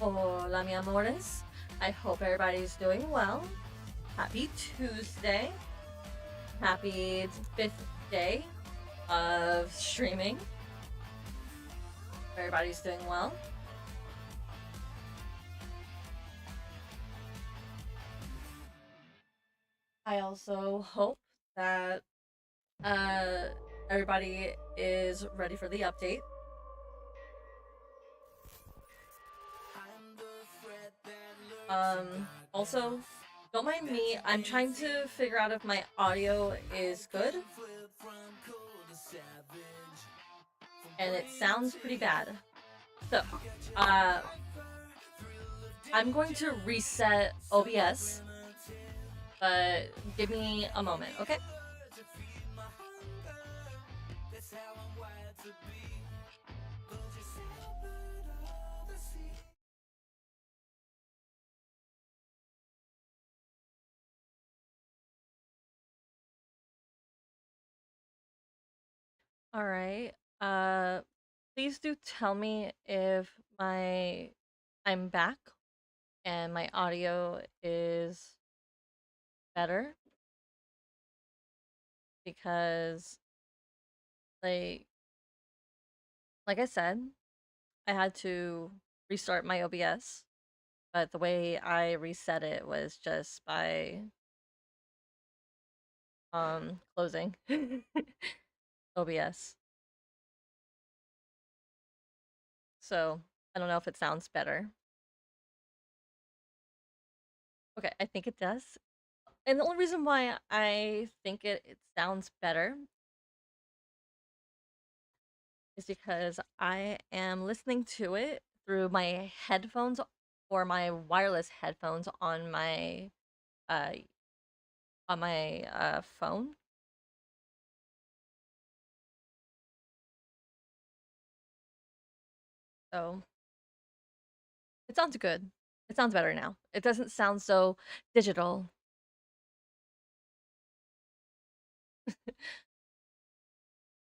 Hola, mi amores. I hope everybody's doing well. Happy Tuesday. Happy 5th day of streaming. Everybody's doing well. I also hope that everybody is ready for the update. Also, don't mind me. I'm trying to figure out if my audio is good. And it sounds pretty bad. So, I'm going to reset OBS, but give me a moment, okay? All right. Please do tell me if I'm back and my audio is better because like like I said, I had to restart my OBS, but the way I reset it was just by closing OBS. So, I don't know if it sounds better. Okay, I think it does. And the only reason why I think it sounds better is because I am listening to it through my headphones or my wireless headphones uh on my phone. So it sounds good. It sounds better now. It doesn't sound so digital.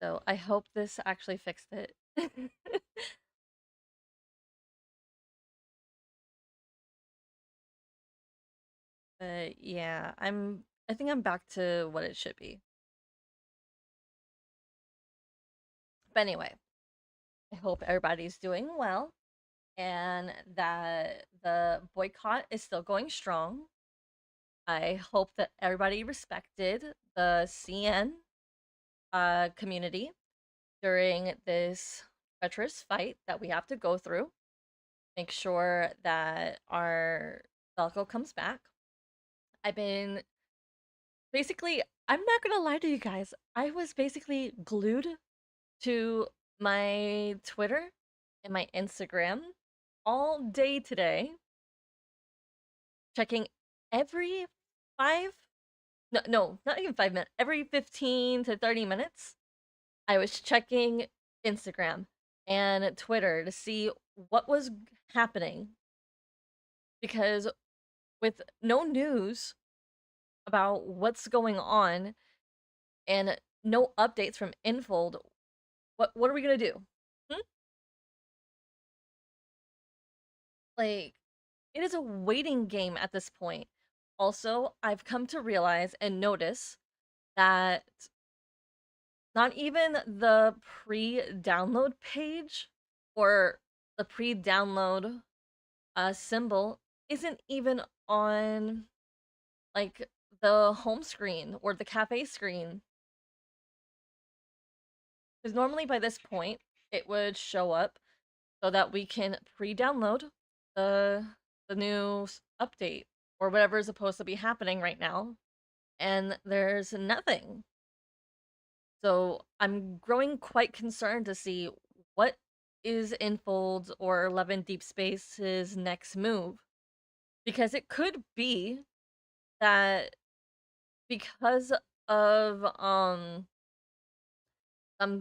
So I hope this actually fixed it. But yeah, I think I'm back to what it should be. But anyway, I hope everybody's doing well and that the boycott is still going strong. I hope that everybody respected the CN community during this treacherous fight that we have to go through. Make sure that our Falco comes back. I've been basically, I'm not gonna lie to you guys, I was basically glued to my Twitter and my Instagram all day today, checking every five, no, not even 5 minutes, every 15 to 30 minutes, I was checking Instagram and Twitter to see what was happening. Because with no news about what's going on and no updates from Infold, what are we gonna do? Hmm? Like, it is a waiting game at this point. Also, I've come to realize and notice that not even the pre-download page or the pre-download symbol isn't even on like the home screen or the cafe screen. Because normally by this point it would show up so that we can pre-download the new update or whatever is supposed to be happening right now, and there's nothing. So I'm growing quite concerned to see what is Infold or 11 Deep Space's next move, because it could be that because of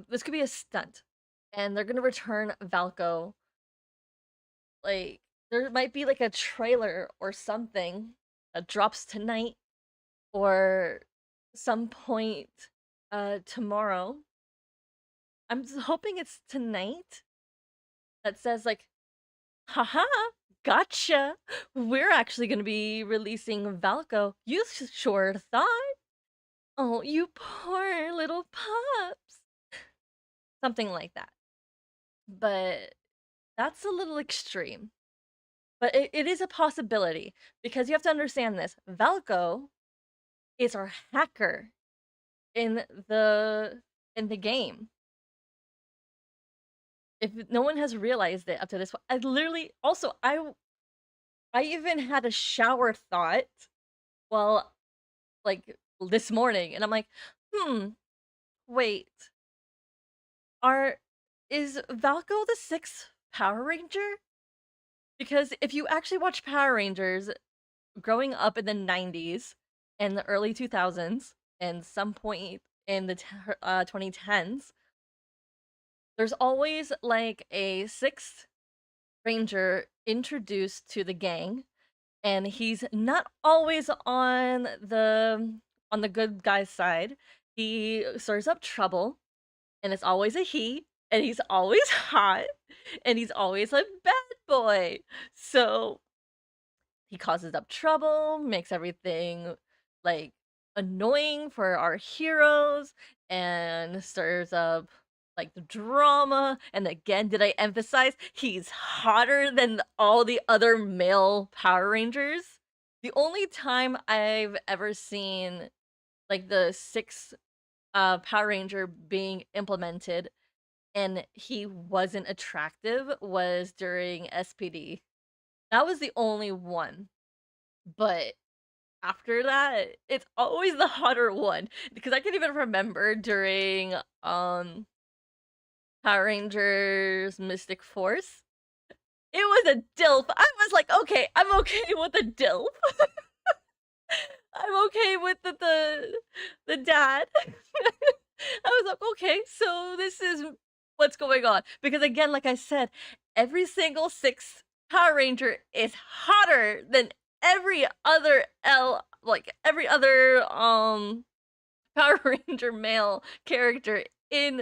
this could be a stunt and they're gonna return Valko. Like, there might be like a trailer or something that drops tonight or some point tomorrow. I'm hoping it's tonight that says like, haha, gotcha. We're actually gonna be releasing Valko. You sure thought. Oh, you poor little pups. Something like that. But that's a little extreme. But it is a possibility because you have to understand this. Valko is our hacker in the game. If no one has realized it up to this point, I literally also I even had a shower thought well like this morning and I'm like, "Hmm, wait. Are is Valko the 6th Power Ranger?" Because if you actually watch Power Rangers growing up in the 90s and the early 2000s and some point in the 2010s, there's always like a 6th ranger introduced to the gang and he's not always on the good guy's side. He stirs up trouble and it's always a he and he's always hot and he's always a bad boy. So he causes up trouble, makes everything like annoying for our heroes, and stirs up like the drama. And again, did I emphasize he's hotter than all the other male Power Rangers? The only time I've ever seen like the 6th Power Ranger being implemented and he wasn't attractive was during SPD. That was the only one. But after that, it's always the hotter one because I can even remember during Power Rangers Mystic Force, it was a DILF. I was like, okay, I'm okay with a DILF. I'm okay with the dad. I was like, okay, so this is what's going on. Because again, like I said, every single 6th Power Ranger is hotter than every other every other Power Ranger male character and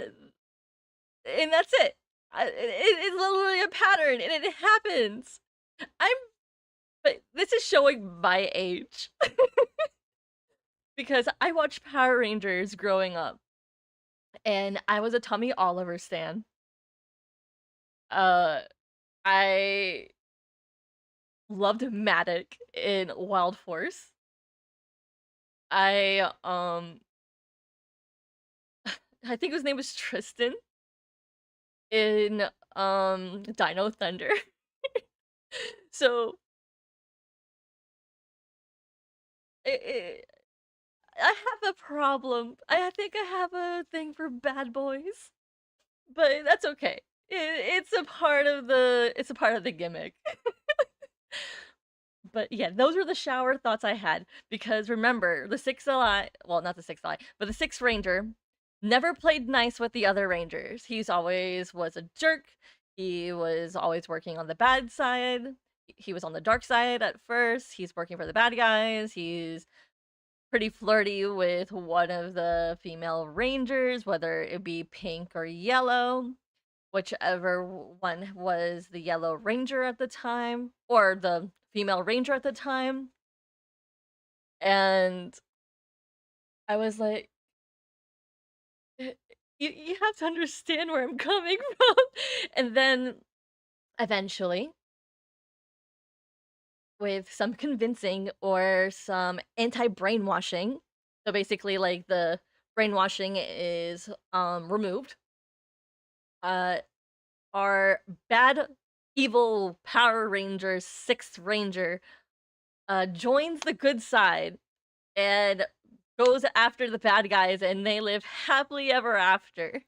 that's it. It's literally a pattern and it happens. I'm but this is showing my age because I watched Power Rangers growing up and I was a Tommy Oliver stan. Uh I loved Matic in Wild Force. I I think his name was Tristan in Dino Thunder. So it, I have a problem. I think I have a thing for bad boys, but that's okay. It's a part of the gimmick. But yeah, those were the shower thoughts I had because remember, the 6th Ally, well, not the 6th Ally, but the 6th Ranger never played nice with the other Rangers. He's always was a jerk. He was always working on the bad side. He was on the dark side at first. He's working for the bad guys. He's pretty flirty with one of the female Rangers, whether it be pink or yellow, whichever one was the yellow ranger at the time, or the female ranger at the time. And I was like, you have to understand where I'm coming from. And then eventually, with some convincing or some anti brainwashing, so basically, like the brainwashing is removed, uh, our bad, evil Power Rangers 6th Ranger joins the good side and goes after the bad guys, and they live happily ever after.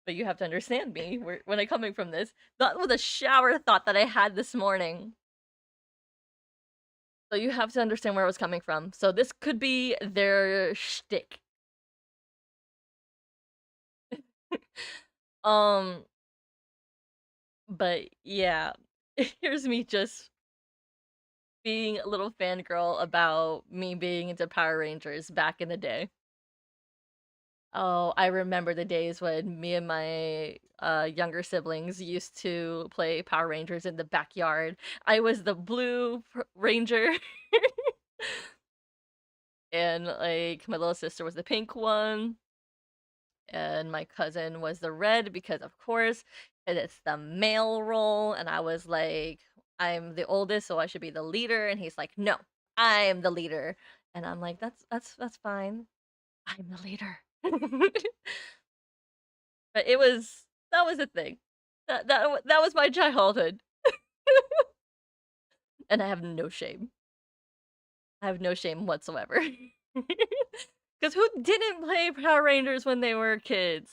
But you have to understand me when I'm coming from this. That was a shower thought that I had this morning. So you have to understand where I was coming from. So this could be their shtick. Um, but yeah, here's me just being a little fangirl about me being into Power Rangers back in the day. Oh, I remember the days when me and my younger siblings used to play Power Rangers in the backyard. I was the blue ranger, and like my little sister was the pink one, and my cousin was the red because of course, and it's the male role, and I was like, I'm the oldest, so I should be the leader, and he's like, no, I'm the leader, and I'm like, that's fine, I'm the leader. But that was a thing. That was my childhood, and I have no shame. I have no shame whatsoever. Because who didn't play Power Rangers when they were kids?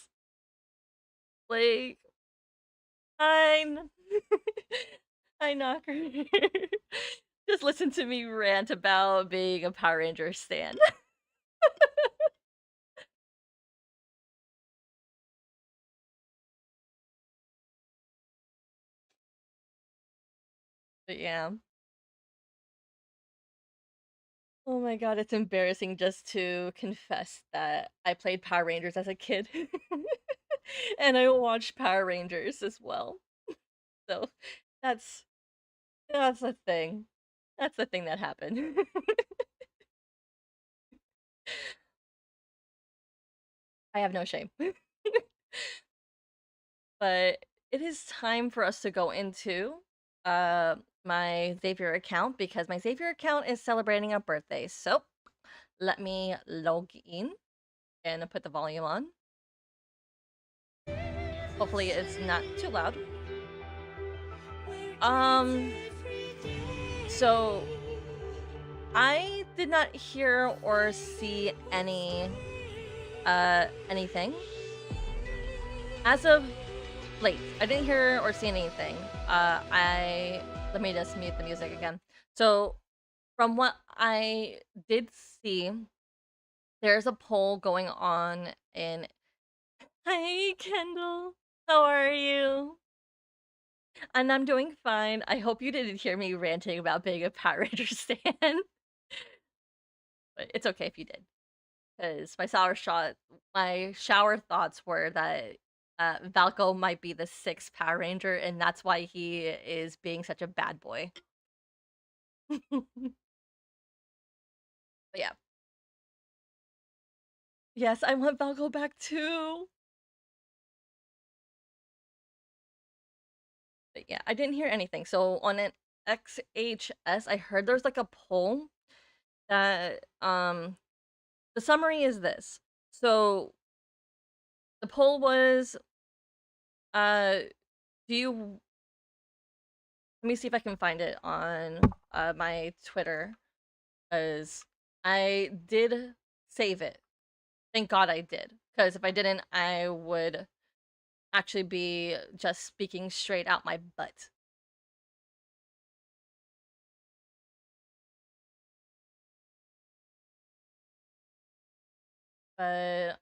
Like, fine. I knocker. Just listen to me rant about being a Power Ranger stan. But yeah. Oh my god, it's embarrassing just to confess that I played Power Rangers as a kid. And I watched Power Rangers as well. So that's that's a thing. That's the thing that happened. I have no shame. But it is time for us to go into uh my Xavier account because my Xavier account is celebrating a birthday. So let me log in and put the volume on. Hopefully it's not too loud. Um so I did not hear or see anything as of late. I didn't hear or see anything. I Let me just mute the music again. So from what I did see, there's a poll going on in Hi Kendall. How are you? And I'm doing fine. I hope you didn't hear me ranting about being a Power Ranger stan. But it's okay if you did. Because my shower thoughts were that Valko might be the sixth Power Ranger, and that's why he is being such a bad boy. But yeah. Yes, I want Valko back too. But yeah, I didn't hear anything. So on an XHS, I heard there's like a poll that the summary is this. So the poll was uh do you let me see if I can find it on my Twitter because I did save it. Thank God I did. Because if I didn't, I would actually be just speaking straight out my butt. But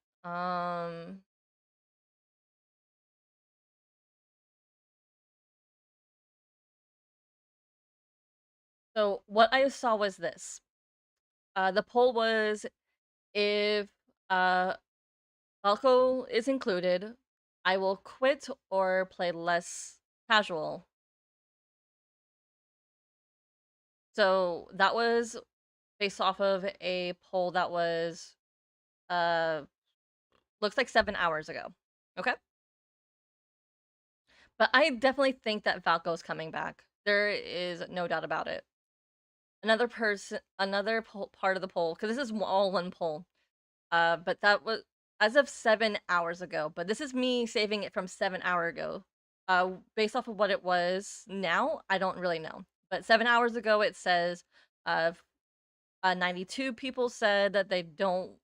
so what I saw was this. The poll was if Falco is included, I will quit or play less casual. So that was based off of a poll that was uh looks like 7 hours ago. Okay. But I definitely think that Falco's coming back. There is no doubt about it. Another part of the poll, because this is all one poll. But that was as of 7 hours ago. But this is me saving it from 7 hours ago. Based off of what it was now, I don't really know. But 7 hours ago, it says, 92 people said that they'll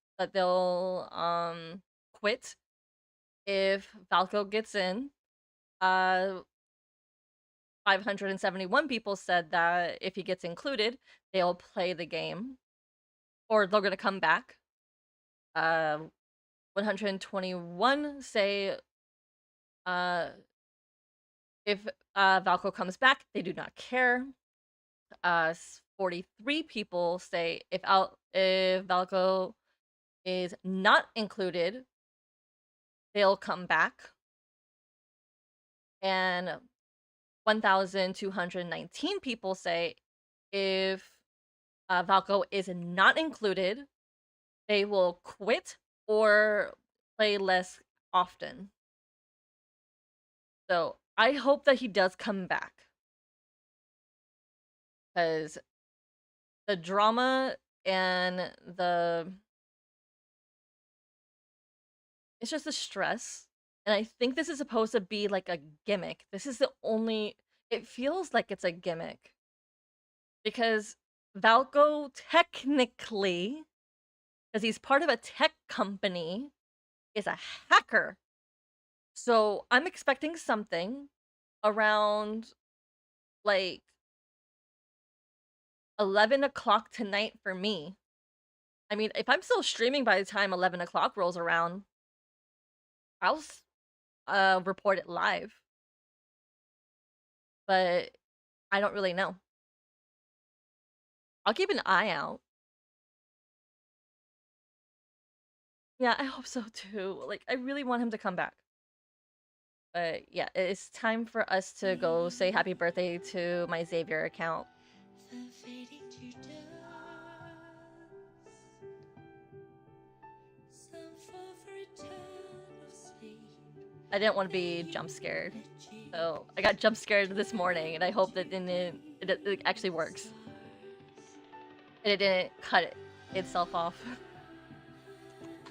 quit if Falco gets in. 571 people said that if he gets included, they'll play the game or they're gonna come back. 121 say uh if Valko comes back, they do not care. 43 people say if Valko is not included, they'll come back. And 1,219 people say if Valco is not included, they will quit or play less often. So I hope that he does come back. Because the drama and it's just the stress. And I think this is supposed to be like a gimmick. This is the only, it feels like it's a gimmick. Because Valco technically, because he's part of a tech company, is a hacker. So I'm expecting something around like 11 o'clock tonight for me. I mean, if I'm still streaming by the time 11 o'clock rolls around, I'll report it live. But I don't really know. I'll keep an eye out. Yeah, I hope so too. Like, I really want him to come back. But yeah, it's time for us to go say happy birthday to my Xavier account. I didn't want to be jump scared. So I got jump scared this morning, and I hope that it actually works. And it didn't cut itself off.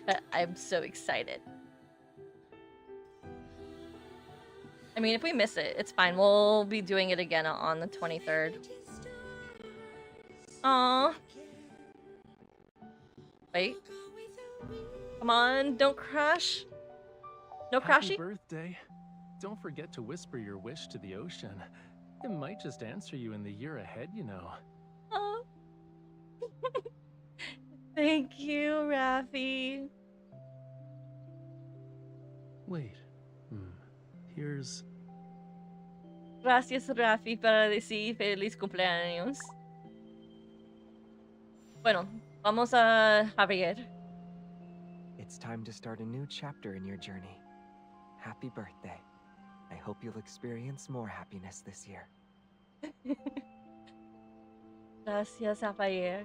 But I'm so excited. I mean, if we miss it, it's fine. We'll be doing it again on the 23rd. Aww. Wait. Come on, don't crash. No crashy? Happy birthday. Don't forget to whisper your wish to the ocean. It might just answer you in the year ahead, you know. Oh. Thank you, Raffi. Wait. Here's... Gracias, Raffi, para decir feliz cumpleaños. Bueno, vamos a Javier. It's time to start a new chapter in your journey. Happy birthday. I hope you'll experience more happiness this year. Gracias, Javier.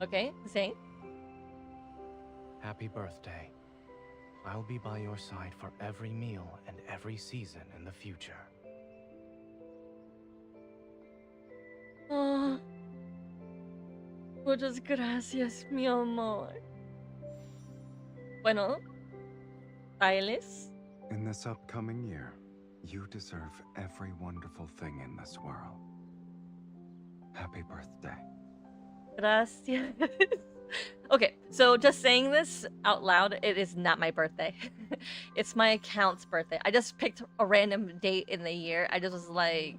Okay, Zane. Happy birthday. I'll be by your side for every meal and every season in the future. Oh. Muchas gracias, mi amor. Bueno, Ailes. In this upcoming year, you deserve every wonderful thing in this world. Happy birthday. Gracias. Okay, so just saying this out loud, it is not my birthday. It's my account's birthday. I just picked a random date in the year. I just was like,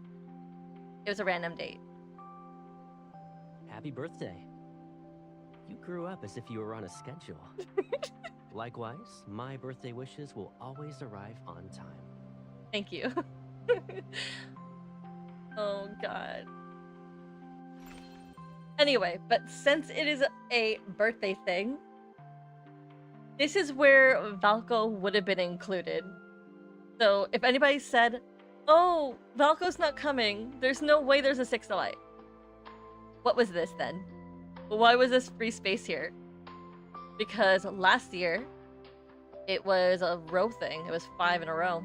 it was a random date. Happy birthday. You grew up as if you were on a schedule. Likewise, my birthday wishes will always arrive on time. Thank you. Oh, God. Anyway, but since it is a birthday thing, this is where Valco would have been included. So if anybody said, oh, Valco's not coming, there's no way there's a 6 to light. What was this then? Why was this free space here? Because last year, it was a row thing. It was 5 in a row.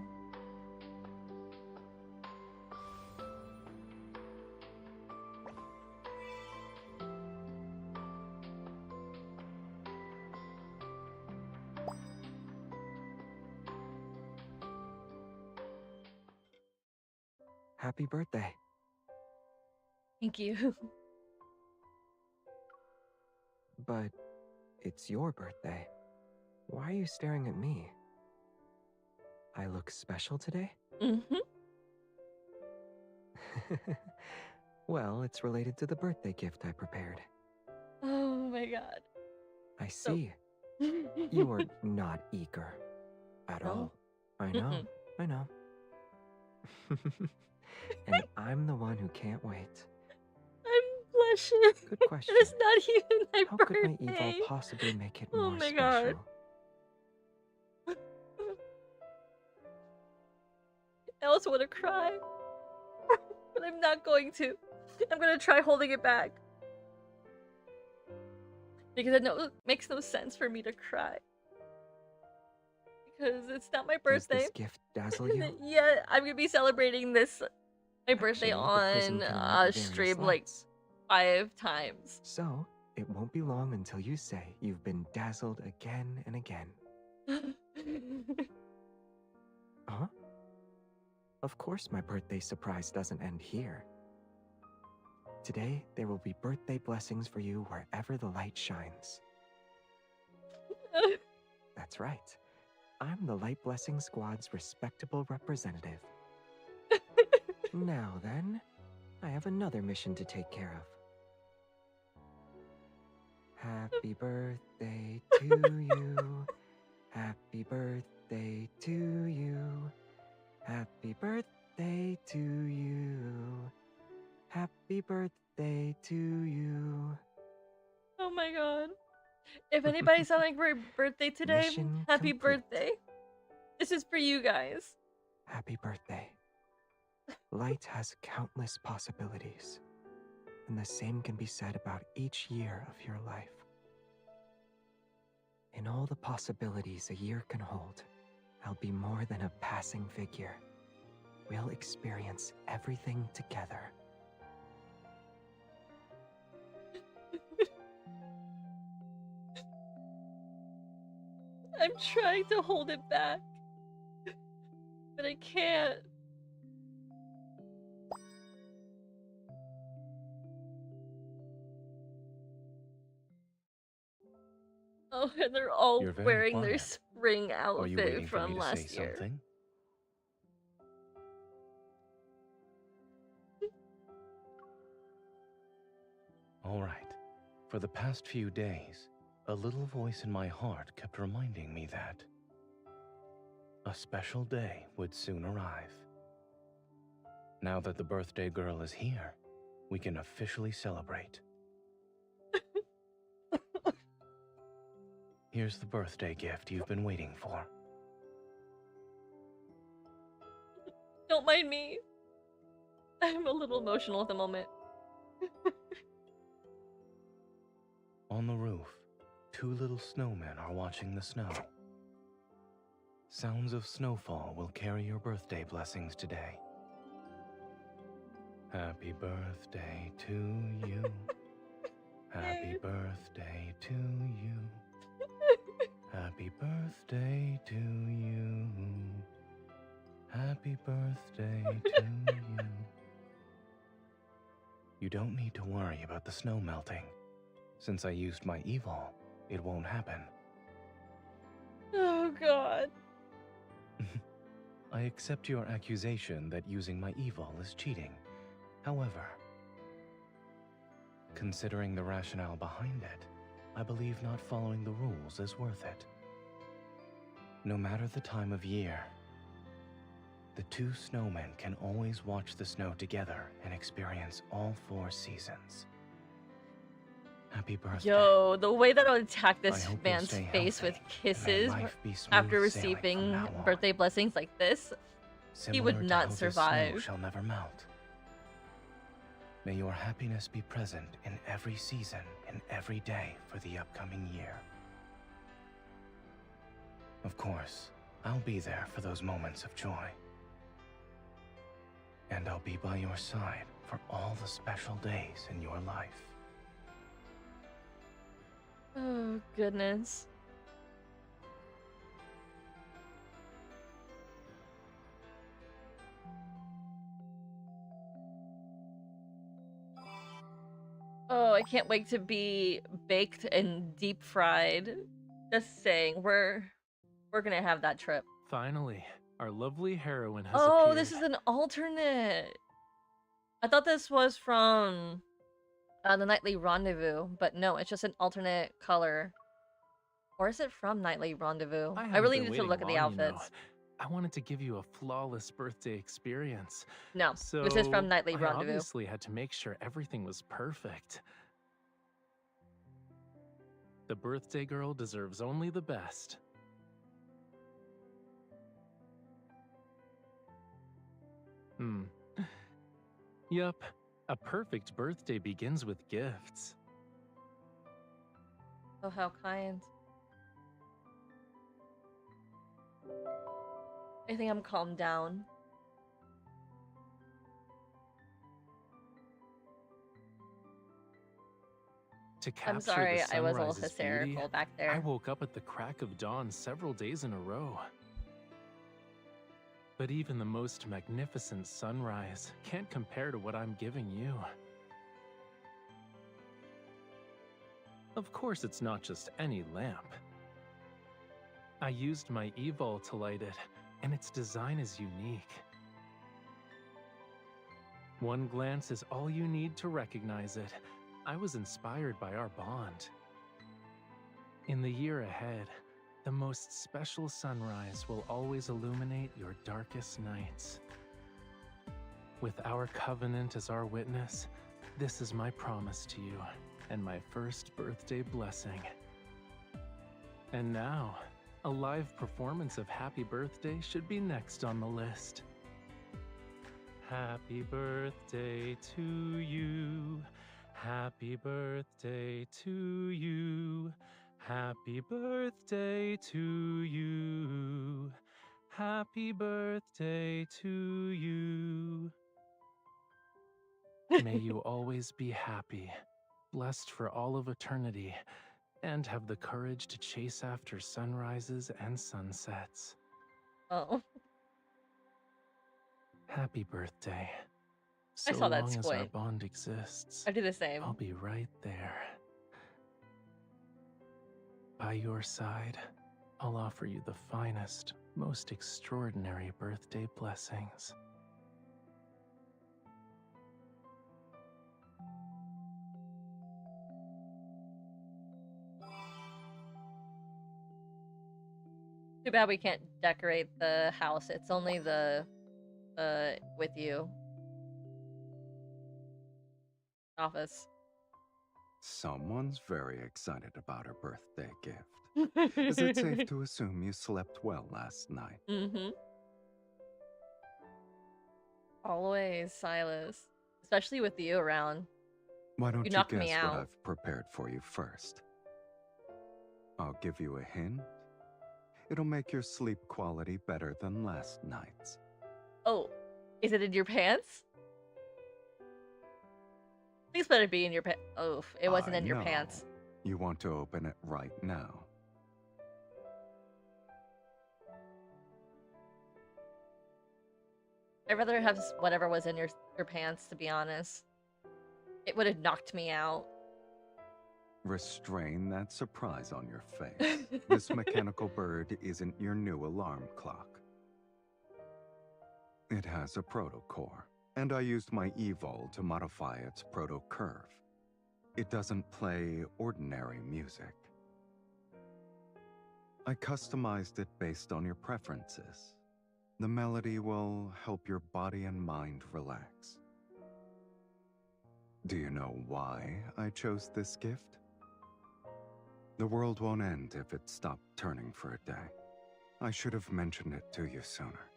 Happy birthday. Thank you. But it's your birthday. Why are you staring at me? I look special today? Mm-hmm. Well, it's related to the birthday gift I prepared. Oh my god. I see. You are not eager. At No? all. I know. Mm-mm. I know. And I'm the one who can't wait. I'm blushing. Good question. It's not even my How birthday. could my evil possibly make it Oh more my special? God. I also want to cry. But I'm not going to. I'm gonna try holding it back. Because I know it makes no sense for me to cry. Because it's not my Does birthday. this gift dazzle you? Yeah, I'm gonna be celebrating this my birthday Actually, the prism on can emit various stream like lights. 5 times. So, it won't be long until you say you've been dazzled again and again. Huh? Of course my birthday surprise doesn't end here. Today, there will be birthday blessings for you wherever the light shines. That's right. I'm the Light Blessing Squad's respectable representative. Now then, I have another mission to take care of. Happy birthday to you. Happy birthday to you. Happy birthday to you. Happy birthday to you. Oh my god. If anybody's celebrating my birthday today, Mission happy complete. birthday. This is for you guys. Happy birthday. Light has countless possibilities, and the same can be said about each year of your life. In all the possibilities a year can hold, I'll be more than a passing figure. We'll experience everything together. I'm trying to hold it back. But I can't. Oh, and they're all You're very wearing their quiet. spring Are you waiting outfit for me from to say last year. something? All right. For the past few days, a little voice in my heart kept reminding me that a special day would soon arrive. Now that the birthday girl is here, we can officially celebrate. Here's the birthday gift you've been waiting for. Don't mind me. I'm a little emotional at the moment. On the roof, 2 little snowmen are watching the snow. Sounds of snowfall will carry your birthday blessings today. Happy birthday to you. Happy birthday to you. Happy birthday to you. Happy birthday to you. You don't need to worry about the snow melting. Since I used my evil, it won't happen. Oh god. I accept your accusation that using my evil is cheating. However, considering the rationale behind it, I believe not following the rules is worth it. No matter the time of year, the 2 snowmen can always watch the snow together and experience all 4 seasons. Happy birthday. Yo, the way that I'll attack I this hope you'll man's stay face with healthy, and may kisses life be smooth after sailing from receiving now on. birthday blessings like this, he would Similar to not how the survive. snow shall never melt. May your happiness be present in every season and every day for the upcoming year. Of course, I'll be there for those moments of joy. And I'll be by your side for all the special days in your life. Oh, goodness. Oh, I can't wait to be baked and deep fried. Just saying, we're gonna have that trip. Finally, our lovely heroine has Oh, appeared. this is an alternate. I thought this was from the Nightly Rendezvous, but no, it's just an alternate color. Or is it from Nightly Rendezvous? I haven't really been need to waiting look at the long, you know. outfits. I wanted to give you a flawless birthday experience. No, So this is from Nightly I Rendezvous. obviously had to make sure everything was perfect. The birthday girl deserves only the best. Hmm. Yup, a perfect birthday begins with gifts. Oh, how kind. I think I'm calmed down. To I'm capture the sorry, I was a little sunrise's beauty, hysterical back I there. woke up at the crack of dawn several days in a row. But even the most magnificent sunrise can't compare to what I'm giving you. Of course, it's not just any lamp. I used my evol to light it, and its design is unique. One glance is all you need to recognize it. I was inspired by our bond. In the year ahead, the most special sunrise will always illuminate your darkest nights. With our covenant as our witness, this is my promise to you, and my first birthday blessing. And now, a live performance of Happy Birthday should be next on the list. Happy birthday to you. Happy birthday to you. Happy birthday to you. Happy birthday to you. May you always be happy, blessed for all of eternity, and have the courage to chase after sunrises and sunsets. Oh, Happy birthday. I So saw that long as our squint. bond exists, I do the same. I'll be right there. By your side, I'll offer you the finest, most extraordinary birthday blessings. Too bad we can't decorate the house. It's only the with you office. Someone's very excited about her birthday gift. Is it safe to assume you slept well last night? Mm-hmm. Always, Silas. Especially with you around. Why don't You you knocked me guess what out. I've prepared for you first? I'll give you a hint. It'll make your sleep quality better than last night's. Oh, is it in your pants? Please let it be in your pants. Oh, it wasn't in your know. pants. You want to open it right now. I'd rather have whatever was in your pants, to be honest. It would have knocked me out. Restrain that surprise on your face. This mechanical bird isn't your new alarm clock. It has a proto-core, and I used my evol to modify its proto-curve. It doesn't play ordinary music. I customized it based on your preferences. The melody will help your body and mind relax. Do you know why I chose this gift? The world won't end if it stopped turning for a day. I should have mentioned it to you sooner.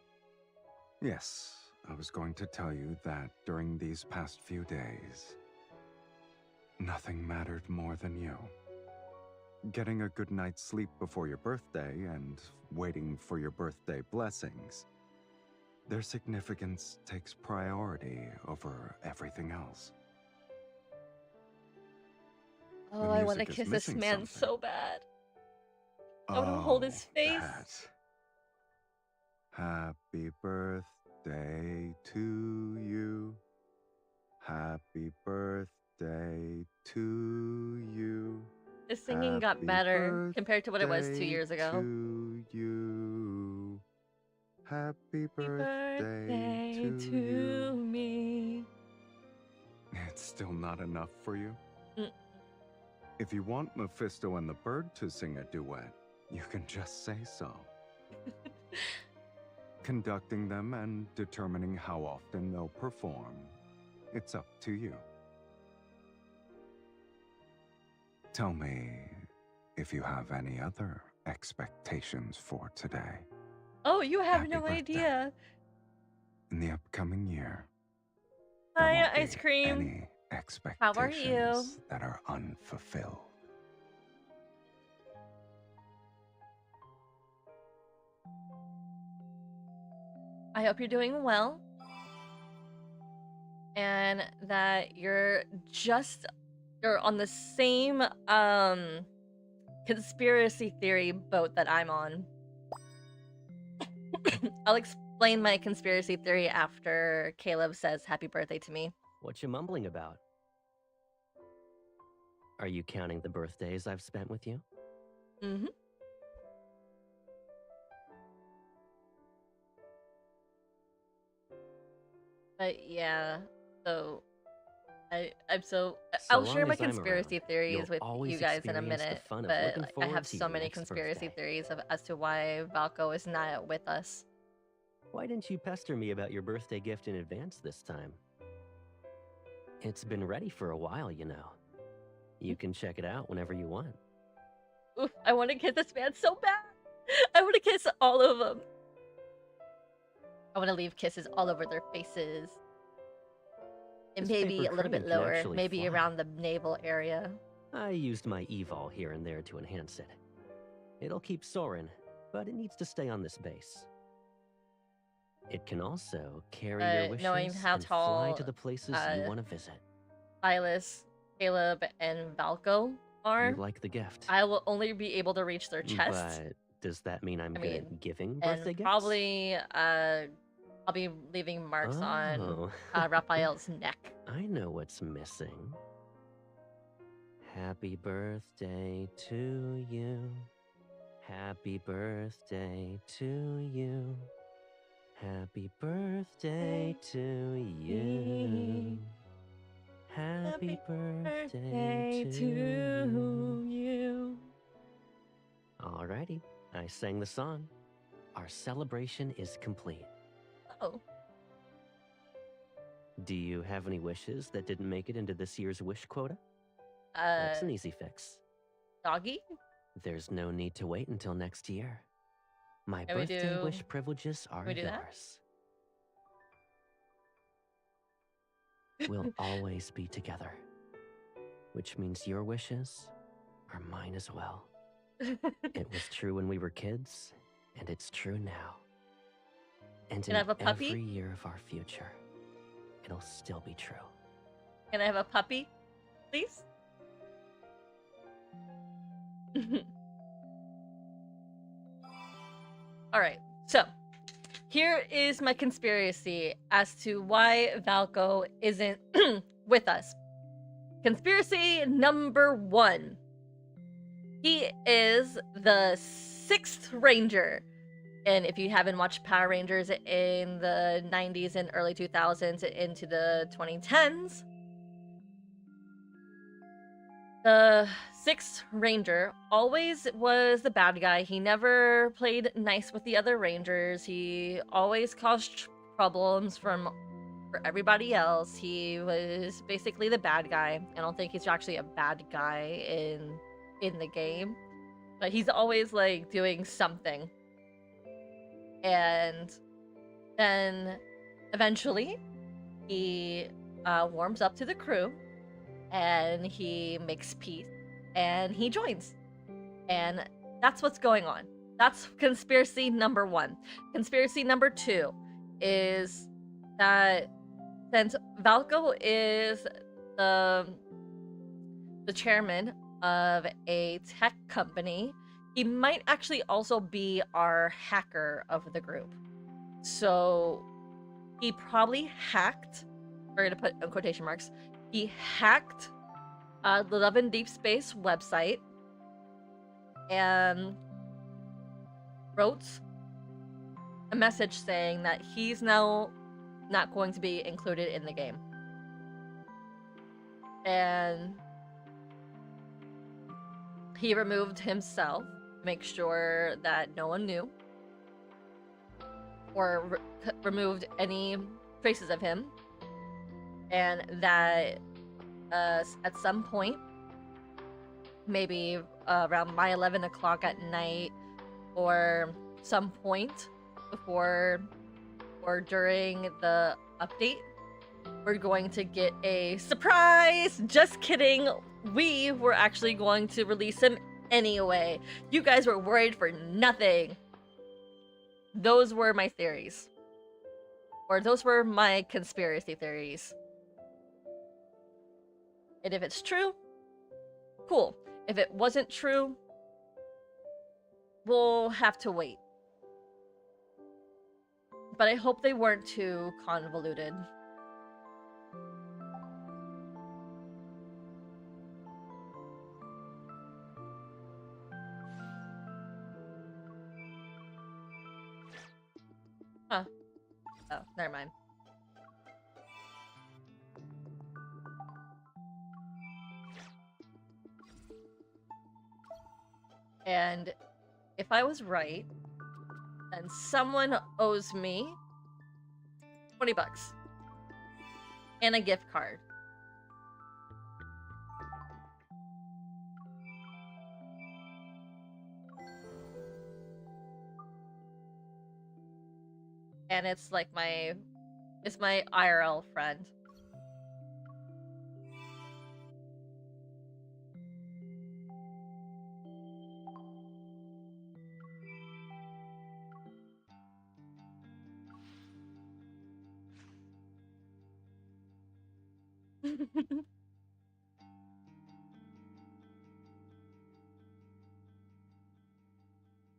Yes, I was going to tell you that during these past few days, nothing mattered more than you. Getting a good night's sleep before your birthday and waiting for your birthday blessings, their significance takes priority over everything else. Oh, I want to music is kiss this missing man something. so bad. I want to hold his face. That. Happy birthday to you. Happy birthday to you. The singing got Happy better compared to what it was 2 years birthday ago. To you. Happy Happy birthday to to you. me. It's still not enough for you? Mm. If you want Mephisto and the bird to sing a duet, you can just say so. Conducting them and determining how often they'll perform, it's up to you. Tell me if you have any other expectations for today. Oh, you have Happy no birthday. idea. in the upcoming year, there Hi, won't ice be cream. any How are you? expectations that are unfulfilled. I hope you're doing well. And that you're on the same conspiracy theory boat that I'm on. I'll explain my conspiracy theory after Caleb says happy birthday to me. What you mumbling about? Are you counting the birthdays I've spent with you? Mm-hmm. But yeah, so I'll share long my as I'm conspiracy around, theories you'll with always you guys in a experience the minute. fun of But looking I forward have to so your many next conspiracy birthday. theories as to why Valko is not with us. Why didn't you pester me about your birthday gift in advance this time? It's been ready for a while, you know. You can check it out whenever you want. Oof, I want to kiss this man so bad. I want to kiss all of them. I want to leave kisses all over their faces. And This maybe paper a little bit crane can lower, actually maybe fly. around the navel area. I used my evol here and there to enhance it. It'll keep soaring, but it needs to stay on this base. It can also carry your wishes Knowing how and fly tall to the places you want to visit. Silas, Caleb, and Valko are, You like the gift, I will only be able to reach their chest. but does that mean I'm good at giving And birthday gifts? probably I'll be leaving marks on Raphael's neck. I know what's missing. Happy birthday to you. Happy birthday to you. Happy birthday to you. Happy birthday to you. Alrighty, I sang the song. Our celebration is complete. Oh. Do you have any wishes that didn't make it into this year's wish quota? That's an easy fix. Doggy? There's no need to wait until next year. My Can we birthday do- wish privileges are we do that? yours. We'll always be together, which means your wishes are mine as well. It was true when we were kids, and it's true now. And Can in I have a puppy? every year of our future, it'll still be true. Can I have a puppy, please? Alright, so here is my conspiracy as to why Valko isn't with us. Conspiracy number 1. He is the 6th Ranger. And if you haven't watched Power Rangers in the 90s and early 2000s into the 2010s, the 6th Ranger always was the bad guy. He never played nice with the other Rangers. He always caused problems for everybody else. He was basically the bad guy. I don't think he's actually a bad guy in the game, but he's always like doing something. And then eventually he warms up to the crew and he makes peace and he joins. And that's what's going on. That's conspiracy number 1. Conspiracy number 2 is that since Valko is the chairman of a tech company, he might actually also be our hacker of the group. So he probably hacked, we're gonna put in quotation marks, he hacked the Love and Deep Space website and wrote a message saying that he's now not going to be included in the game. And he removed himself to make sure that no one knew, or removed any traces of him, and that at some point, maybe around my 11 o'clock at night, or some point before or during the update, we're going to get a surprise. Just kidding. We were actually going to release him anyway. You guys were worried for nothing. Those were my theories. Or those were my conspiracy theories. And if it's true, cool. If it wasn't true, we'll have to wait. But I hope they weren't too convoluted. Huh. Oh, never mind. And if I was right, then someone owes me 20 bucks and a gift card. And it's like my IRL friend.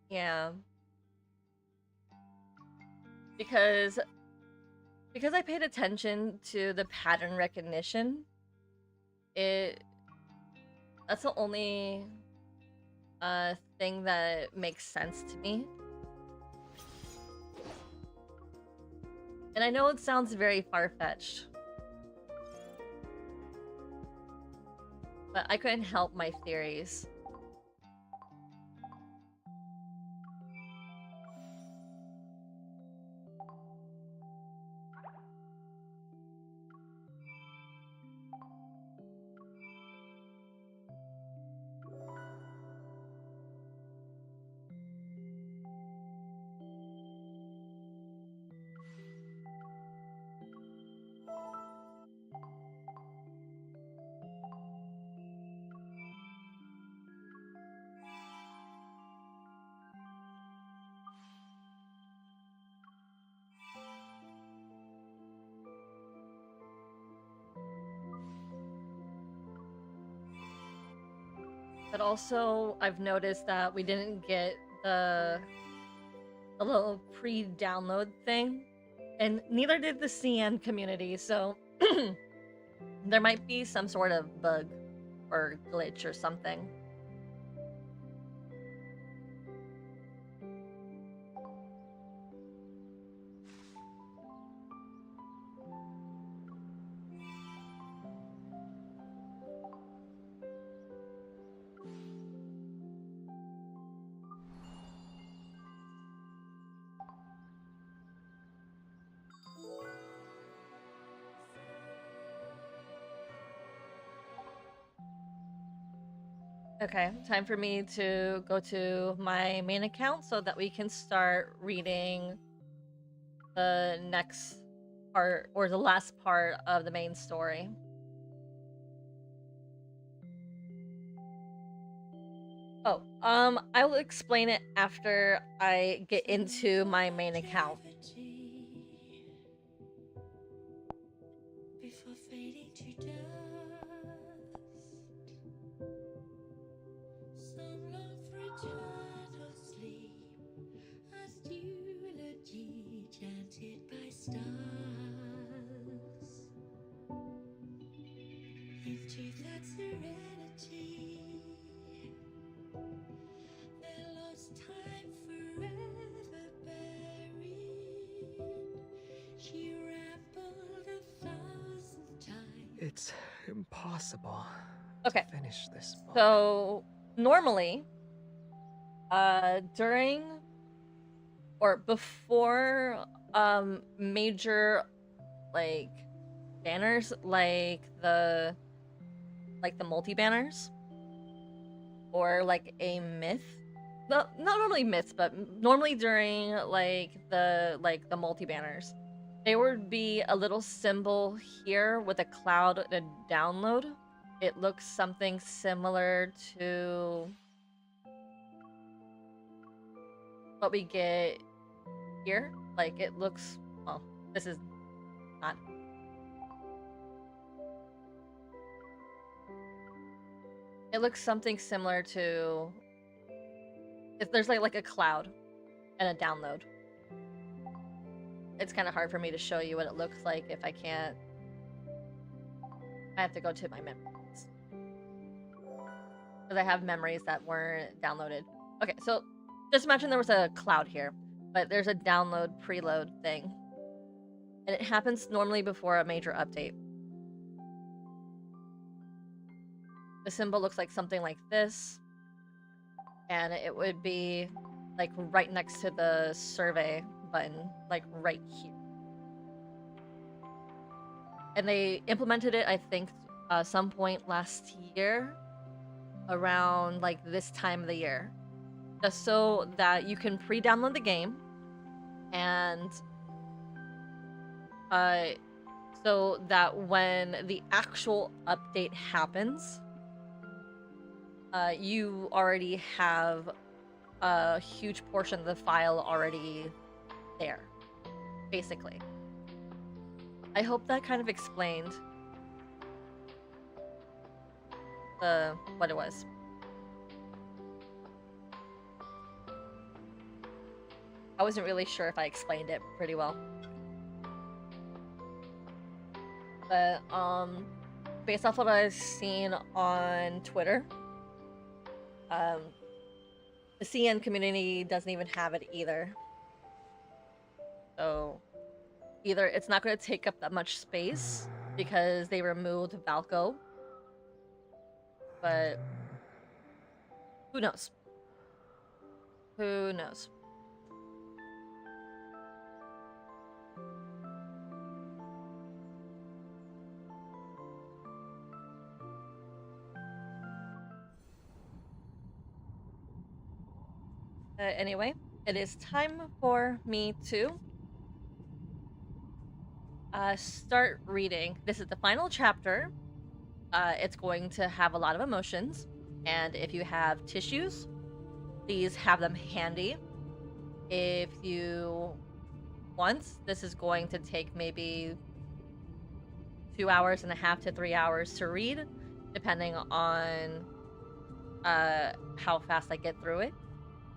Yeah. Because I paid attention to the pattern recognition, that's the only thing that makes sense to me. And I know it sounds very far-fetched, but I couldn't help my theories. But also, I've noticed that we didn't get the little pre-download thing, and neither did the CN community, so there might be some sort of bug or glitch or something. Okay, time for me to go to my main account so that we can start reading the next part, or the last part of the main story. Oh, I will explain it after I get into my main account. Before fading to dust, some long for eternal sleep, as eulogy chanted by stars. Into that serenity, their lost time forever buried. She rambled 1,000 times. It's impossible Okay. to finish this book. So normally, during or before major like banners, like the multi banners, or like a myth. well, not normally myths, but normally during the multi banners, there would be a little symbol here with a cloud and a download. It looks something similar to what we get here. Like it looks, well, this is not. It looks something similar to if there's like a cloud and a download. It's kind of hard for me to show you what it looks like if I can't. I have to go to my memories. Because I have memories that weren't downloaded. Okay, so just imagine there was a cloud here, but there's a download preload thing. And it happens normally before a major update. The symbol looks like something like this. And it would be like right next to the survey button, like right here. And they implemented it, I think, some point last year, around like this time of the year, just so that you can pre-download the game, and so that when the actual update happens, you already have a huge portion of the file already there, basically. I hope that kind of explained what it was. I wasn't really sure if I explained it pretty well. But based off what I've seen on Twitter, the CN community doesn't even have it either. So either it's not going to take up that much space because they removed Valco, but who knows? Who knows? Anyway, it is time for me to start reading. This is the final chapter. It's going to have a lot of emotions, and if you have tissues, please have them handy. If you want, this is going to take maybe 2.5 hours to 3 hours to read, depending on how fast I get through it,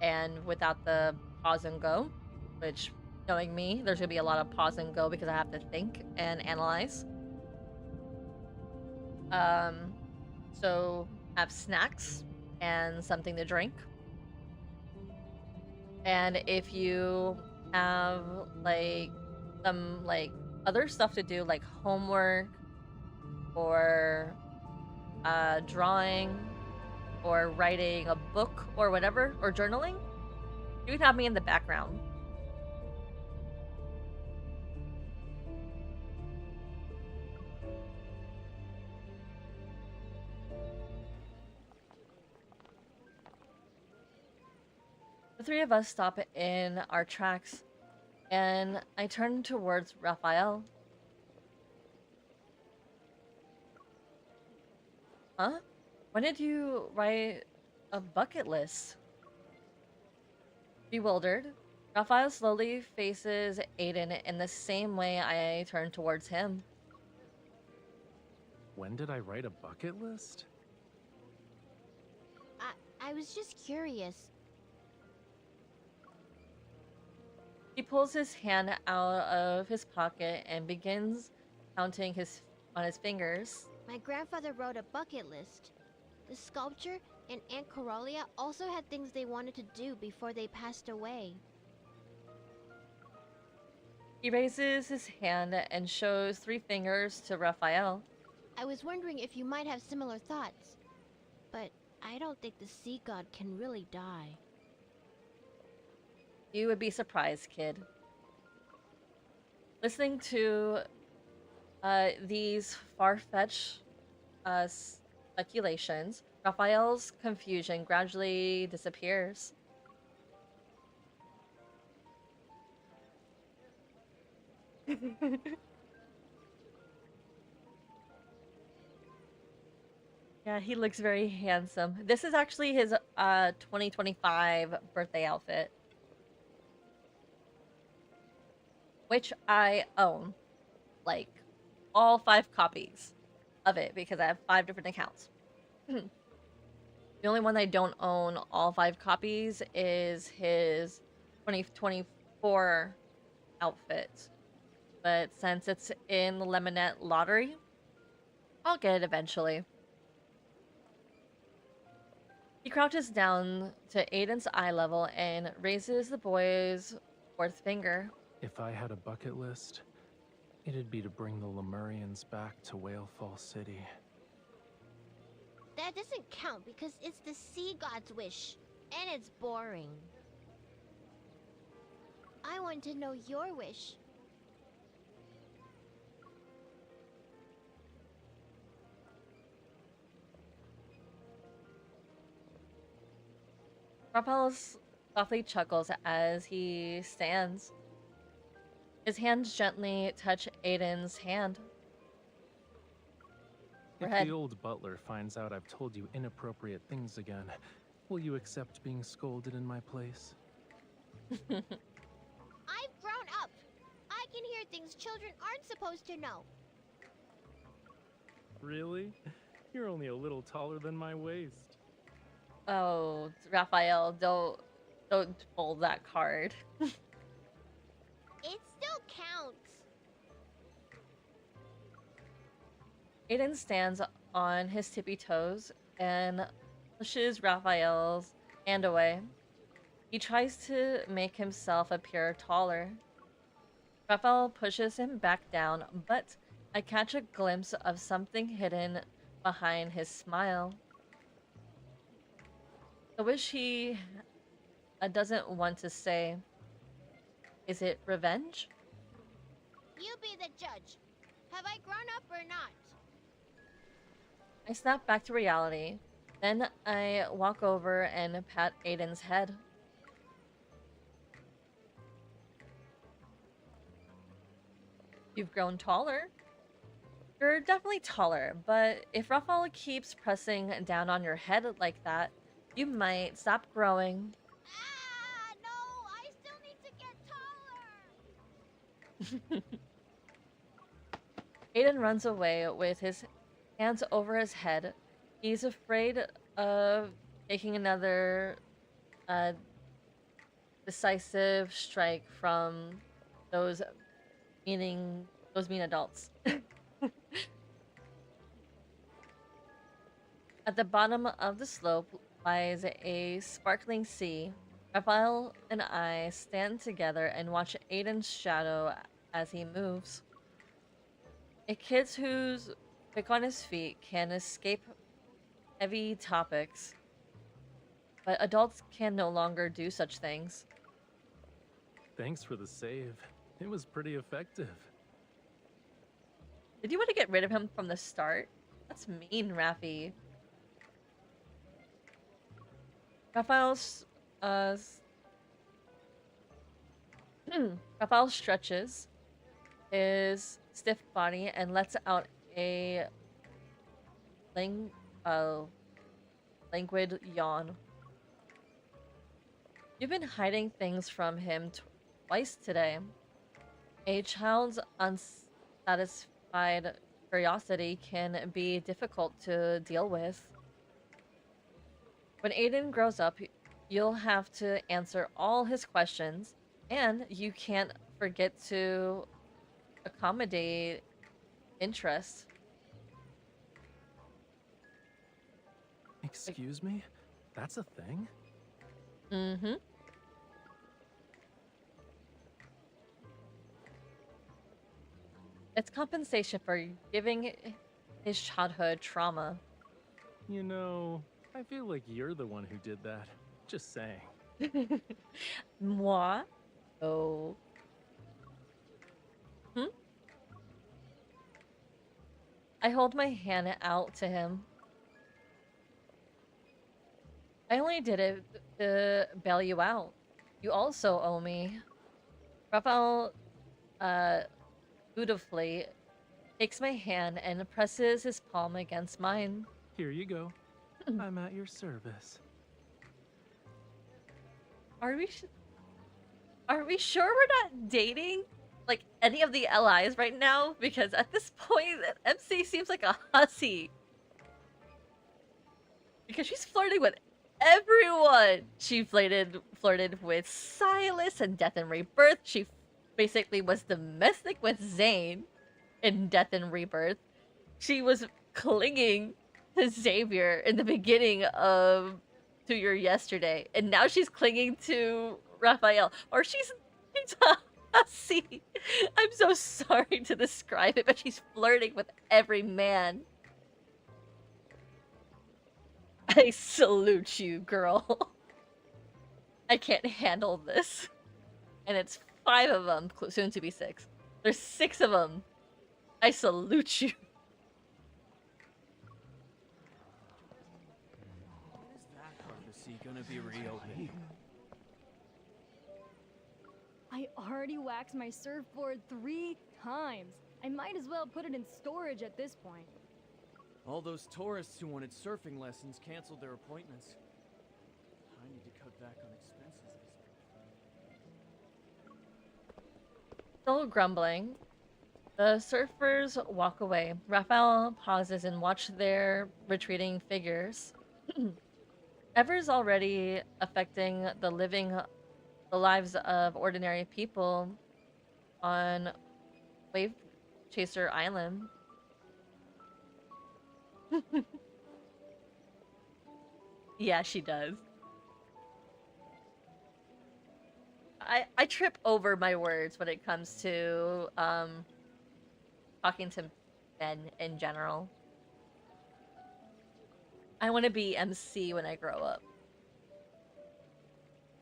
and without the pause and go, which, knowing me, there's gonna be a lot of pause and go because I have to think and analyze. So have snacks and something to drink. And if you have like some like other stuff to do, like homework or drawing or writing a book or whatever, or journaling, you can have me in the background. The three of us stop in our tracks, and I turn towards Raphael. Huh? When did you write a bucket list? Bewildered, Raphael slowly faces Aiden in the same way I turn towards him. When did I write a bucket list? I was just curious. He pulls his hand out of his pocket and begins counting on his fingers. My grandfather wrote a bucket list. The sculpture and Aunt Coralia also had things they wanted to do before they passed away. He raises his hand and shows 3 fingers to Raphael. I was wondering if you might have similar thoughts. But I don't think the sea god can really die. You would be surprised, kid. Listening to these far-fetched speculations, Raphael's confusion gradually disappears. Yeah, he looks very handsome. This is actually his 2025 birthday outfit, which I own, like all 5 copies of it because I have 5 different accounts. The only one I don't own all 5 copies is his 2024 outfit. But since it's in the Lemonette lottery, I'll get it eventually. He crouches down to Aiden's eye level and raises the boy's fourth finger. If I had a bucket list, it'd be to bring the Lemurians back to Whale Fall City. That doesn't count because it's the sea god's wish. And it's boring. I want to know your wish. Raphael softly chuckles as he stands. His hands gently touch Aiden's hand. If Forehead. the old butler finds out I've told you inappropriate things again, will you accept being scolded in my place? I've grown up. I can hear things children aren't supposed to know. Really? You're only a little taller than my waist. Oh, Raphael, don't pull that card. It still counts. Aiden stands on his tippy toes and pushes Raphael's hand away. He tries to make himself appear taller. Raphael pushes him back down, but I catch a glimpse of something hidden behind his smile. The wish he doesn't want to say. Is it revenge? You be the judge. Have I grown up or not? I snap back to reality. Then I walk over and pat Aiden's head. You've grown taller. You're definitely taller, but if Raphael keeps pressing down on your head like that, you might stop growing. Ah, no, I still need to get taller. Aiden runs away with his hands over his head. He's afraid of taking another decisive strike from those mean adults. At the bottom of the slope lies a sparkling sea. Raphael and I stand together and watch Aiden's shadow as he moves. A kid who's quick on his feet can escape heavy topics, but adults can no longer do such things. Thanks for the save. It was pretty effective. Did you want to get rid of him from the start? That's mean, Raffi. Raphael's Raphael stretches his stiff body and lets out a languid yawn. You've been hiding things from him twice today. A child's unsatisfied curiosity can be difficult to deal with. When Aiden grows up, you'll have to answer all his questions, and you can't forget to accommodate interests. Excuse me? That's a thing? Mm-hmm. It's compensation for giving his childhood trauma. You know, I feel like you're the one who did that. Just saying. Moi? Oh. I hold my hand out to him. I only did it to bail you out. You also owe me. Raphael dutifully takes my hand and presses his palm against mine. Here you go. I'm at your service. Are we are we sure we're not dating like any of the allies right now? Because at this point, MC seems like a hussy. Because she's flirting with everyone. She flirted with Silas in Death and Rebirth. She basically was domestic with Zane in Death and Rebirth. She was clinging to Xavier in the beginning of To Your Yesterday, and now she's clinging to Raphael. Or she's a hussy. I'm so sorry to describe it, but she's flirting with every man. I salute you, girl. I can't handle this. And it's 5 of them, soon to be 6. There's 6 of them. I salute you. When is that pharmacy gonna be reopened? I already waxed my surfboard 3 times. I might as well put it in storage at this point. All those tourists who wanted surfing lessons canceled their appointments. I need to cut back on expenses this month. Still grumbling, the surfers walk away. Raphael pauses and watches their retreating figures. Ever's already affecting the lives of ordinary people on Wave Chaser Island. Yeah, she does. I trip over my words when it comes to talking to men in general. I want to be MC when I grow up.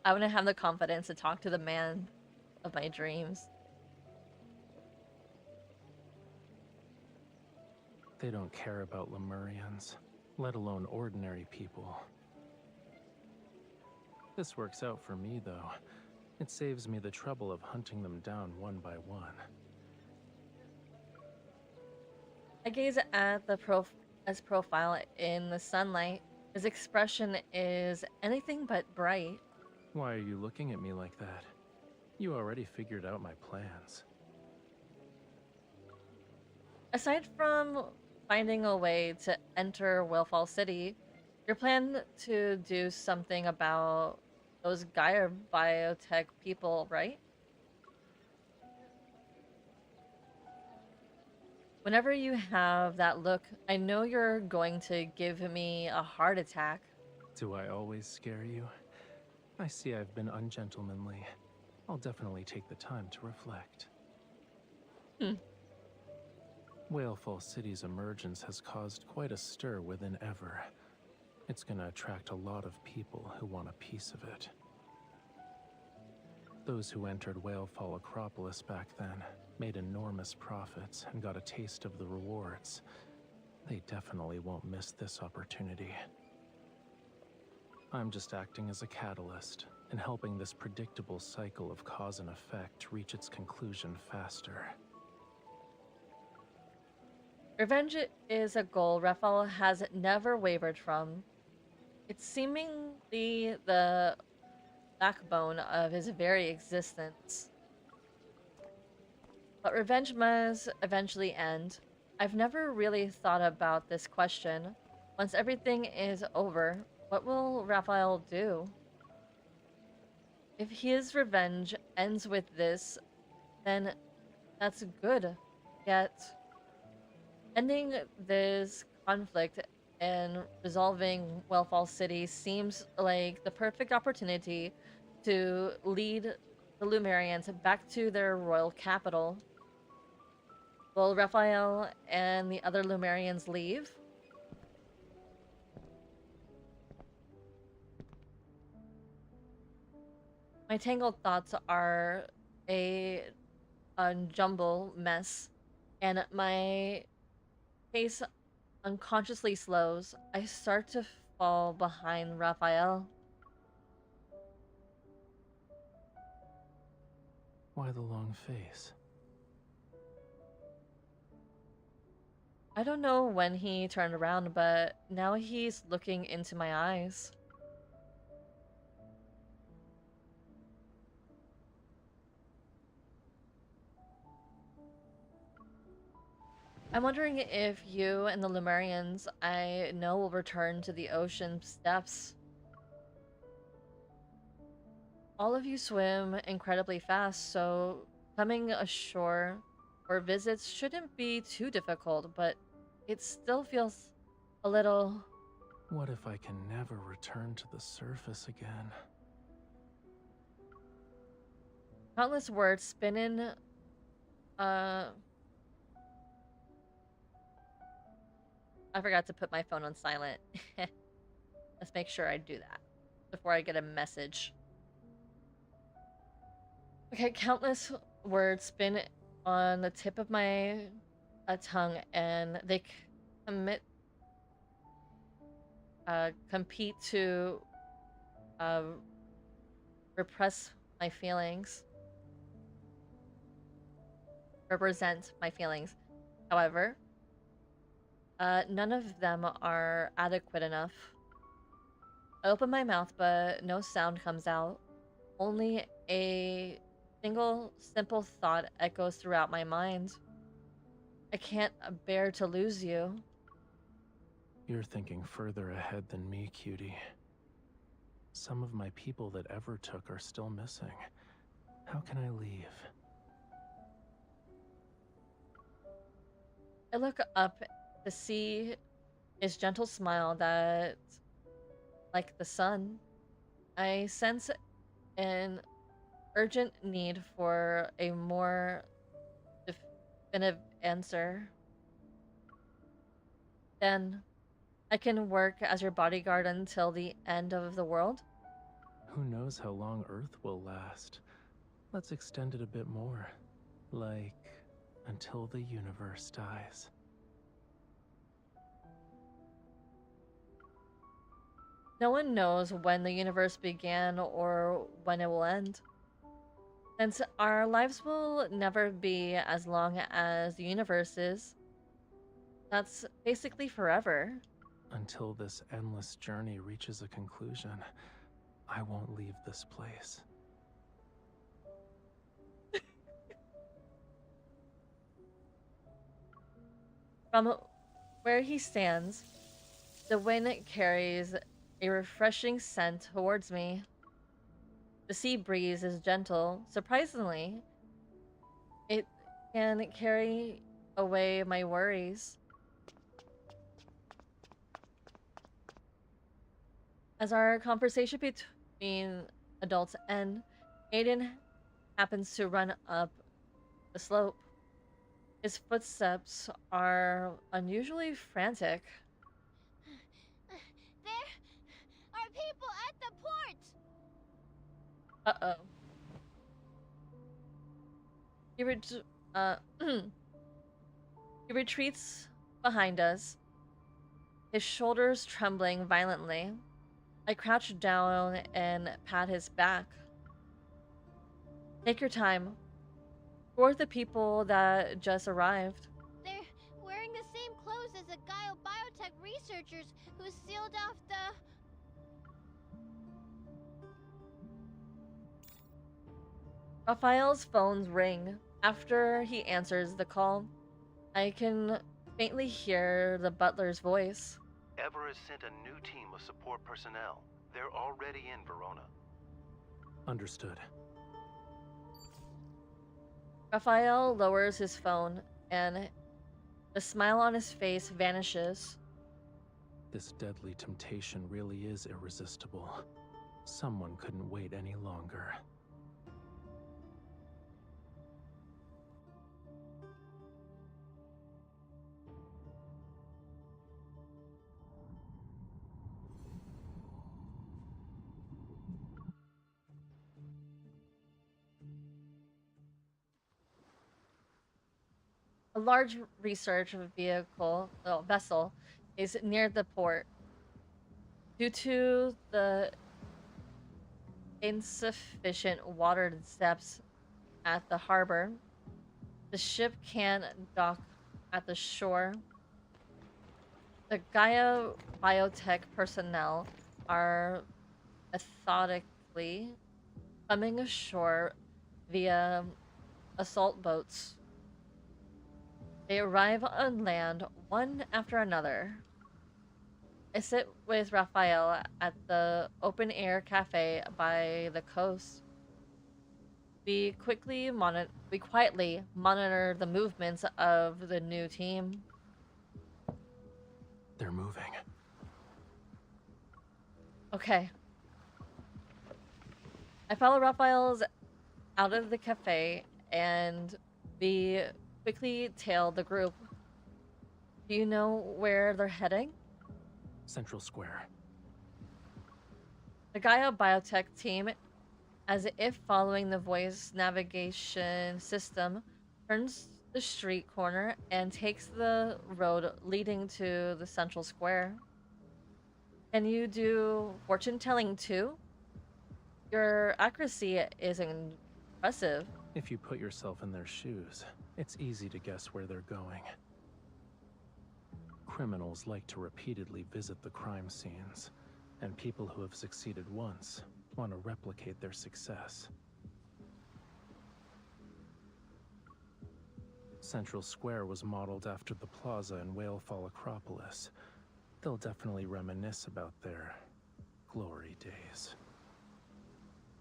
I want to have the confidence to talk to the man of my dreams. They don't care about Lemurians, let alone ordinary people. This works out for me, though. It saves me the trouble of hunting them down one by one. I gaze at the profile in the sunlight. His expression is anything but bright. Why are you looking at me like that? You already figured out my plans. Aside from finding a way to enter Whalefall City, your plan to do something about those Gaia biotech people, right? Whenever you have that look, I know you're going to give me a heart attack. Do I always scare you? I see I've been ungentlemanly. I'll definitely take the time to reflect. Whalefall City's emergence has caused quite a stir within Ever. It's gonna attract a lot of people who want a piece of it. Those who entered Whalefall Acropolis back then made enormous profits and got a taste of the rewards. They definitely won't miss this opportunity. I'm just acting as a catalyst and helping this predictable cycle of cause and effect reach its conclusion faster. Revenge is a goal Raphael has never wavered from. It's seemingly the backbone of his very existence. But revenge must eventually end. I've never really thought about this question. Once everything is over, what will Raphael do? If his revenge ends with this, then that's good. Yet, ending this conflict and resolving Whalefall City seems like the perfect opportunity to lead the Lumerians back to their royal capital. Will Raphael and the other Lumerians leave? My tangled thoughts are a jumble mess, and my pace unconsciously slows. I start to fall behind Raphael. Why the long face? I don't know when he turned around, but now he's looking into my eyes. I'm wondering if you and the Lemurians I know will return to the ocean's depths. All of you swim incredibly fast, so coming ashore for visits shouldn't be too difficult, but it still feels a little. What if I can never return to the surface again? Countless words spinning. I forgot to put my phone on silent. Let's make sure I do that before I get a message. Okay, countless words spin on the tip of my tongue, and they commit, compete to uh, repress my feelings, represent my feelings. However, none of them are adequate enough. I open my mouth, but no sound comes out. Only a single simple thought echoes throughout my mind. I can't bear to lose you. You're thinking further ahead than me, cutie. Some of my people that ever took are still missing. How can I leave? I look up to see his gentle smile that, like the sun, I sense an urgent need for a more definitive answer. Then I can work as your bodyguard until the end of the world. Who knows how long Earth will last? Let's extend it a bit more. Like, until the universe dies. No one knows when the universe began or when it will end. Since our lives will never be as long as the universe is, that's basically forever. Until this endless journey reaches a conclusion, I won't leave this place. From where he stands, the wind carries a refreshing scent towards me. The sea breeze is gentle. Surprisingly, it can carry away my worries. As our conversation between adults end, Aiden happens to run up the slope. His footsteps are unusually frantic. There are people at the port! Uh-oh. He, he retreats behind us, his shoulders trembling violently. I crouch down and pat his back. Take your time. Who are the people that just arrived? They're wearing the same clothes as the Gaio biotech researchers who sealed off the... Raphael's phones ring. After he answers the call, I can faintly hear the butler's voice. Everest sent a new team of support personnel. They're already in Verona. Understood. Raphael lowers his phone, and the smile on his face vanishes. This deadly temptation really is irresistible. Someone couldn't wait any longer. A large research vessel is near the port. Due to the insufficient water depths at the harbor, the ship can't dock at the shore. The Gaia biotech personnel are methodically coming ashore via assault boats. They arrive on land one after another. I sit with Raphael at the open air cafe by the coast. We quietly monitor the movements of the new team. They're moving. Okay. I follow Raphael's out of the cafe and we quickly tail the group. Do you know where they're heading? Central Square. The Gaia biotech team, as if following the voice navigation system, turns the street corner and takes the road leading to the central square. Can you do fortune telling too? Your accuracy is impressive. If you put yourself in their shoes, it's easy to guess where they're going. Criminals like to repeatedly visit the crime scenes, and people who have succeeded once want to replicate their success. Central Square was modeled after the plaza in Whalefall Acropolis. They'll definitely reminisce about their glory days.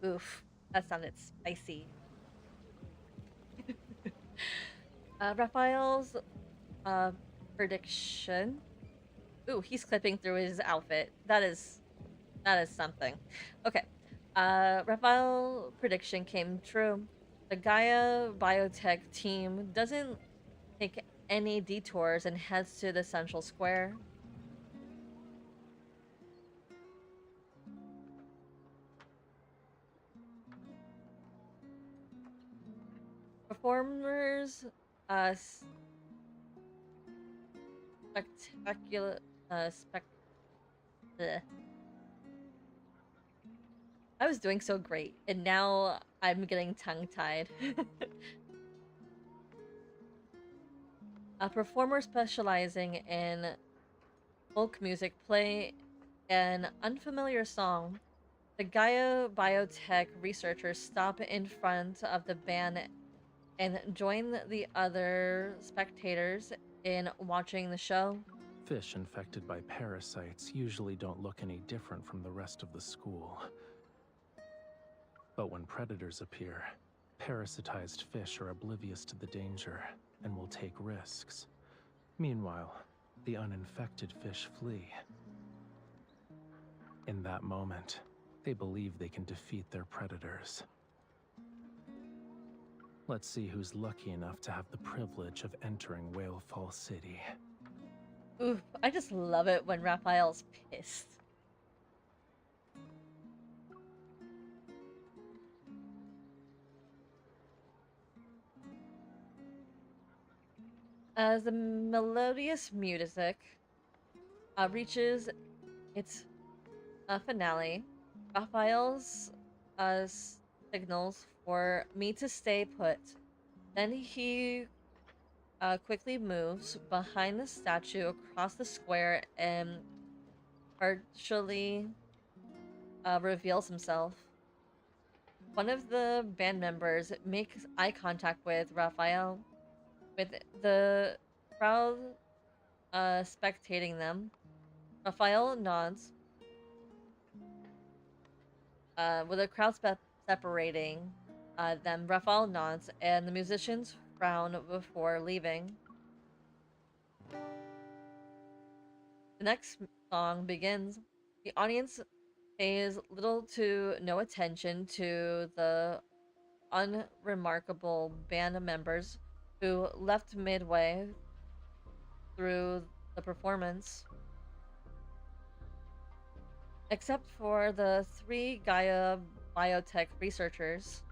Oof, that sounded spicy. Raphael's prediction. Ooh, he's clipping through his outfit. That is something. Okay. Raphael's prediction came true. The Gaia biotech team doesn't take any detours and heads to the central square. Performers, spectacular, bleh. I was doing so great, and now I'm getting tongue-tied. A performer specializing in folk music play an unfamiliar song. The Gaia biotech researchers stop in front of the band and join the other spectators in watching the show. Fish infected by parasites usually don't look any different from the rest of the school. But when predators appear, parasitized fish are oblivious to the danger and will take risks. Meanwhile, the uninfected fish flee. In that moment, they believe they can defeat their predators. Let's see who's lucky enough to have the privilege of entering Whalefall City. Oof, I just love it when Raphael's pissed. As the melodious music reaches its finale, Raphael's signals for me to stay put. Then he quickly moves behind the statue across the square and partially reveals himself. One of the band members makes eye contact with Raphael, with the crowd spectating them. Raphael nods, with the crowd separating them. Raphael nods, and the musicians frown before leaving. The next song begins. The audience pays little to no attention to the unremarkable band members who left midway through the performance. Except for the three Gaia biotech researchers.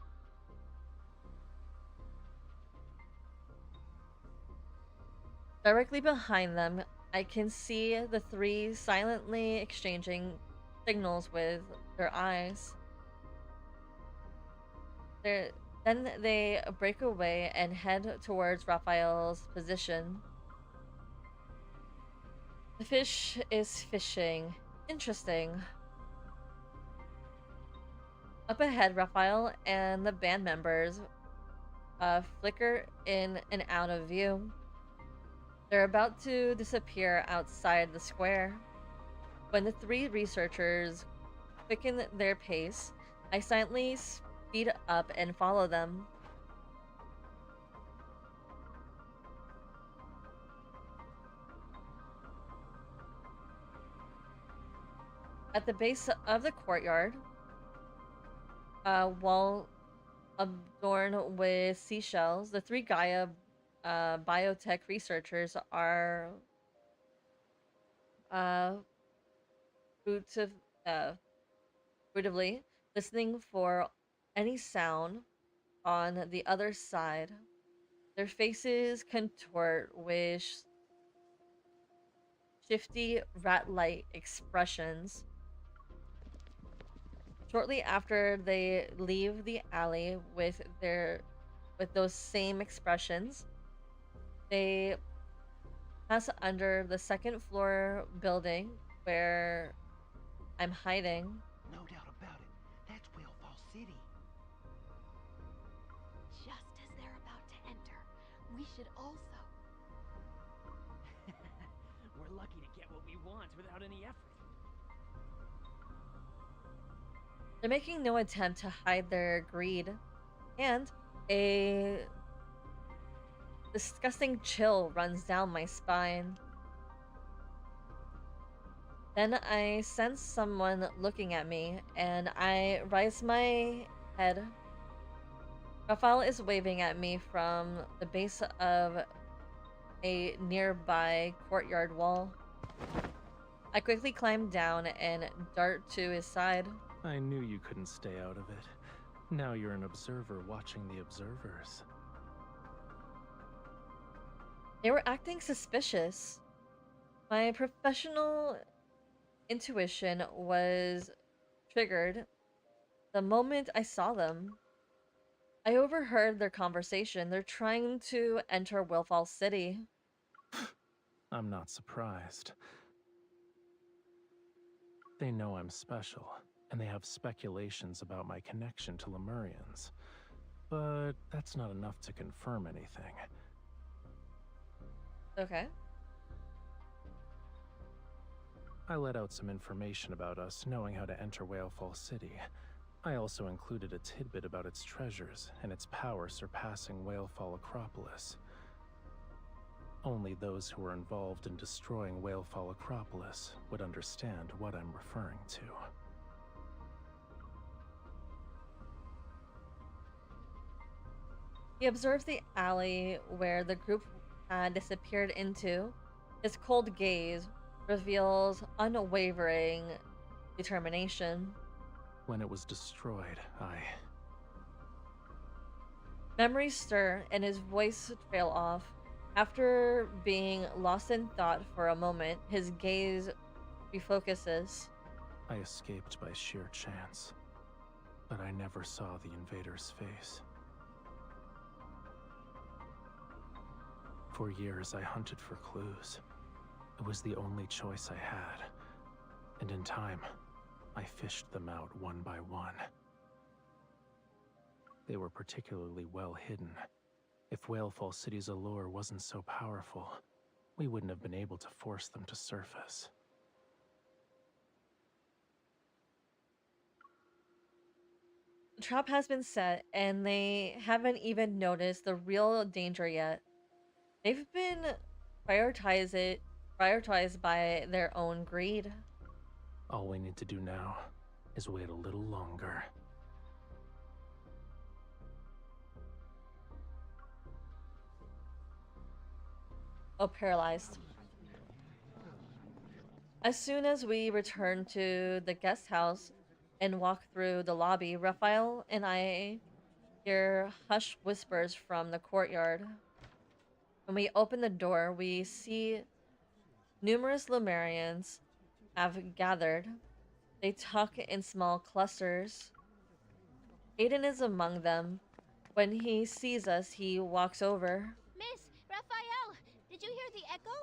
Directly behind them, I can see the three silently exchanging signals with their eyes. Then they break away and head towards Raphael's position. The fish is fishing. Interesting. Up ahead, Raphael and the band members flicker in and out of view. They're about to disappear outside the square. When the three researchers quicken their pace, I silently speed up and follow them. At the base of the courtyard, wall adorned with seashells, the three Gaia biotech researchers are uh, furtive, uh, furtively listening for any sound on the other side. Their faces contort with shifty rat-like expressions. Shortly after they leave the alley with those same expressions, they pass under the second floor building where I'm hiding. No doubt about it. That's Whalefall City. Just as they're about to enter, we should also. We're lucky to get what we want without any effort. They're making no attempt to hide their greed, and a disgusting chill runs down my spine. Then I sense someone looking at me, and I raise my head. Raphael is waving at me from the base of a nearby courtyard wall. I quickly climb down and dart to his side. I knew you couldn't stay out of it. Now you're an observer watching the observers. They were acting suspicious. My professional intuition was triggered the moment I saw them. I overheard their conversation. They're trying to enter Willfall City. I'm not surprised. They know I'm special, and they have speculations about my connection to Lemurians. But that's not enough to confirm anything. Okay. I let out some information about us knowing how to enter Whalefall City. I also included a tidbit about its treasures and its power surpassing Whalefall Acropolis. Only those who were involved in destroying Whalefall Acropolis would understand what I'm referring to. He observes the alley where the group had disappeared into. His cold gaze reveals unwavering determination. When it was destroyed, Memories stir and his voice trail off. After being lost in thought for a moment, his gaze refocuses. I escaped by sheer chance, but I never saw the invader's face. For years, I hunted for clues. It was the only choice I had, and in time, I fished them out one by one. They were particularly well hidden. If Whalefall City's allure wasn't so powerful, we wouldn't have been able to force them to surface. The trap has been set, and they haven't even noticed the real danger yet. They've been prioritized by their own greed. All we need to do now is wait a little longer. Oh, paralyzed. As soon as we return to the guest house and walk through the lobby, Raphael and I hear hushed whispers from the courtyard. When we open the door, we see numerous Lemurians have gathered. They talk in small clusters. Aiden is among them. When he sees us, he walks over. Miss, Raphael, did you hear the echo?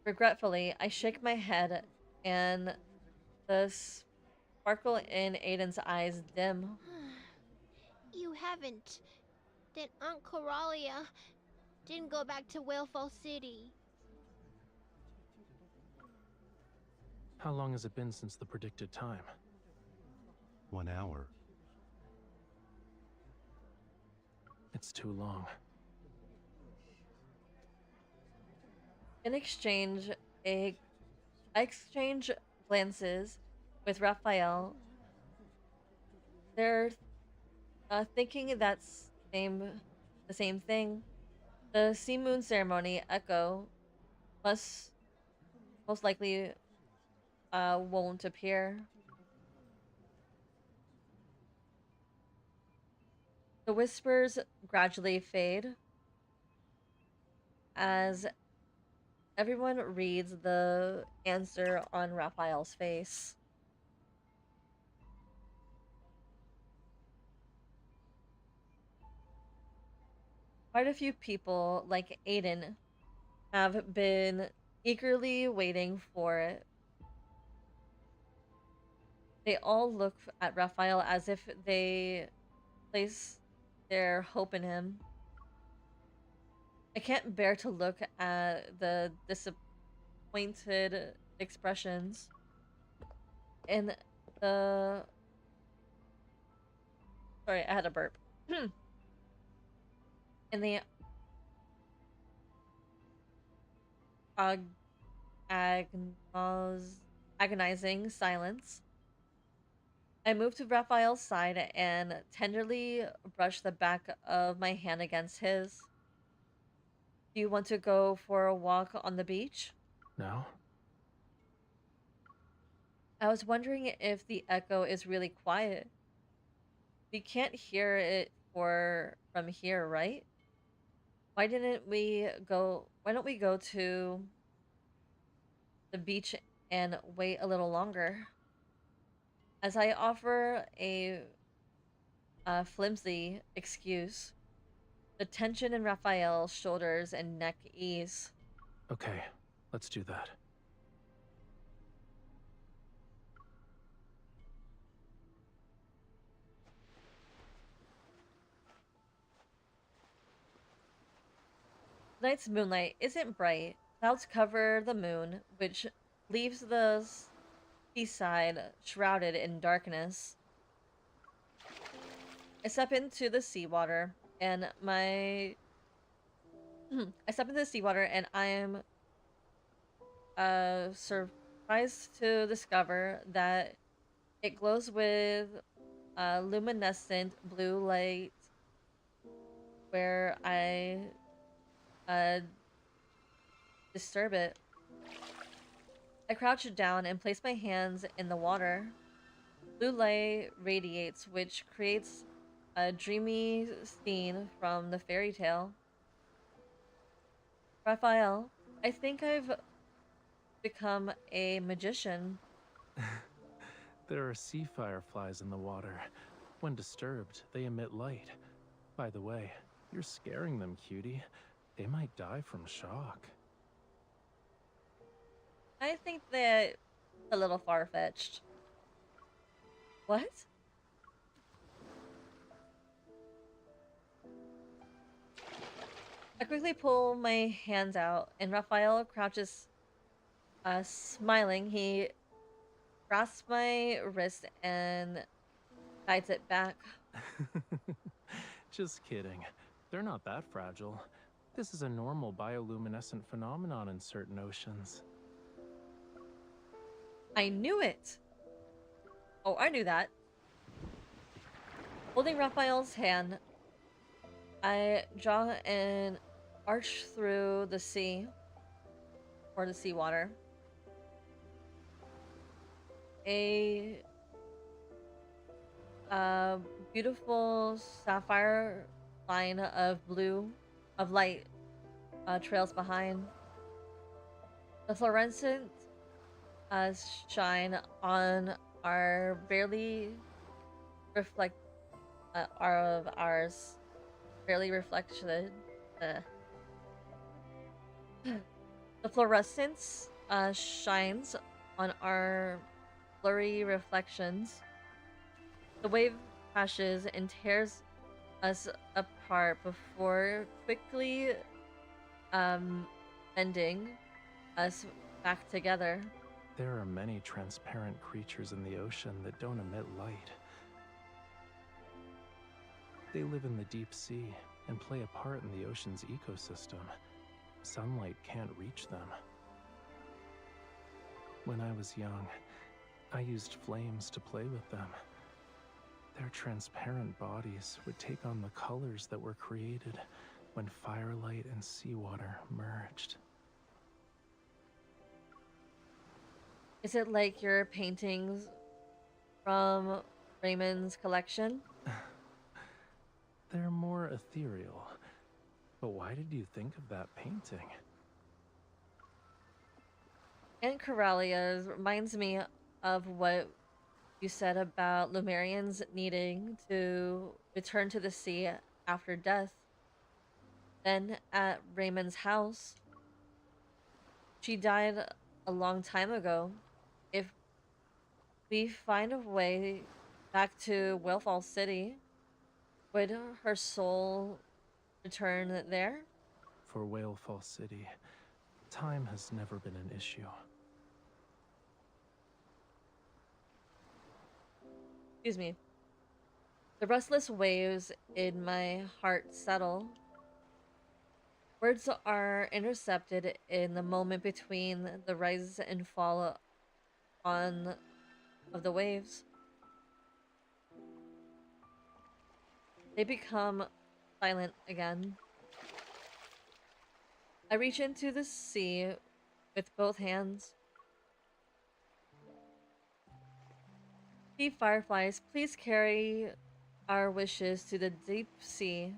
Regretfully, I shake my head, and the sparkle in Aiden's eyes dim. You haven't. Then Aunt Coralia didn't go back to Whalefall City. How long has it been since the predicted time? 1 hour. It's too long. In exchange, I exchange glances with Raphael. They're thinking that's the same thing. The sea moon ceremony echo must most likely won't appear. The whispers gradually fade as everyone reads the answer on Raphael's face. Quite a few people, like Aiden, have been eagerly waiting for it. They all look at Raphael as if they place their hope in him. I can't bear to look at the disappointed expressions in the. Sorry, I had a burp. In the ag- agonizing silence, I move to Raphael's side and tenderly brush the back of my hand against his. Do you want to go for a walk on the beach? Now? I was wondering if the echo is really quiet. We can't hear it from here, right? Why don't we go to the beach and wait a little longer? As I offer a flimsy excuse, the tension in Raphael's shoulders and neck ease. Okay, let's do that. Tonight's moonlight isn't bright. Clouds cover the moon, which leaves the seaside shrouded in darkness. I step into the seawater and I step into the seawater and I am surprised to discover that it glows with luminescent blue light where I uh, disturb it. I crouch down and place my hands in the water. Blue light radiates, which creates a dreamy scene from the fairy tale. Raphael, I think I've become a magician. There are sea fireflies in the water. When disturbed, they emit light. By the way, you're scaring them, cutie. They might die from shock. I think that a little far-fetched. What? I quickly pull my hands out, and Raphael crouches, smiling. He grasps my wrist and guides it back. Just kidding. They're not that fragile. This is a normal bioluminescent phenomenon in certain oceans. I knew it! Oh, I knew that. Holding Raphael's hand, I draw an arch through the sea, or the seawater. A beautiful sapphire line of light trails behind. The fluorescent shine on our barely reflect of ours barely reflected. The fluorescence shines on our blurry reflections. The wave crashes and tears us apart before quickly bending us back together. There are many transparent creatures in the ocean that don't emit light. They live in the deep sea and play a part in the ocean's ecosystem. Sunlight can't reach them. When I was young, I used flames to play with them. Their transparent bodies would take on the colors that were created when firelight and seawater merged. Is it like your paintings from Raymond's collection? They're more ethereal. But why did you think of that painting? Aunt Corellia's reminds me of what you said about Lumerians needing to return to the sea after death. Then at Raymond's house, she died a long time ago. If we find a way back to Whalefall City, would her soul return there? For Whalefall City, time has never been an issue. Excuse me. The restless waves in my heart settle. Words are intercepted in the moment between the rise and fall on of the waves. They become silent again. I reach into the sea with both hands. Sea fireflies, please carry our wishes to the deep sea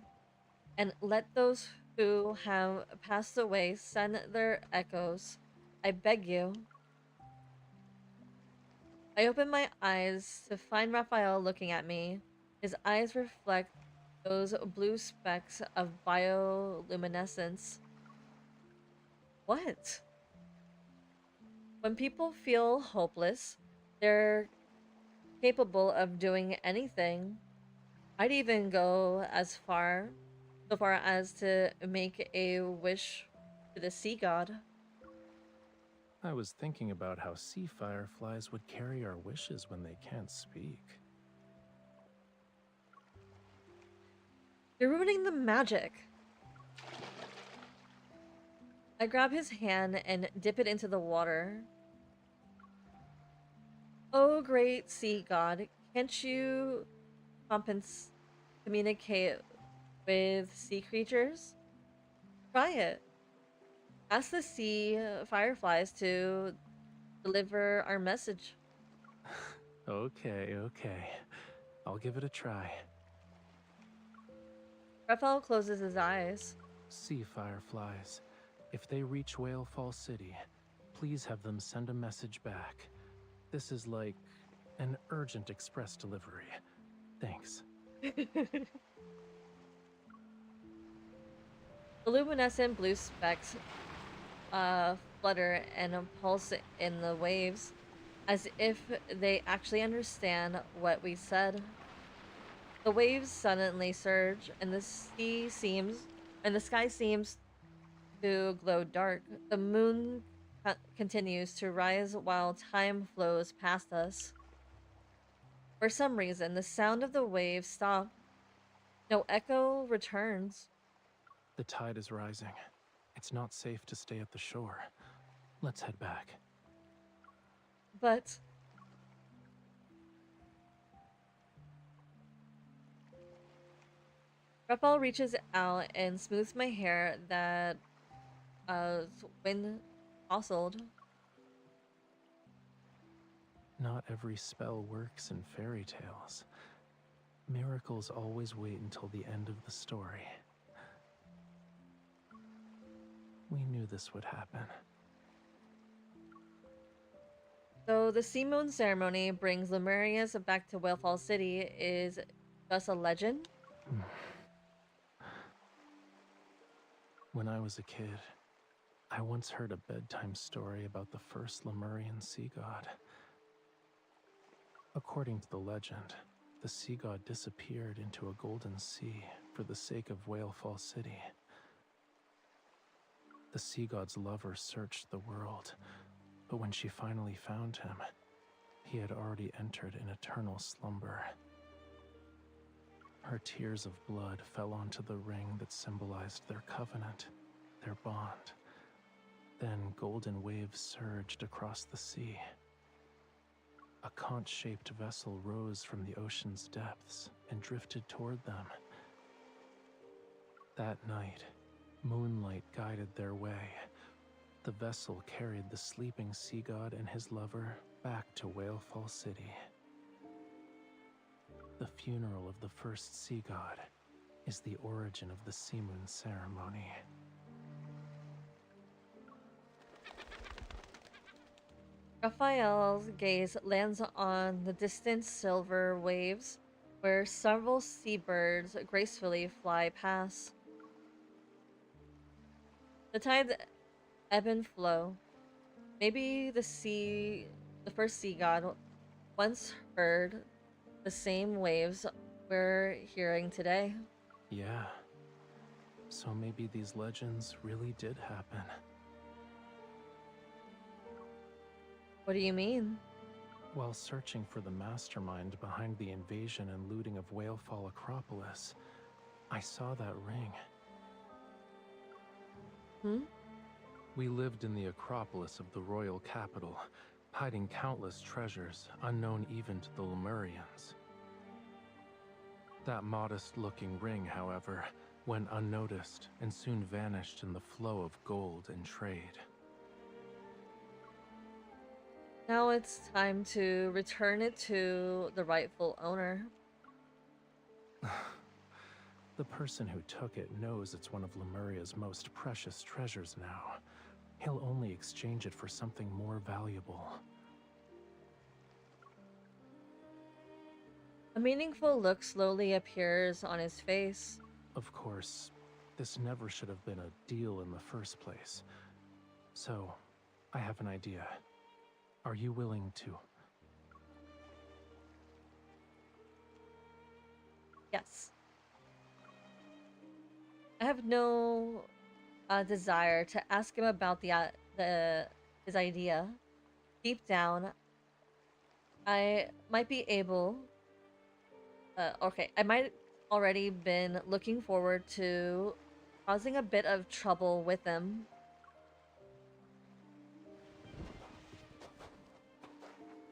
and let those who have passed away send their echoes. I beg you. I open my eyes to find Raphael looking at me. His eyes reflect those blue specks of bioluminescence. What? When people feel hopeless, they're capable of doing anything. I'd even go so far as to make a wish to the sea god. I was thinking about how sea fireflies would carry our wishes when they can't speak. You're ruining the magic. I grab his hand and dip it into the water. Oh, great sea god, can't you communicate with sea creatures? Try it. Ask the sea fireflies to deliver our message. Okay. I'll give it a try. Raphael closes his eyes. Sea fireflies, if they reach Whalefall City, please have them send a message back. This is like an urgent express delivery. Thanks. The luminescent blue specks flutter and pulse in the waves, as if they actually understand what we said. The waves suddenly surge, and the sky seems to glow dark. The moon continues to rise while time flows past us. For some reason, the sound of the waves stops. No echo returns. The tide is rising. It's not safe to stay at the shore. Let's head back. But Raphael reaches out and smooths my hair that wind tousled. Not every spell works in fairy tales. Miracles always wait until the end of the story. We knew this would happen. So the Sea Moon ceremony brings Lemuria's back to Whalefall City is just a legend? When I was a kid, I once heard a bedtime story about the first Lemurian sea god. According to the legend, the sea god disappeared into a golden sea for the sake of Whalefall City. The sea god's lover searched the world, but when she finally found him, he had already entered an eternal slumber. Her tears of blood fell onto the ring that symbolized their covenant, their bond. Then golden waves surged across the sea. A conch-shaped vessel rose from the ocean's depths and drifted toward them. That night, moonlight guided their way. The vessel carried the sleeping sea god and his lover back to Whalefall City. The funeral of the first sea god is the origin of the sea moon ceremony. Raphael's gaze lands on the distant silver waves where several seabirds gracefully fly past. The tides ebb and flow. Maybe the first sea god once heard the same waves we're hearing today. Yeah. So maybe these legends really did happen. What do you mean? While searching for the mastermind behind the invasion and looting of Whalefall Acropolis, I saw that ring. We lived in the Acropolis of the royal capital, hiding countless treasures unknown even to the Lemurians. That modest-looking ring, however, went unnoticed and soon vanished in the flow of gold and trade. Now it's time to return it to the rightful owner. The person who took it knows it's one of Lemuria's most precious treasures now. He'll only exchange it for something more valuable. A meaningful look slowly appears on his face. Of course, this never should have been a deal in the first place. So, I have an idea. Are you willing to? Yes. I have no desire to ask him about his idea. Deep down, I might be able. I might already been looking forward to causing a bit of trouble with them.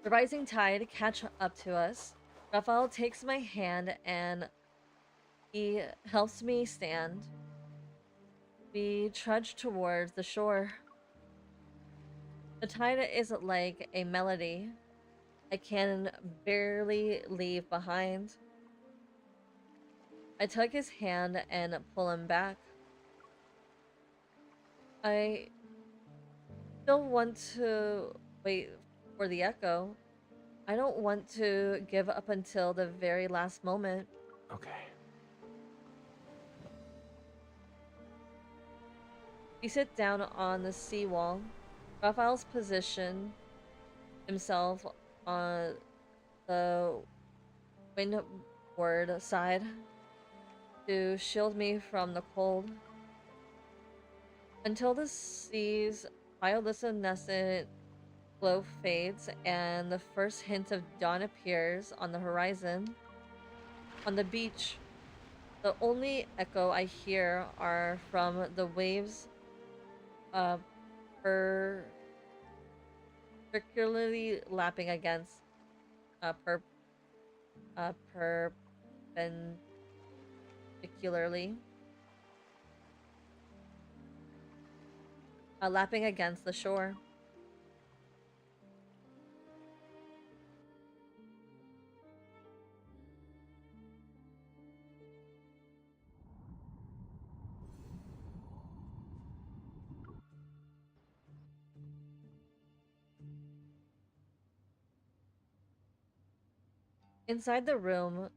The rising tide catch up to us. Raphael takes my hand and he helps me stand. We trudge towards the shore. The tide is like a melody I can barely leave behind. I tug his hand and pull him back. I still want to wait for the echo. I don't want to give up until the very last moment. Okay. We sit down on the seawall. Raphael's position himself on the windward side to shield me from the cold. Until the sea's bioluminescent glow fades and the first hint of dawn appears on the horizon. On the beach, the only echo I hear are from the waves particularly lapping against perpendicularly lapping against the shore. Inside the room,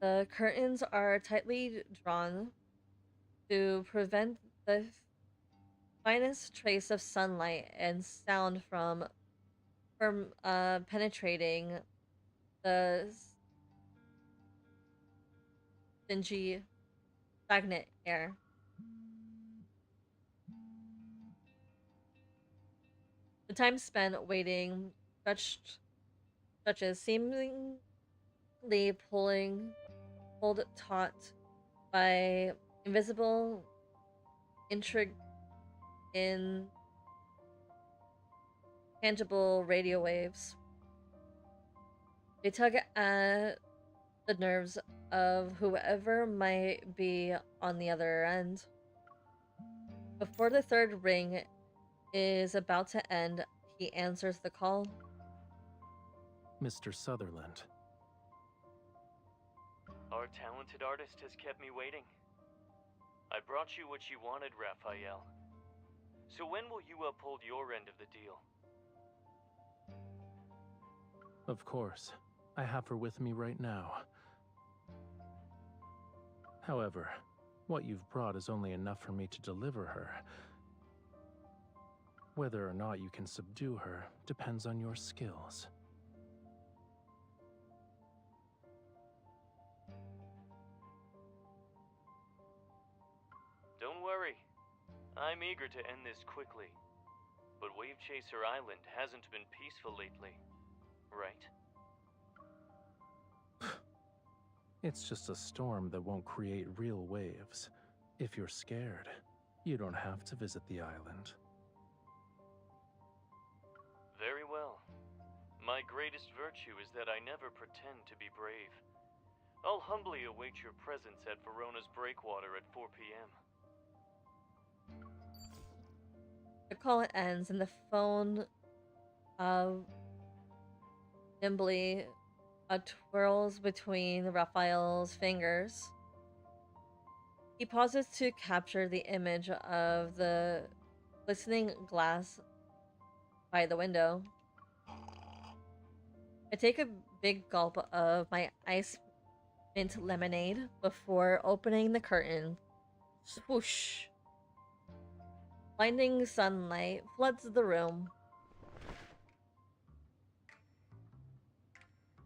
the curtains are tightly drawn to prevent the finest trace of sunlight and sound from penetrating the stingy, stagnant air. The time spent waiting stretched stretches, seemingly pulled taut by invisible intrigue in tangible radio waves. They tug at the nerves of whoever might be on the other end. Before the third ring is about to end, he answers the call. Mr. Sutherland. Our talented artist has kept me waiting. I brought you what you wanted, Raphael. So when will you uphold your end of the deal? Of course. I have her with me right now. However, what you've brought is only enough for me to deliver her. Whether or not you can subdue her depends on your skills. Don't worry. I'm eager to end this quickly. But Wave Chaser Island hasn't been peaceful lately, right? It's just a storm that won't create real waves. If you're scared, you don't have to visit the island. Very well. My greatest virtue is that I never pretend to be brave. I'll humbly await your presence at Verona's breakwater at 4 p.m. The call ends and the phone nimbly twirls between Raphael's fingers. He pauses to capture the image of the glistening glass by the window. I take a big gulp of my ice mint lemonade before opening the curtain. Swoosh! Blinding sunlight floods the room.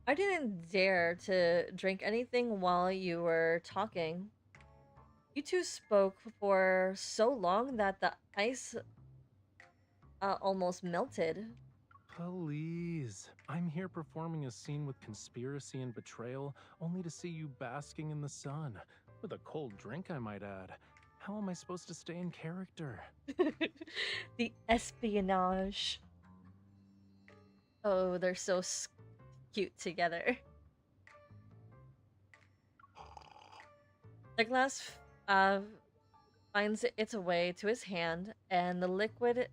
I didn't dare to drink anything while you were talking. You two spoke for so long that the ice almost melted. Please. I'm here performing a scene with conspiracy and betrayal, only to see you basking in the sun. With a cold drink, I might add. How am I supposed to stay in character? The espionage. Oh, they're so cute together. The glass finds its way to his hand, and the liquid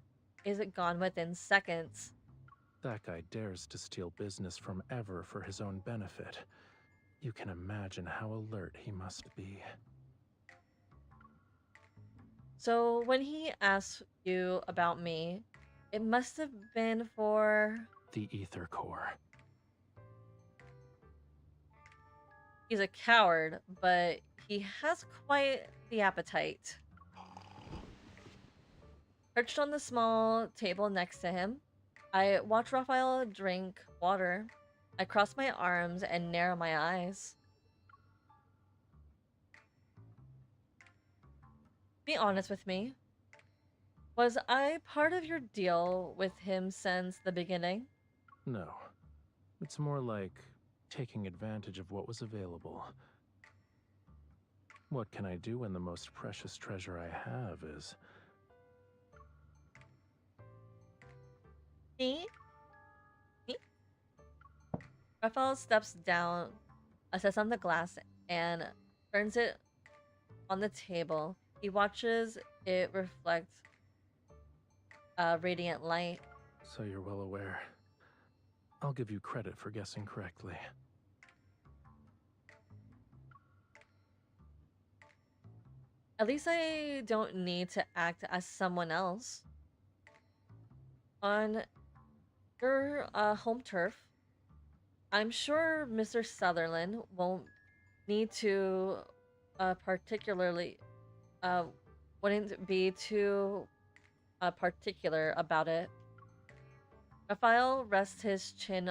is gone within seconds. That guy dares to steal business from Ever for his own benefit. You can imagine how alert he must be. So when he asked you about me, it must have been for... The Ether Core. He's a coward, but he has quite the appetite. Perched on the small table next to him, I watch Raphael drink water. I cross my arms and narrow my eyes. Be honest with me. Was I part of your deal with him since the beginning? No. It's more like taking advantage of what was available. What can I do when the most precious treasure I have is... Me? Raphael steps down, sets on the glass, and turns it on the table. He watches it reflect radiant light. So you're well aware. I'll give you credit for guessing correctly. At least I don't need to act as someone else. On your home turf, I'm sure Mr. Sutherland won't need to particularly wouldn't be too particular about it. Raphael rests his chin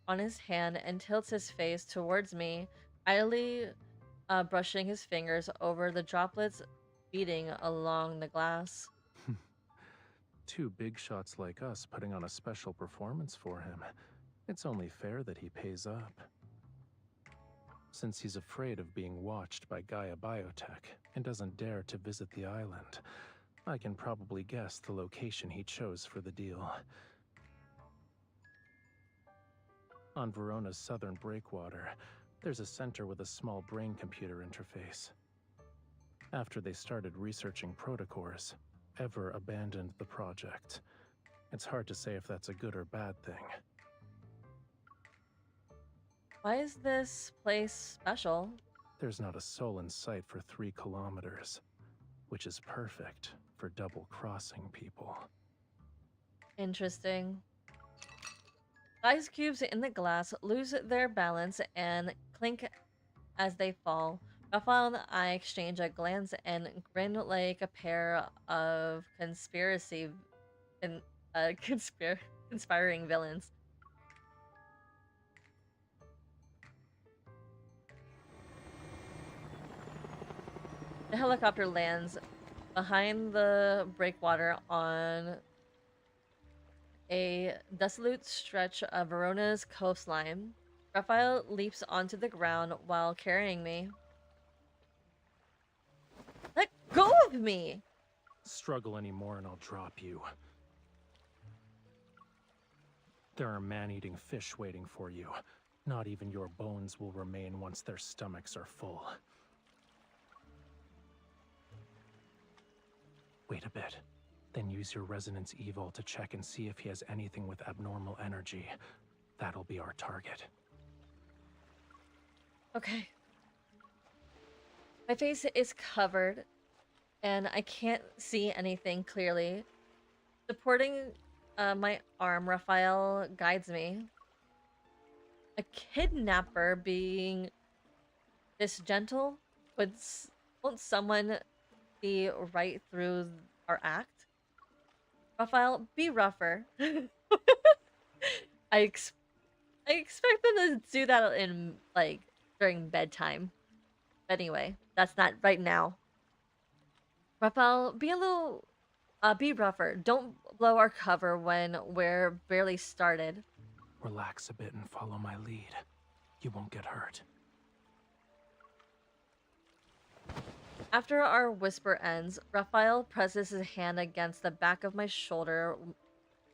on his hand and tilts his face towards me, idly brushing his fingers over the droplets beating along the glass. Two big shots like us putting on a special performance for him. It's only fair that he pays up. Since he's afraid of being watched by Gaia Biotech and doesn't dare to visit the island, I can probably guess the location he chose for the deal. On Verona's southern breakwater, there's a center with a small brain-computer interface. After they started researching protocors, Ever abandoned the project. It's hard to say if that's a good or bad thing. Why is this place special? There's not a soul in sight for 3 kilometers, which is perfect for double-crossing people. Interesting. Ice cubes in the glass lose their balance and clink as they fall. Raphael and I exchange a glance and grin like a pair of conspiring villains. The helicopter lands behind the breakwater on a desolate stretch of Verona's coastline. Raphael leaps onto the ground while carrying me. Let go of me! Struggle anymore and I'll drop you. There are man-eating fish waiting for you. Not even your bones will remain once their stomachs are full. Wait a bit. Then use your resonance evil to check and see if he has anything with abnormal energy. That'll be our target. Okay. My face is covered, and I can't see anything clearly. Supporting my arm, Raphael guides me. A kidnapper being this gentle? Won't someone see right through our act? Raphael, be rougher. I expect them to do that in, like, during bedtime. But anyway, that's not right now. Raphael, be rougher. Don't blow our cover when we're barely started. Relax a bit and follow my lead. You won't get hurt. After our whisper ends, Raphael presses his hand against the back of my shoulder,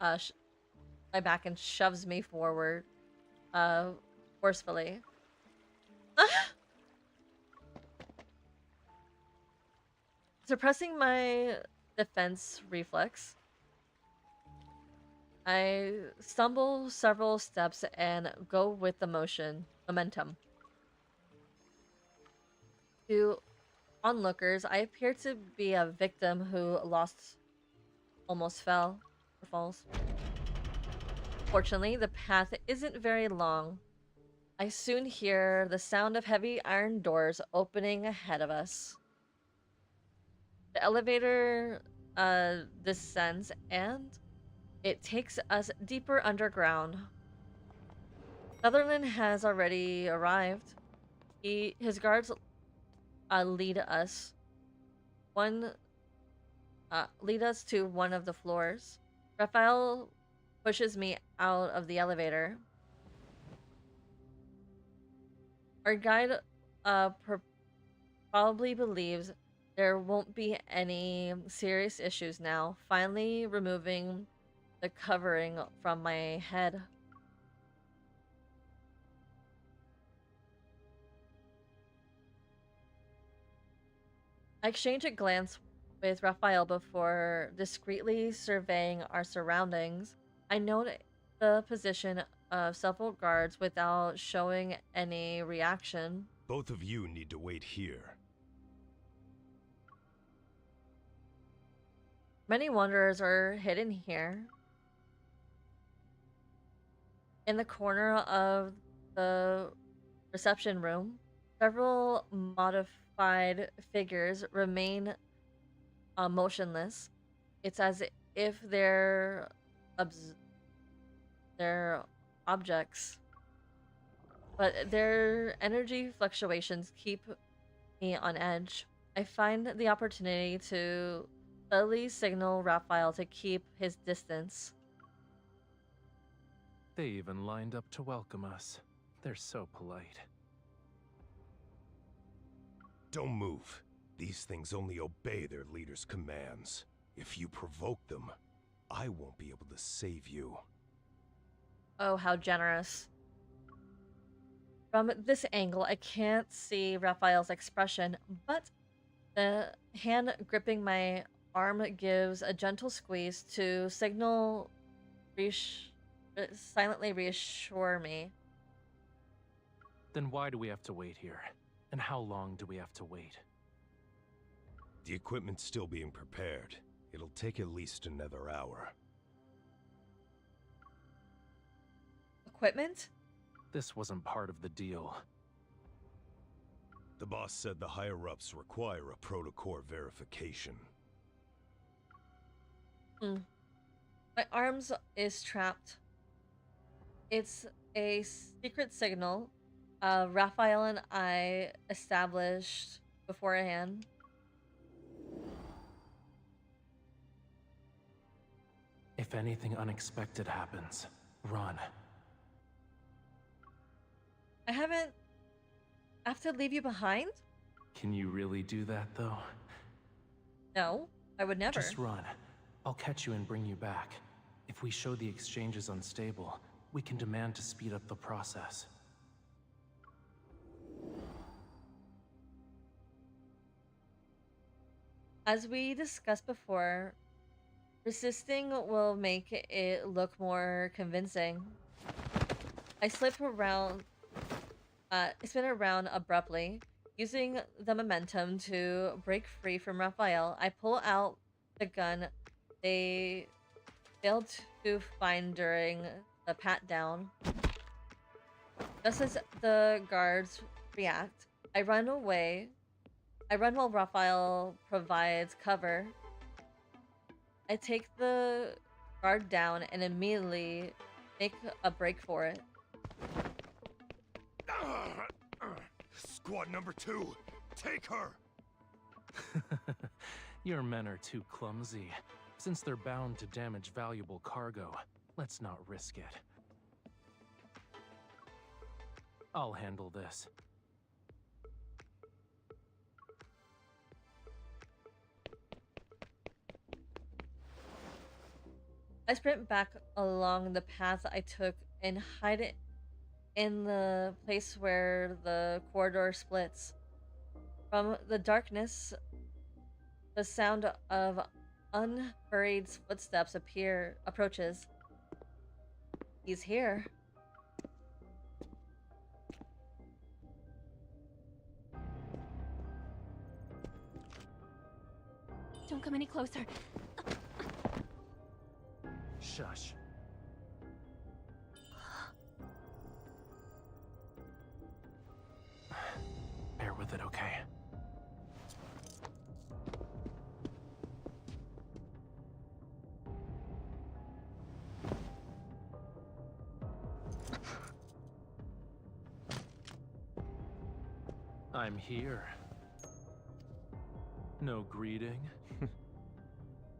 my back, and shoves me forward, forcefully. Suppressing my defense reflex, I stumble several steps and go with the momentum. To onlookers, I appear to be a victim who almost falls. Fortunately, the path isn't very long. I soon hear the sound of heavy iron doors opening ahead of us. The elevator descends and it takes us deeper underground. Sutherland has already arrived. His guards lead us to one of the floors. Raphael pushes me out of the elevator. Our guide probably believes there won't be any serious issues now, finally removing the covering from my head. I exchange a glance with Raphael before discreetly surveying our surroundings. I note the position of several guards without showing any reaction. Both of you need to wait here. Many wanderers are hidden here. In the corner of the reception room, several modified figures remain motionless. It's as if obs- they're objects, but their energy fluctuations keep me on edge. I find the opportunity to subtly signal Raphael to keep his distance. They even lined up to welcome us. They're so polite. Don't move. These things only obey their leader's commands. If you provoke them, I won't be able to save you. Oh, how generous. From this angle, I can't see Raphael's expression, but the hand gripping my arm gives a gentle squeeze to signal silently reassure me. Then why do we have to wait here? And how long do we have to wait? The equipment's still being prepared. It'll take at least another hour. Equipment? This wasn't part of the deal. The boss said the higher-ups require a protocore verification. My arms is trapped. It's a secret signal Raphael and I established beforehand. If anything unexpected happens, run. I have to leave you behind? Can you really do that, though? No, I would never. Just run. I'll catch you and bring you back. If we show the exchange is unstable, we can demand to speed up the process. As we discussed before, resisting will make it look more convincing. I spin around abruptly, using the momentum to break free from Raphael. I pull out the gun they failed to find during the pat down. Just as the guards react, I run away. I run while Raphael provides cover. I take the guard down and immediately make a break for it. Squad number 2, take her! Your men are too clumsy. Since they're bound to damage valuable cargo, let's not risk it. I'll handle this. I sprint back along the path I took and hide it in the place where the corridor splits. From the darkness, the sound of unhurried footsteps approaches. He's here. Don't come any closer. Shush. Bear with it, okay? I'm here. No greeting?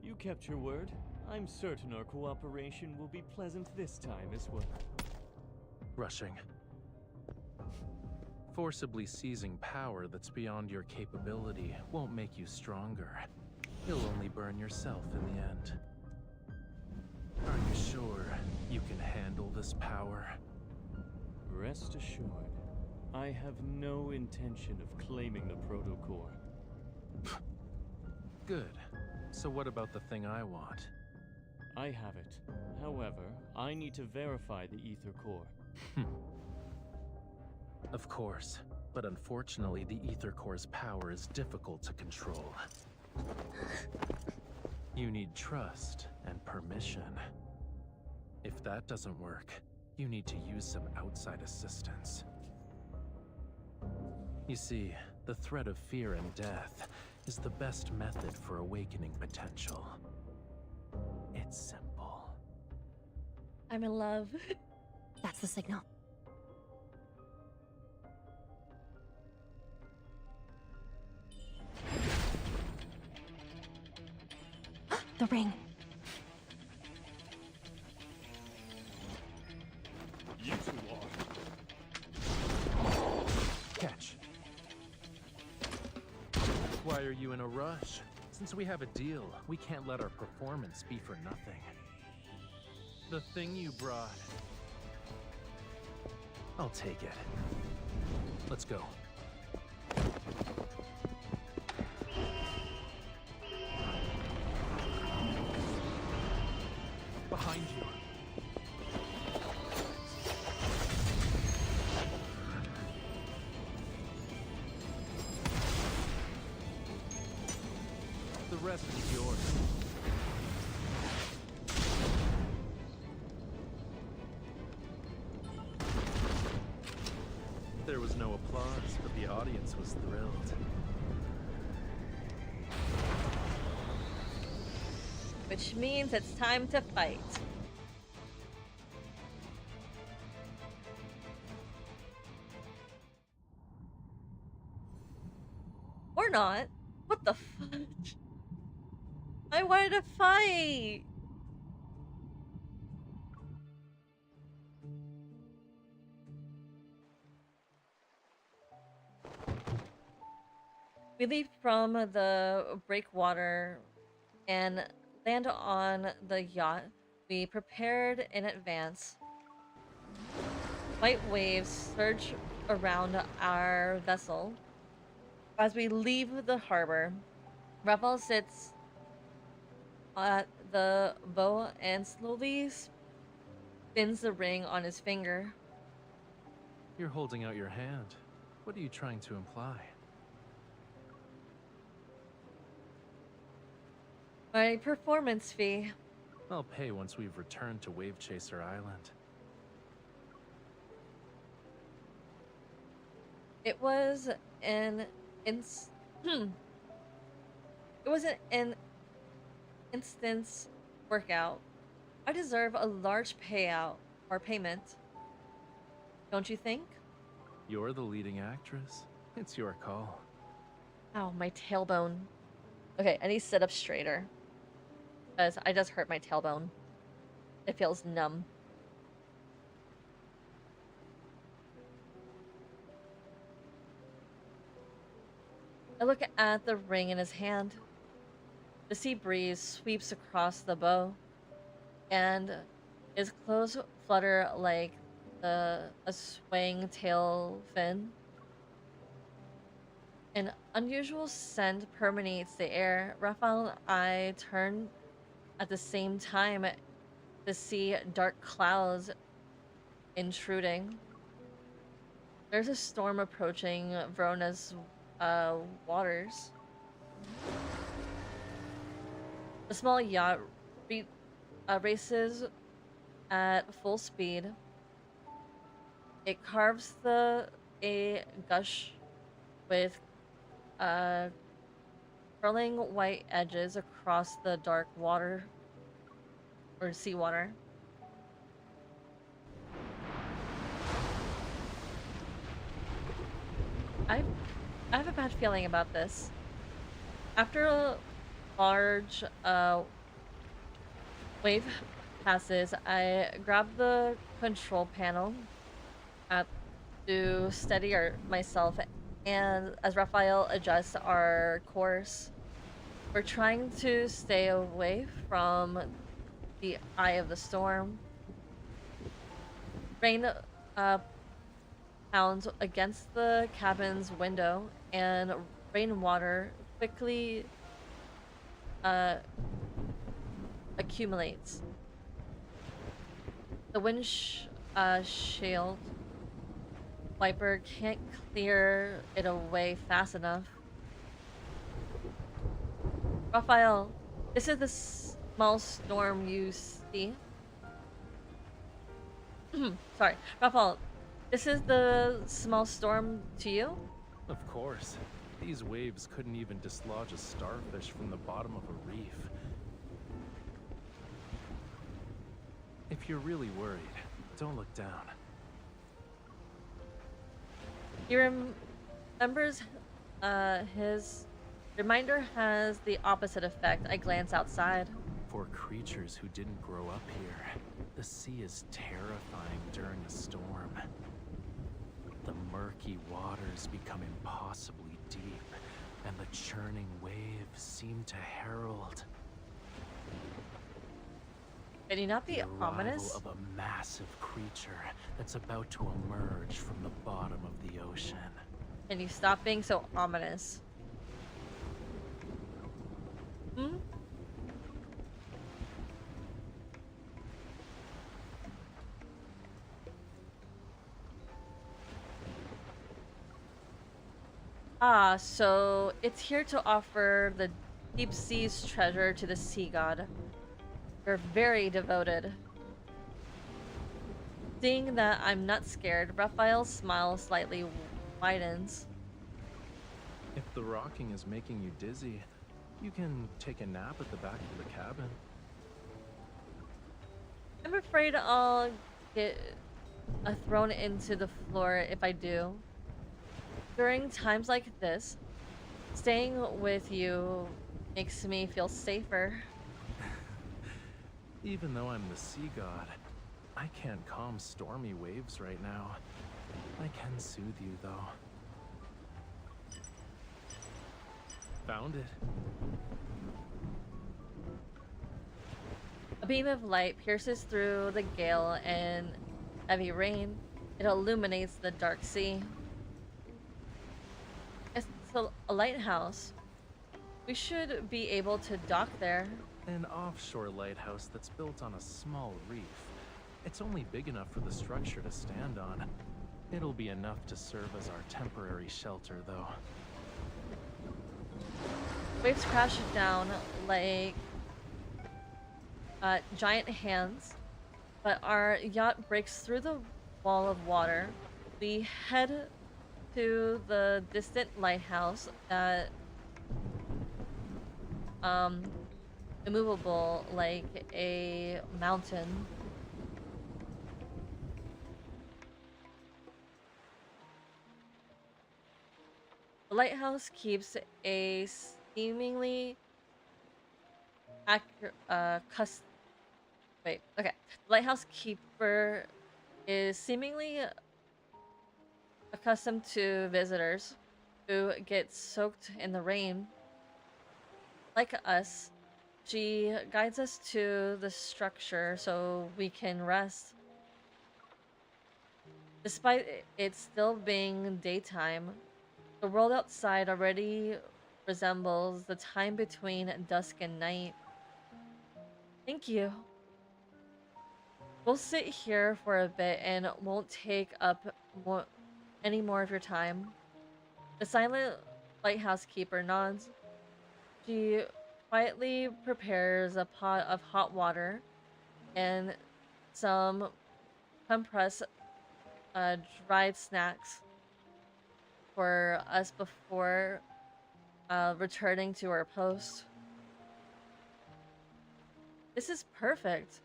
You kept your word. I'm certain our cooperation will be pleasant this time as well. Rushing. Forcibly seizing power that's beyond your capability won't make you stronger. You'll only burn yourself in the end. Are you sure you can handle this power? Rest assured, I have no intention of claiming the protocore. Good. So what about the thing I want? I have it. However, I need to verify the ether core. Of course, but unfortunately the ether core's power is difficult to control. You need trust and permission. If that doesn't work, you need to use some outside assistance. You see, the threat of fear and death is the best method for awakening potential. I'm in love. That's the signal. The ring. You two are. Catch. Why are you in a rush? Since we have a deal, we can't let our performance be for nothing. The thing you brought. I'll take it. Let's go. Behind you. The rest is yours. There was no applause, but the audience was thrilled. Which means it's time to fight. Or not. What the fudge? I wanted to fight! We leave from the breakwater and land on the yacht we prepared in advance. White waves surge around our vessel. As we leave the harbor, Raphael sits at the bow and slowly spins the ring on his finger. You're holding out your hand. What are you trying to imply? My performance fee. I'll pay once we've returned to Wave Chaser Island. It was an instance workout. I deserve a large payout or payment. Don't you think? You're the leading actress. It's your call. Ow, my tailbone. Okay, I need to sit up straighter. Because I just hurt my tailbone. It feels numb. I look at the ring in his hand. The sea breeze sweeps across the bow, and his clothes flutter like a swaying tail fin. An unusual scent permeates the air. Raphael and I turn at the same time to see dark clouds intruding. There's a storm approaching Verona's waters. The small yacht races at full speed. It carves a gush with curling white edges across the dark water or seawater. I have a bad feeling about this. After a large wave passes, I grab the control panel to steady myself, and as Raphael adjusts our course, we're trying to stay away from the eye of the storm. Rain pounds against the cabin's window, and rainwater quickly accumulates. The windshield wiper can't clear it away fast enough. Raphael, this is the small storm you see. Sorry, Raphael, this is the small storm to you? Of course. These waves couldn't even dislodge a starfish from the bottom of a reef. If If you're really worried, don't look down. He remembers his reminder has the opposite effect. I glance outside. For creatures who didn't grow up here, the sea is terrifying during a storm. The murky waters become impossibly deep, and the churning waves seem to herald Can you not be the arrival ominous? of a massive creature that's about to emerge from the bottom of the ocean. Can you stop being so ominous? Hmm? Ah, so it's here to offer the deep sea's treasure to the sea god. You're very devoted. Seeing that I'm not scared, Raphael's smile slightly widens. If the rocking is making you dizzy, you can take a nap at the back of the cabin. I'm afraid I'll get thrown into the floor if I do. During times like this, staying with you makes me feel safer. Even though I'm the sea god, I can't calm stormy waves right now. I can soothe you, though. Found it. A beam of light pierces through the gale and heavy rain. It illuminates the dark sea. It's a lighthouse. We should be able to dock there. An offshore lighthouse that's built on a small reef. It's only big enough for the structure to stand on. It'll be enough to serve as our temporary shelter, though. Waves crash down like giant hands, but our yacht breaks through the wall of water. We head to the distant lighthouse that immovable like a mountain. The lighthouse keeps a seemingly wait, okay. The lighthouse keeper is seemingly accustomed to visitors who get soaked in the rain. Like us, she guides us to the structure so we can rest. Despite it still being daytime, the world outside already resembles the time between dusk and night. Thank you. We'll sit here for a bit and won't take up any more of your time. The silent lighthouse keeper nods. She quietly prepares a pot of hot water and some compressed dried snacks for us before returning to our post. This is perfect.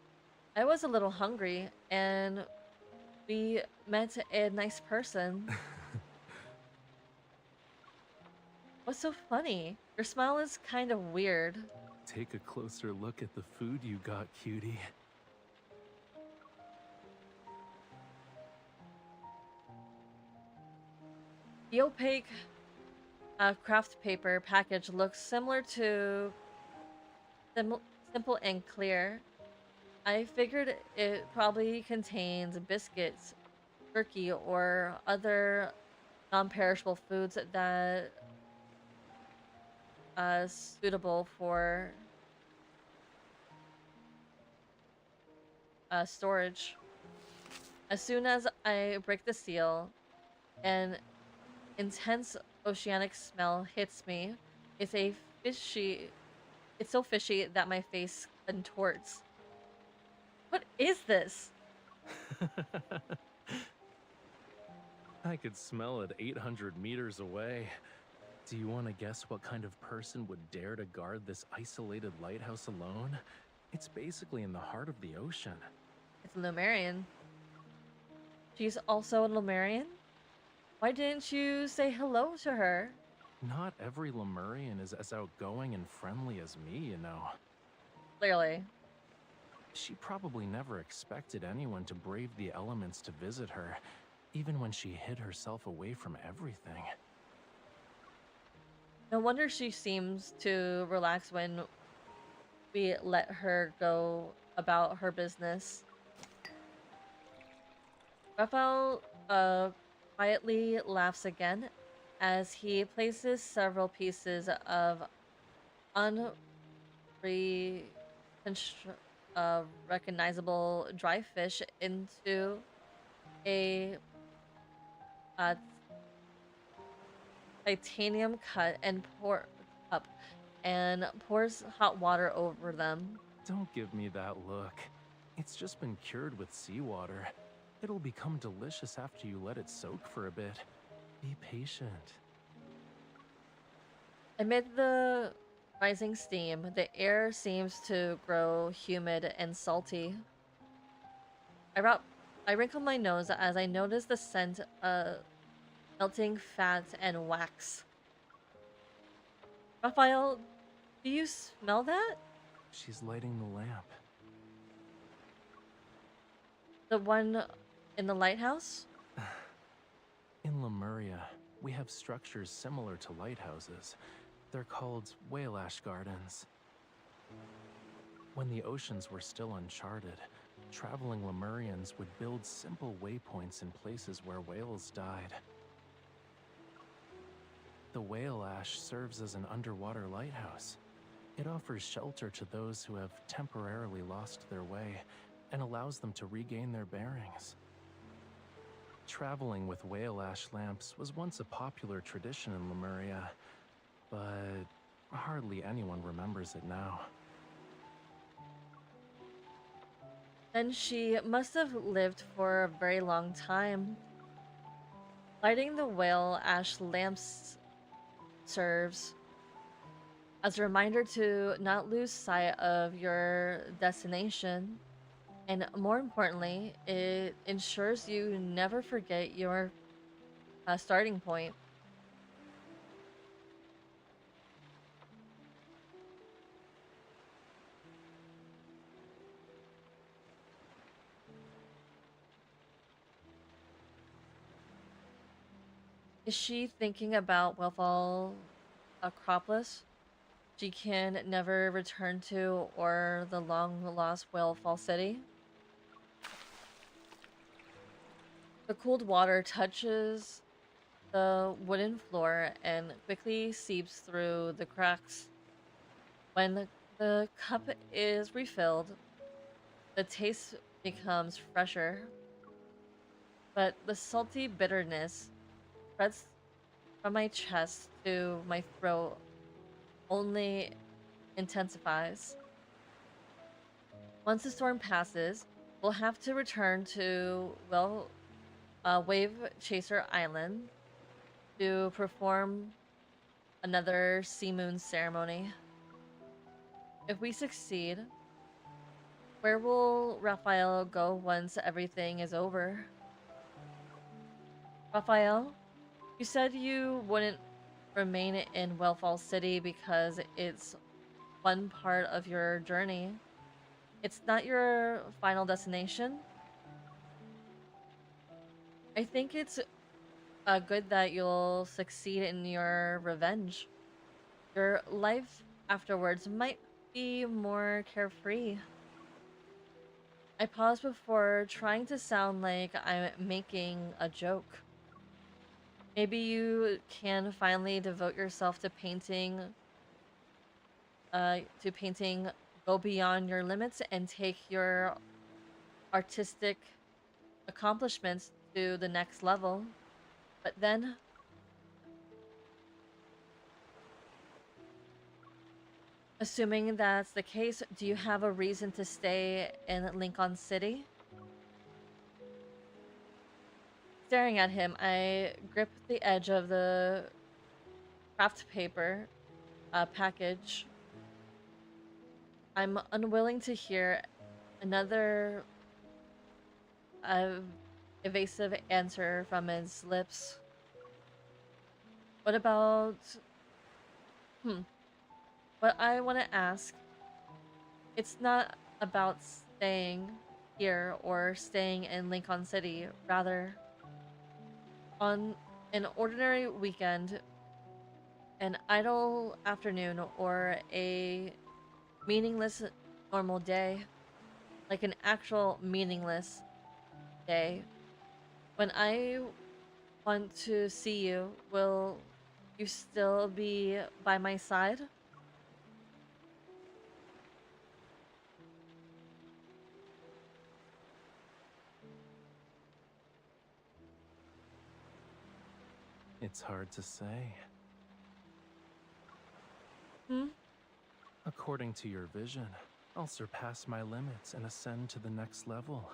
I was a little hungry, and we met a nice person. What's so funny? Your smile is kind of weird. Take a closer look at the food you got, cutie. The opaque craft paper package looks similar to simple and clear. I figured it probably contains biscuits, turkey, or other non-perishable foods that suitable for storage. As soon as I break the seal, an intense oceanic smell hits me. It's so fishy that my face contorts. What is this? I could smell it 800 meters away. Do you want to guess what kind of person would dare to guard this isolated lighthouse alone? It's basically in the heart of the ocean. It's Lumerian. She's also a Lumerian? Why didn't you say hello to her? Not every Lemurian is as outgoing and friendly as me, you know. Clearly. She probably never expected anyone to brave the elements to visit her, even when she hid herself away from everything. No wonder she seems to relax when we let her go about her business. Raphael quietly laughs again as he places several pieces of recognizable dry fish into a uh, titanium cut and cup and pours hot water over them. Don't give me that look. It's just been cured with seawater. It'll become delicious after you let it soak for a bit. Be patient. Amid the rising steam, the air seems to grow humid and salty. I wrinkle my nose as I notice the scent of melting fat and wax. Raphael, do you smell that? She's lighting the lamp. The one in the lighthouse? In Lemuria, we have structures similar to lighthouses. They're called whale ash gardens. When the oceans were still uncharted, traveling Lemurians would build simple waypoints in places where whales died. The whale ash serves as an underwater lighthouse. It offers shelter to those who have temporarily lost their way and allows them to regain their bearings. Traveling with whale ash lamps was once a popular tradition in Lemuria, but hardly anyone remembers it now. Then she must have lived for a very long time. Lighting the whale ash lamps serves as a reminder to not lose sight of your destination. And more importantly, it ensures you never forget your starting point. Is she thinking about Wellfall Acropolis? She can never return to, or the long-lost Wellfall City? The cooled water touches the wooden floor and quickly seeps through the cracks. When the cup is refilled, the taste becomes fresher, but the salty bitterness spreads from my chest to my throat only intensifies. Once the storm passes, we'll have to return to, well, Wave Chaser Island to perform another Sea Moon ceremony. If we succeed, where will Raphael go once everything is over? Raphael, you said you wouldn't remain in Wellfall City because it's one part of your journey. It's not your final destination. I think it's good that you'll succeed in your revenge. Your life afterwards might be more carefree. I paused before trying to sound like I'm making a joke. Maybe you can finally devote yourself to painting, go beyond your limits and take your artistic accomplishments to the next level. But then, assuming that's the case, do you have a reason to stay in Lincoln City? Staring at him, I grip the edge of the craft paper package. I'm unwilling to hear another evasive answer from his lips. What about... What I want to ask, it's not about staying here or staying in Lincoln City. Rather, on an ordinary weekend, an idle afternoon, or a meaningless normal day, like an actual meaningless day, when I want to see you, will you still be by my side? It's hard to say. According to your vision, I'll surpass my limits and ascend to the next level.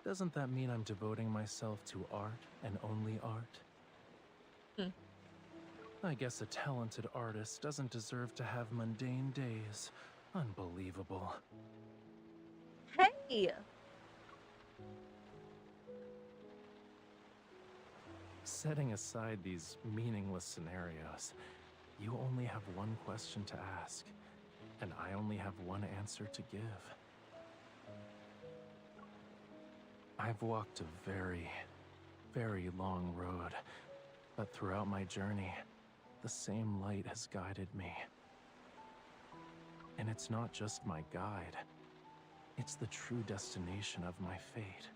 Doesn't that mean I'm devoting myself to art and only art? I guess a talented artist doesn't deserve to have mundane days. Unbelievable. Hey! Setting aside these meaningless scenarios, you only have one question to ask, and I only have one answer to give. I've walked a very, very long road, but throughout my journey, the same light has guided me. And it's not just my guide, it's the true destination of my fate.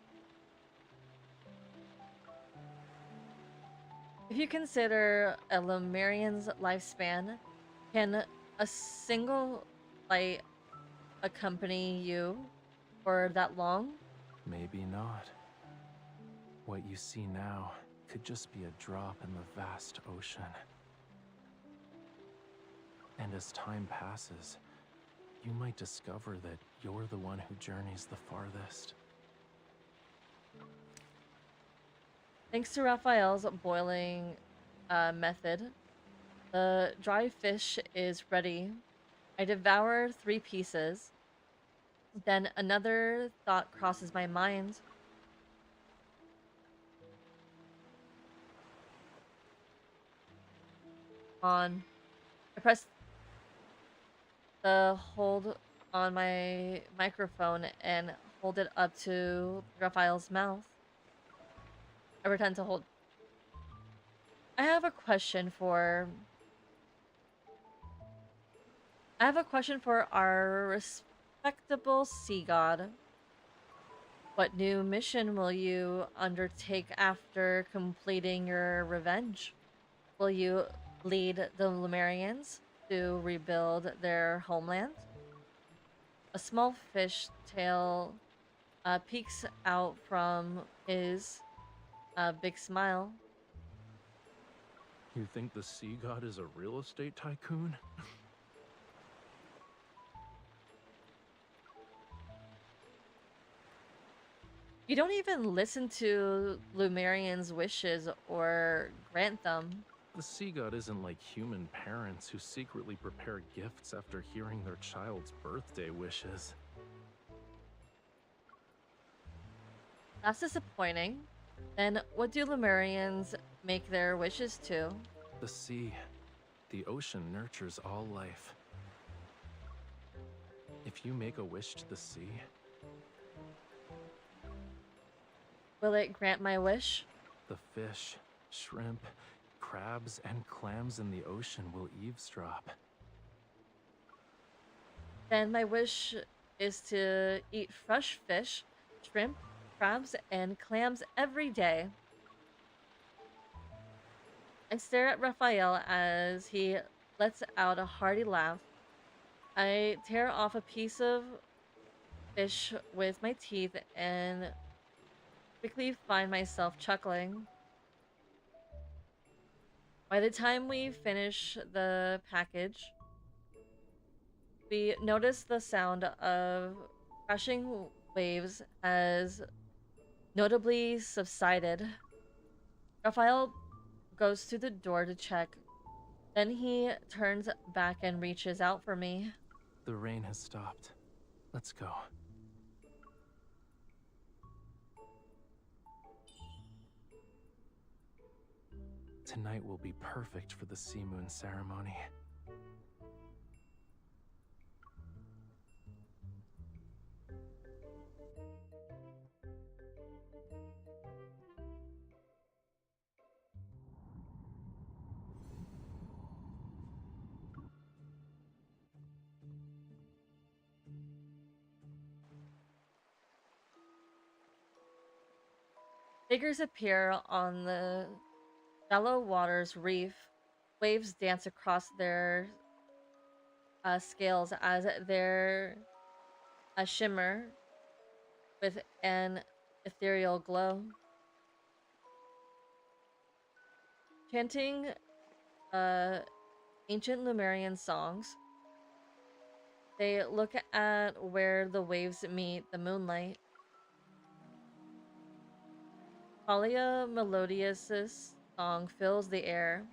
If you consider a Lemurian's lifespan, can a single light accompany you for that long? Maybe not. What you see now could just be a drop in the vast ocean. And as time passes, you might discover that you're the one who journeys the farthest. Thanks to Raphael's boiling method, the dry fish is ready. I devour 3 pieces. Then another thought crosses my mind. I press the hold on my microphone and hold it up to Raphael's mouth. I pretend to hold. I have a question for our respectable sea god. What new mission will you undertake after completing your revenge? Will you lead the Lemurians to rebuild their homeland? A small fish tail peeks out from his big smile. You think the sea god is a real estate tycoon? You don't even listen to Lumerians' wishes or grant them. The sea god isn't like human parents who secretly prepare gifts after hearing their child's birthday wishes. That's disappointing. Then what do Lemurians make their wishes to? The sea. The ocean nurtures all life. If you make a wish to the sea, will it grant my wish? The fish, shrimp, crabs, and clams in the ocean will eavesdrop. Then my wish is to eat fresh fish, shrimp, crabs, and clams every day. I stare at Raphael as he lets out a hearty laugh. I tear off a piece of fish with my teeth and quickly find myself chuckling. By the time we finish the package, we notice the sound of crashing waves has notably subsided. Raphael goes to the door to check. Then he turns back and reaches out for me. The rain has stopped. Let's go. Tonight will be perfect for the sea moon ceremony. Figures appear on the shallow waters reef. Waves dance across their scales as they're a shimmer with an ethereal glow. Chanting uh, ancient Lemurian songs, they look at where the waves meet the moonlight. Talia Melodious's song fills the air.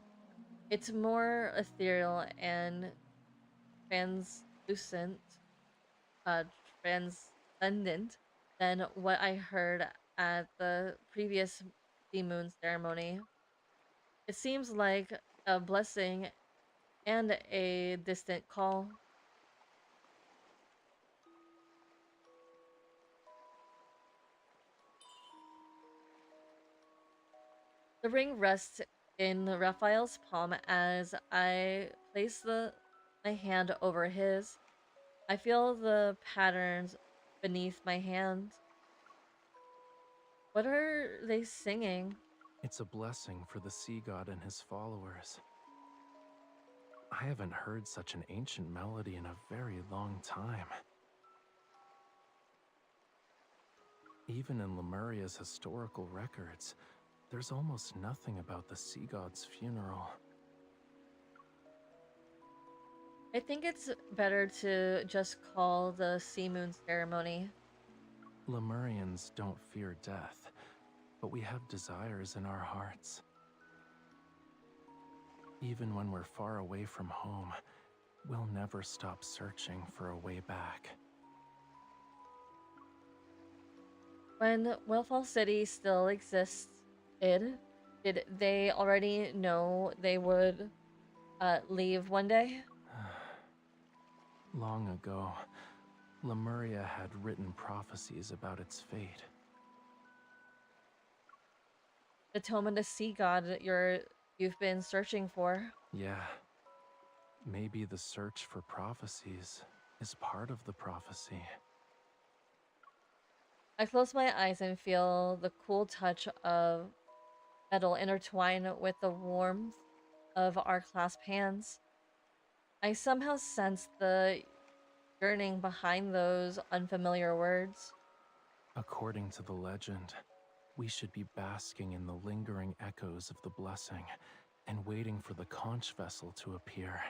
It's more ethereal and translucent, uh, transcendent than what I heard at the previous sea moon ceremony. It seems like a blessing and a distant call. The ring rests in Raphael's palm as I place my hand over his. I feel the patterns beneath my hand. What are they singing? It's a blessing for the sea god and his followers. I haven't heard such an ancient melody in a very long time. Even in Lemuria's historical records, there's almost nothing about the sea god's funeral. I think it's better to just call the sea moon ceremony. Lemurians don't fear death, but we have desires in our hearts. Even when we're far away from home, we'll never stop searching for a way back. When Wellfall City still existed, did they already know they would leave one day? Long ago, Lemuria had written prophecies about its fate. The tome of the sea god you've been searching for. Yeah. Maybe the search for prophecies is part of the prophecy. I close my eyes and feel the cool touch of metal intertwine with the warmth of our clasped hands. I somehow sense the yearning behind those unfamiliar words. According to the legend, we should be basking in the lingering echoes of the blessing and waiting for the conch vessel to appear.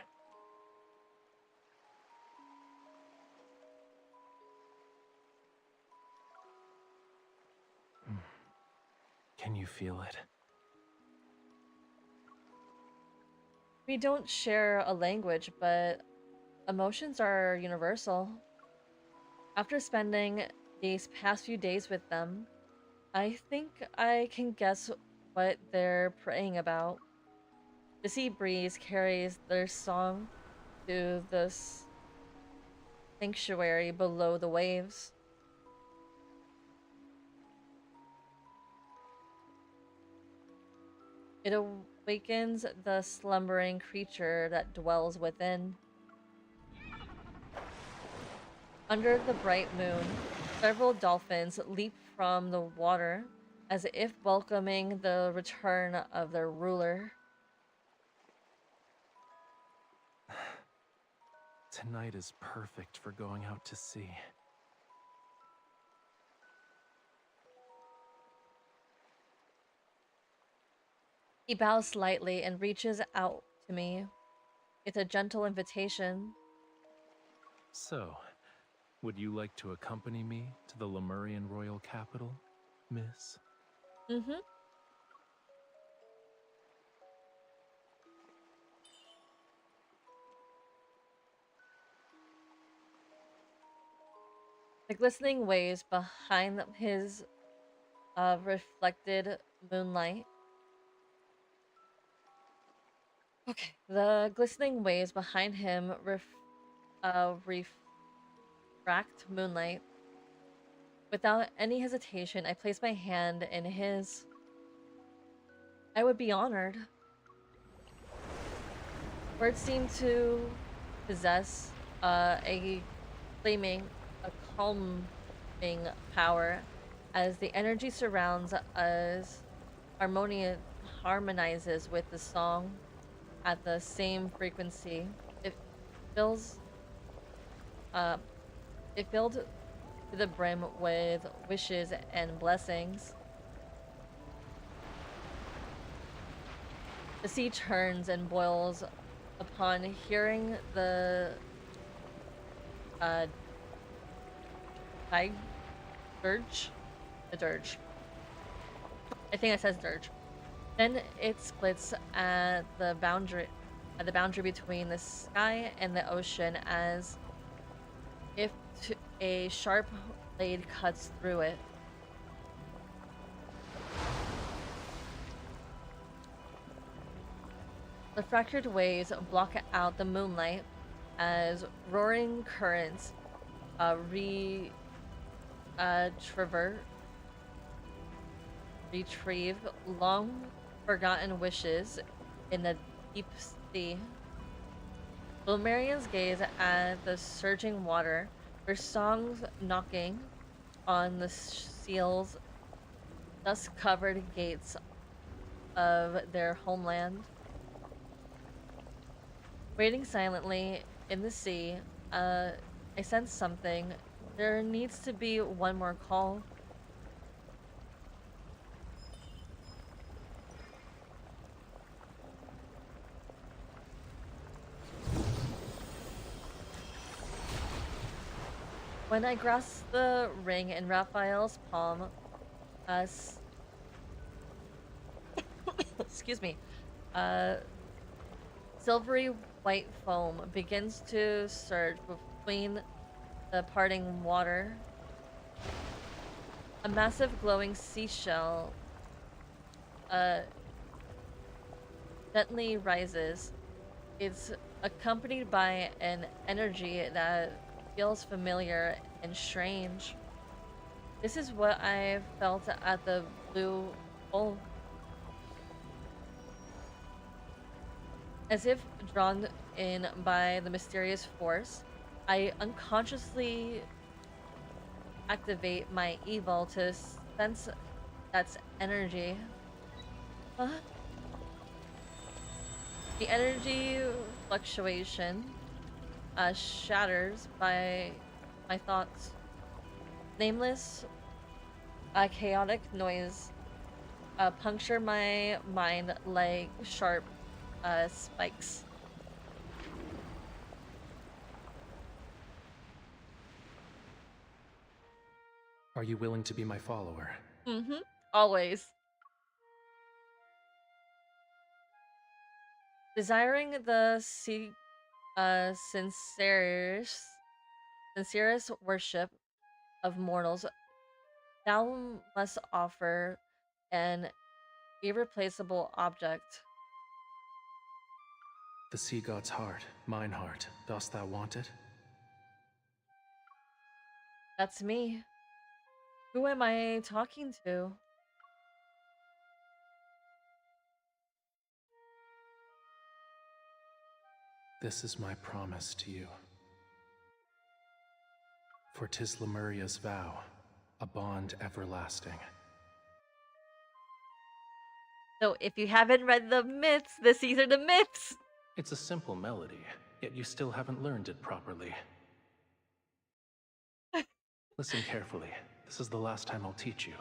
Can you feel it? We don't share a language, but emotions are universal. After spending these past few days with them, I think I can guess what they're praying about. The sea breeze carries their song to this sanctuary below the waves. It awakens the slumbering creature that dwells within. Under the bright moon, several dolphins leap from the water as if welcoming the return of their ruler. Tonight is perfect for going out to sea. He bows slightly and reaches out to me. It's a gentle invitation. So, would you like to accompany me to the Lemurian royal capital, miss? Mm-hmm. The glistening waves behind his reflected moonlight Okay. The glistening waves behind him refract moonlight. Without any hesitation, I place my hand in his. I would be honored. Words seem to possess a flaming, a calming power as the energy surrounds us harmonizes with the song at the same frequency. It fills uh it filled to the brim with wishes and blessings. The sea churns and boils upon hearing the uh tide dirge. The dirge. I think it says dirge. Then it splits at the boundary between the sky and the ocean as if a sharp blade cuts through it. The fractured waves block out the moonlight as roaring currents retrieve long forgotten wishes in the deep sea. Lumerians gaze at the surging water, their songs knocking on the seal's dust-covered gates of their homeland. Waiting silently in the sea, I sense something. There needs to be one more call. When I grasp the ring in Raphael's palm, excuse me, uh, silvery white foam begins to surge between the parting water. A massive glowing seashell gently rises. It's accompanied by an energy that feels familiar and strange. This is what I felt at the blue hole. As if drawn in by the mysterious force, I unconsciously activate my evil to sense that's energy. Huh? The energy fluctuation shatters by my thoughts. Nameless, chaotic noise puncture my mind like sharp spikes. Are you willing to be my follower? Mm-hmm. Always. Desiring the sincerest worship of mortals, thou must offer an irreplaceable object. The sea god's heart, mine heart. Dost thou want it? That's me. Who am I talking to? This is my promise to you. For 'tis Lemuria's vow, a bond everlasting. So if you haven't read the myths, these are the myths! It's a simple melody, yet you still haven't learned it properly. Listen carefully. This is the last time I'll teach you.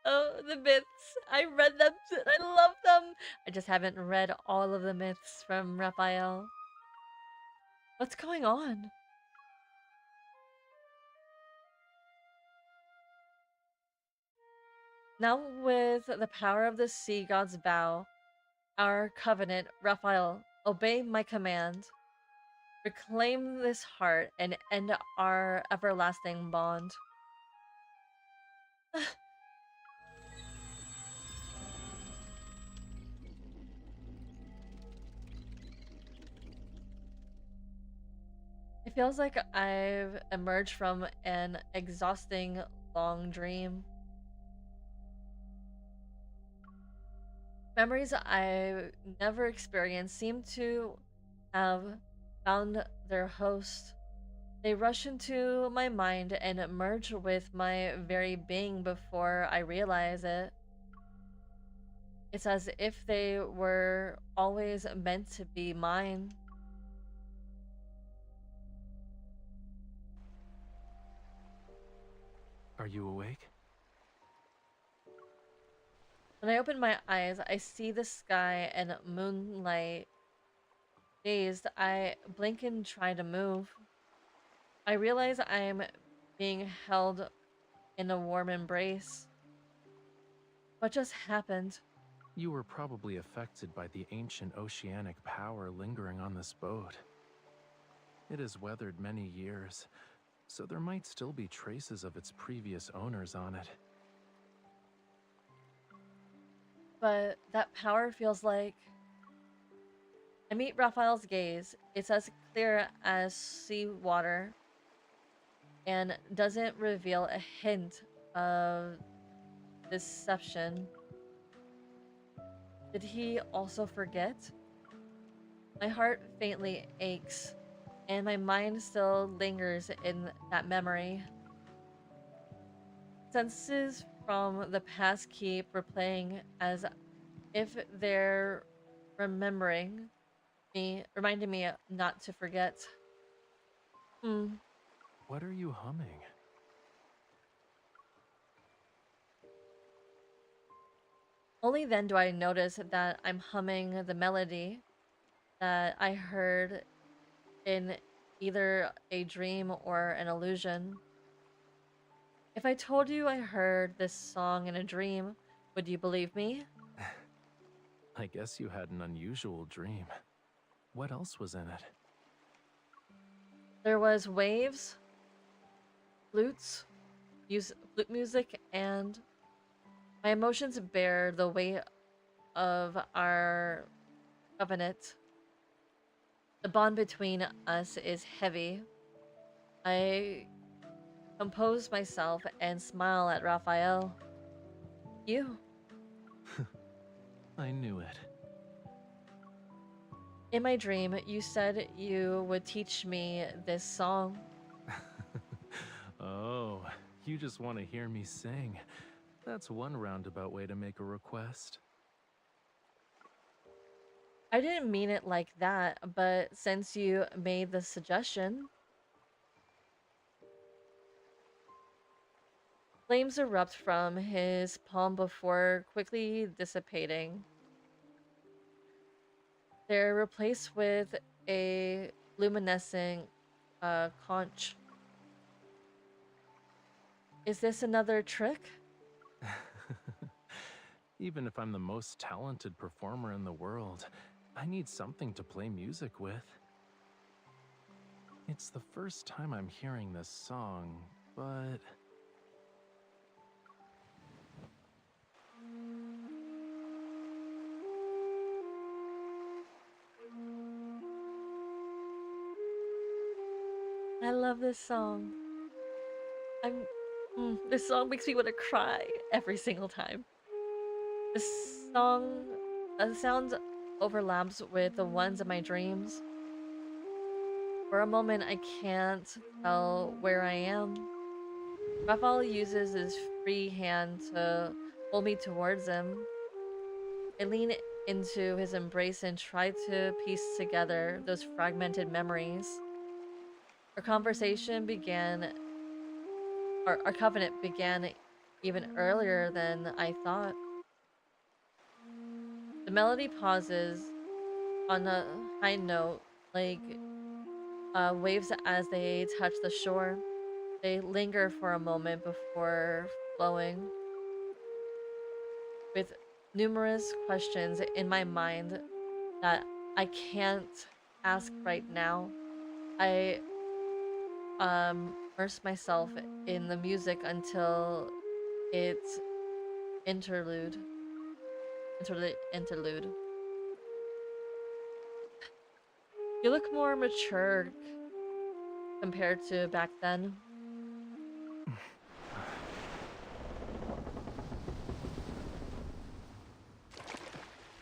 Oh, the myths. I read them. I love them. I just haven't read all of the myths from Raphael. What's going on? Now with the power of the sea god's vow, our covenant, Raphael, obey my command. Reclaim this heart and end our everlasting bond. It feels like I've emerged from an exhausting long dream. Memories I never experienced seem to have found their host. They rush into my mind and merge with my very being before I realize it. It's as if they were always meant to be mine. Are you awake? When I open my eyes, I see the sky and moonlight. Dazed, I blink and try to move. I realize I'm being held in a warm embrace. What just happened? You were probably affected by the ancient oceanic power lingering on this boat. It has weathered many years, so there might still be traces of its previous owners on it. But that power feels like... I meet Raphael's gaze. It's as clear as seawater and doesn't reveal a hint of deception. Did he also forget? My heart faintly aches, and my mind still lingers in that memory. Sentences from the past keep replaying as if they're reminding me not to forget. What are you humming? Only then do I notice that I'm humming the melody that I heard in either a dream or an illusion. If I told you I heard this song in a dream, would you believe me? I guess you had an unusual dream. What else was in it? There was waves, flute music, and my emotions bear the weight of our covenant. The bond between us is heavy. I compose myself and smile at Raphael. You. I knew it. In my dream, you said you would teach me this song. Oh, you just want to hear me sing. That's one roundabout way to make a request. I didn't mean it like that, but since you made the suggestion... Flames erupt from his palm before quickly dissipating. They're replaced with a luminescent conch. Is this another trick? Even if I'm the most talented performer in the world, I need something to play music with. It's the first time I'm hearing this song, but... I love this song. This song makes me want to cry every single time. This song, the sound overlaps with the ones in my dreams. For a moment, I can't tell where I am. Raphael uses his free hand to pull me towards him. I lean into his embrace and try to piece together those fragmented memories. Our conversation began, our covenant began even earlier than I thought. The melody pauses on a high note, like waves as they touch the shore. They linger for a moment before flowing. With numerous questions in my mind that I can't ask right now, I immerse myself in the music until it's interlude. You look more mature. compared to back then.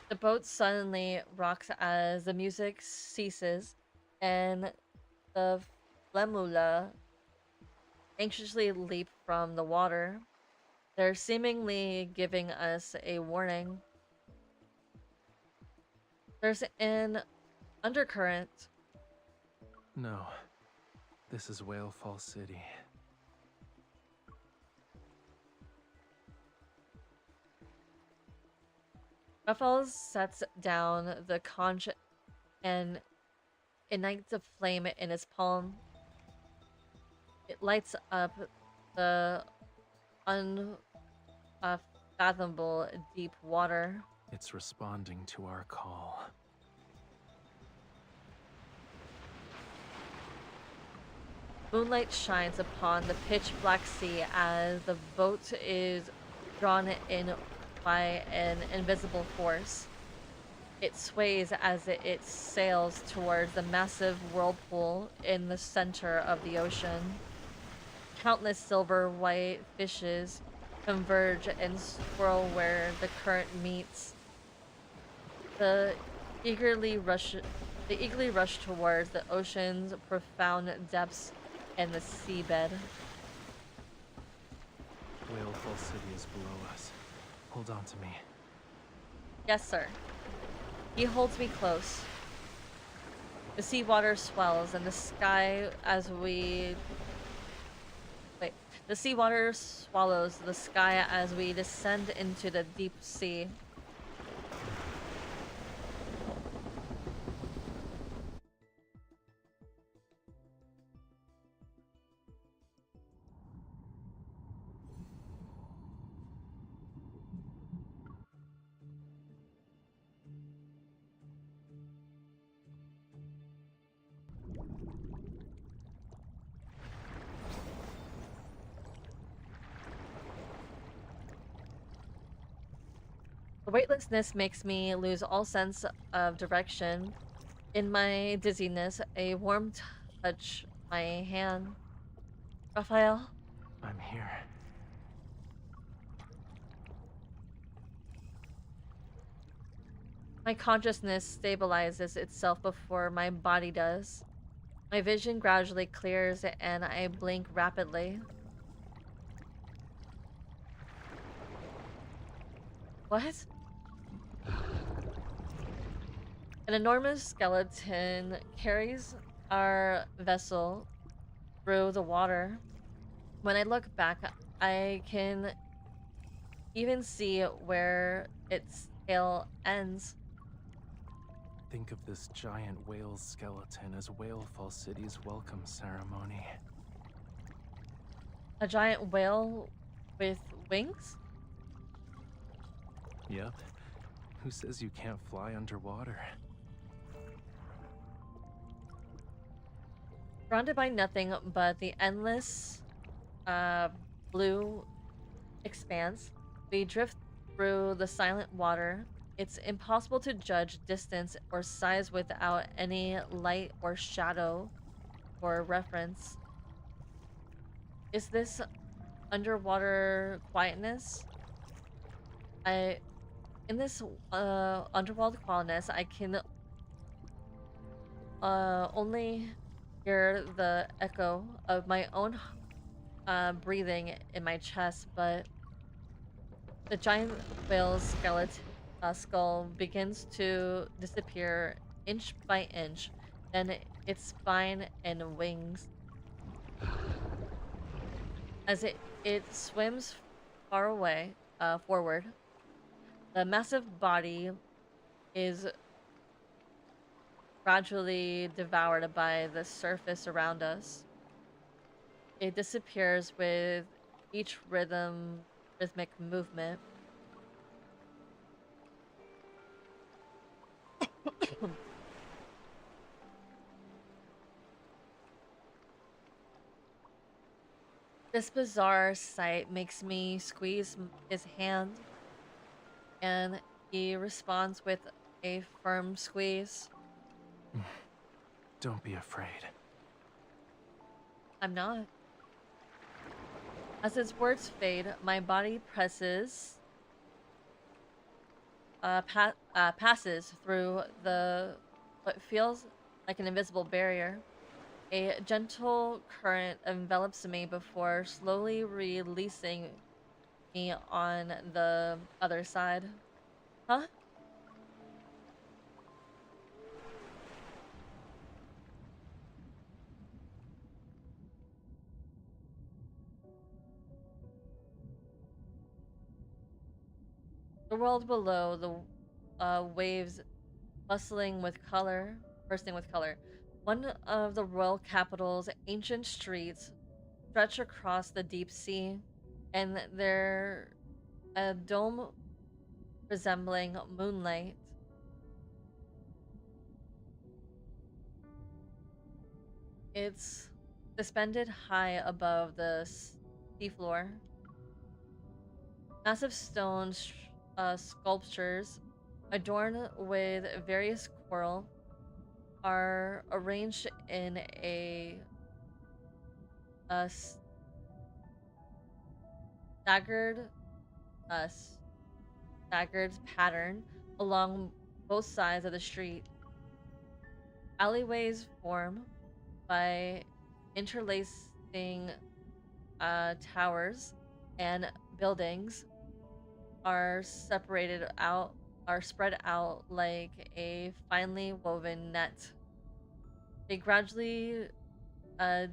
The boat suddenly rocks as the music ceases, and the Flemula anxiously leap from the water. They're seemingly giving us a warning. There's an undercurrent. No, this is Whale Fall City. Raphael sets down the conch and ignites a flame in his palm. It lights up the unfathomable deep water. It's responding to our call. Moonlight shines upon the pitch black sea as the boat is drawn in by an invisible force. It sways as it sails towards the massive whirlpool in the center of the ocean. Countless silver white fishes converge and swirl where the current meets. They eagerly rush towards the ocean's profound depths and the seabed. Whale Fall City is below us. Hold on to me. Yes, sir. He holds me close. The seawater swells and the sky as we... Wait. The seawater swallows the sky as we descend into the deep sea. The weightlessness makes me lose all sense of direction. In my dizziness, a warm touch my hand. Raphael? I'm here. My consciousness stabilizes itself before my body does. My vision gradually clears and I blink rapidly. What? An enormous skeleton carries our vessel through the water. When I look back, I can even see where its tail ends. Think of this giant whale skeleton as Whale Fall City's welcome ceremony. A giant whale with wings? Yep. Who says you can't fly underwater? Surrounded by nothing but the endless blue expanse, we drift through the silent water. It's impossible to judge distance or size without any light or shadow for reference. Is this underwater quietness? In this underworld quietness, I can only hear the echo of my own breathing in my chest, but the giant whale's skeleton skull begins to disappear inch by inch, then its spine and wings. As it swims far away, forward, the massive body is gradually devoured by the surface around us. It disappears with each rhythmic movement. This bizarre sight makes me squeeze his hand, and he responds with a firm squeeze. Don't be afraid. I'm not. As his words fade, my body passes through the what feels like an invisible barrier. A gentle current envelops me before slowly releasing me on the other side. Huh? The world below, the waves bursting with color. One of the royal capital's ancient streets stretch across the deep sea, and they're a dome resembling moonlight. It's suspended high above the seafloor. Massive stone sculptures adorned with various coral are arranged in a staggered uh, staggered pattern along both sides of the street. Alleyways form by interlacing towers and buildings are spread out like a finely woven net. They gradually uh,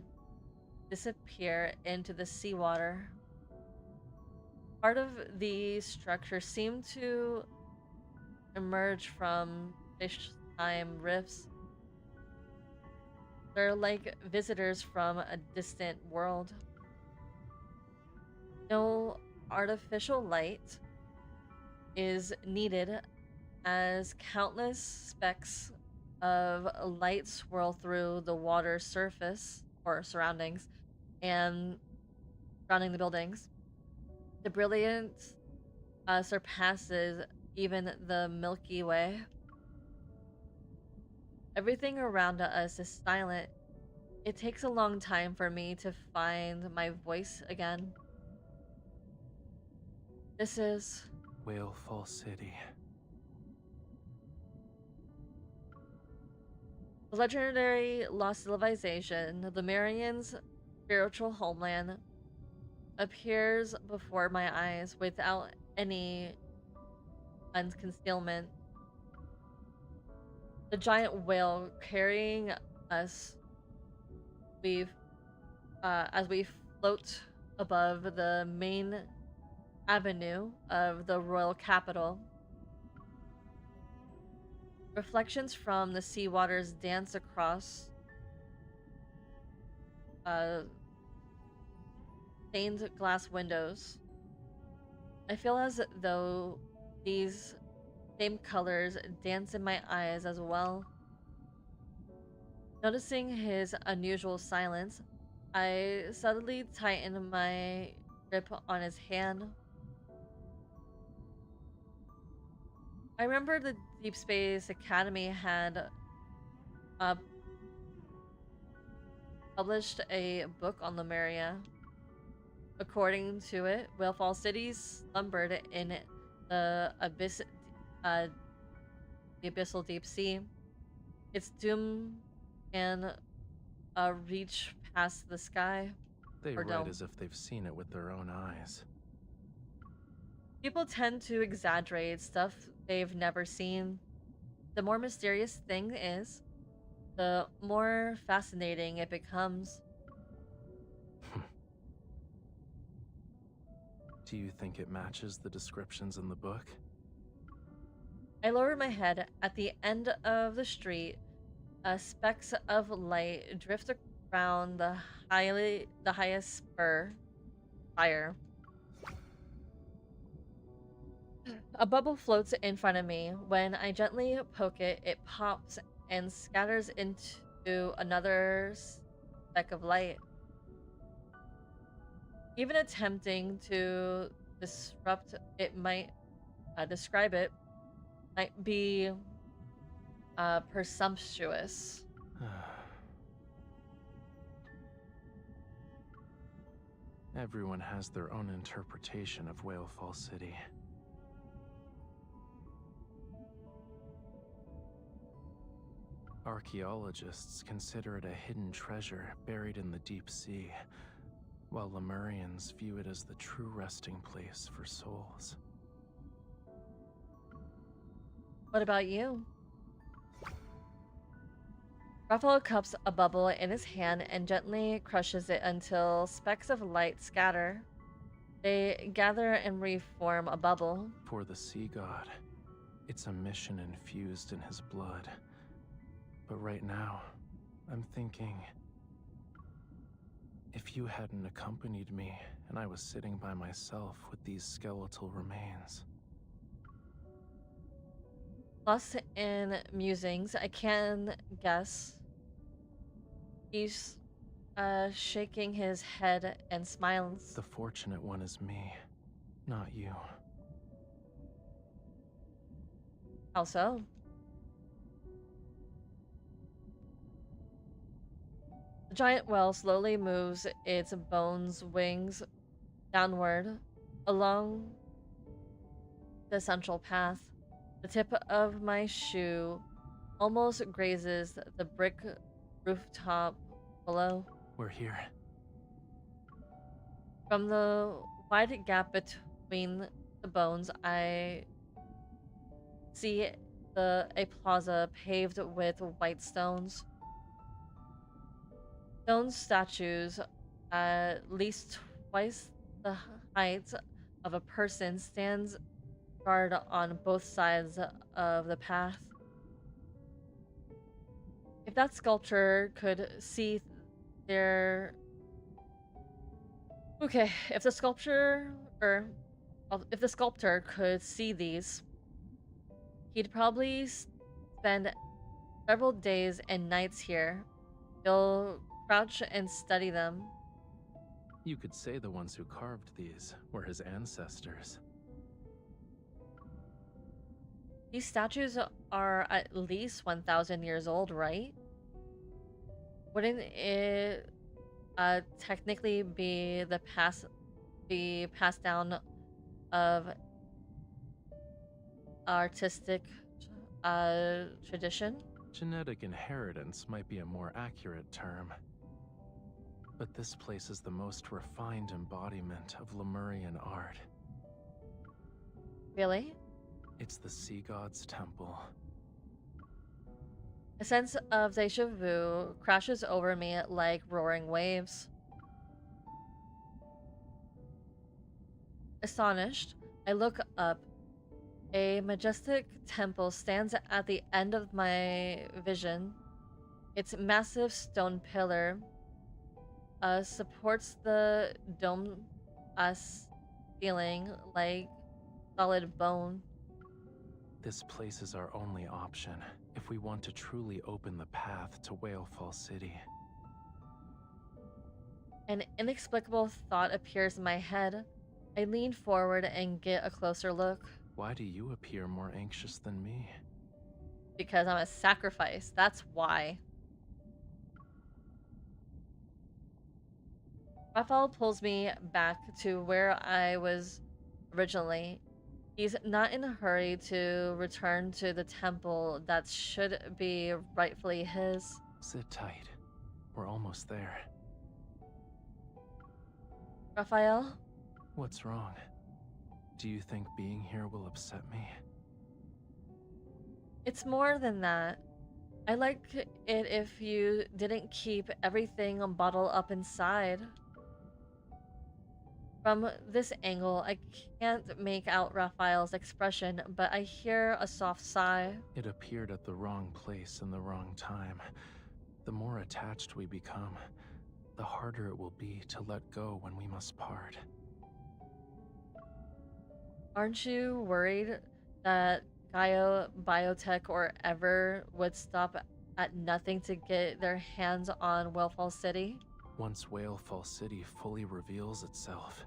disappear into the seawater. Part of the structure seemed to emerge from fish time rifts. They're like visitors from a distant world. No artificial light is needed as countless specks of light swirl through the water surface or surroundings and surrounding the buildings. The brilliance surpasses even the Milky Way. Everything around us is silent. It takes a long time for me to find my voice again. This is Whale Fall City. the legendary lost civilization, the Marians' spiritual homeland, appears before my eyes without any concealment. The giant whale carrying us, we've as we float above the main avenue of the royal capital. Reflections from the sea waters dance across uh, stained glass windows. I feel as though these same colors dance in my eyes as well. Noticing his unusual silence, I suddenly tighten my grip on his hand. I remember the Deep Space Academy had uh, published a book on Lemuria. According to it, Whalefall City slumbered in the uh, the abyssal deep sea. Its doom can reach past the sky They or write dome. as if they've seen it with their own eyes. People tend to exaggerate stuff they've never seen. The more mysterious thing is, the more fascinating it becomes. Do you think it matches the descriptions in the book? I lower my head. At the end of the street, specks of light drift around the highest spur higher. A bubble floats in front of me. When I gently poke it, it pops and scatters into another speck of light. Even attempting to disrupt it might describe it might be presumptuous. Everyone has their own interpretation of Whalefall City. Archaeologists consider it a hidden treasure buried in the deep sea, while Lemurians view it as the true resting place for souls. What about you? Raphael cups a bubble in his hand and gently crushes it until specks of light scatter. They gather and reform a bubble. For the sea god, it's a mission infused in his blood. But right now, I'm thinking, if you hadn't accompanied me and I was sitting by myself with these skeletal remains. Lost in musings, I can guess. He's shaking his head and smiles. The fortunate one is me, not you. How so? The giant whale slowly moves its bones wings downward along the central path. The tip of my shoe almost grazes the brick rooftop below. We're here. From the wide gap between the bones, I see a plaza paved with white stones. Stone statues, at least twice the height of a person, stands guard on both sides of the path. If that sculpture could see their... Okay, if the sculpture could see these, he'd probably spend several days and nights here. He'll crouch and study them. You could say the ones who carved these were his ancestors. These statues are at least 1,000 years old, right? Wouldn't it technically be passed down of artistic tradition? Genetic inheritance might be a more accurate term. But this place is the most refined embodiment of Lemurian art. Really? It's the sea god's temple. A sense of deja vu crashes over me like roaring waves. Astonished, I look up. A majestic temple stands at the end of my vision. Its massive stone pillar supports the dome ceiling like solid bone. This place is our only option if we want to truly open the path to Whalefall City. An inexplicable thought appears in my head. I lean forward and get a closer look. Why do you appear more anxious than me? Because I'm a sacrifice, that's why. Raphael pulls me back to where I was originally. He's not in a hurry to return to the temple that should be rightfully his. Sit tight. We're almost there. Raphael? What's wrong? Do you think being here will upset me? It's more than that. I like it if you didn't keep everything bottled up inside. From this angle, I can't make out Raphael's expression, but I hear a soft sigh. It appeared at the wrong place in the wrong time. The more attached we become, the harder it will be to let go when we must part. Aren't you worried that Gaia Biotech or Ever would stop at nothing to get their hands on Whalefall City? Once Whalefall City fully reveals itself,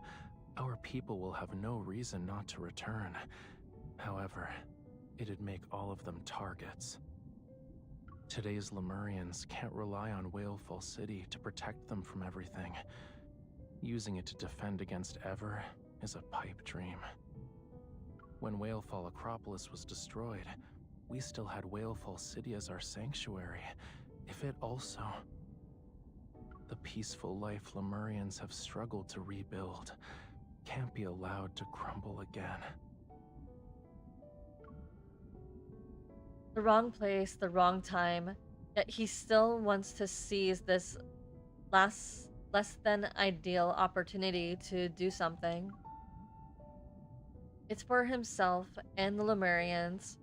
our people will have no reason not to return. However, it'd make all of them targets. Today's Lemurians can't rely on Whalefall City to protect them from everything. Using it to defend against ever is a pipe dream. When Whalefall Acropolis was destroyed, we still had Whalefall City as our sanctuary. If it also... The peaceful life Lemurians have struggled to rebuild can't be allowed to crumble again. The wrong place, the wrong time, yet he still wants to seize this less than ideal opportunity to do something. It's for himself and the Lemurians,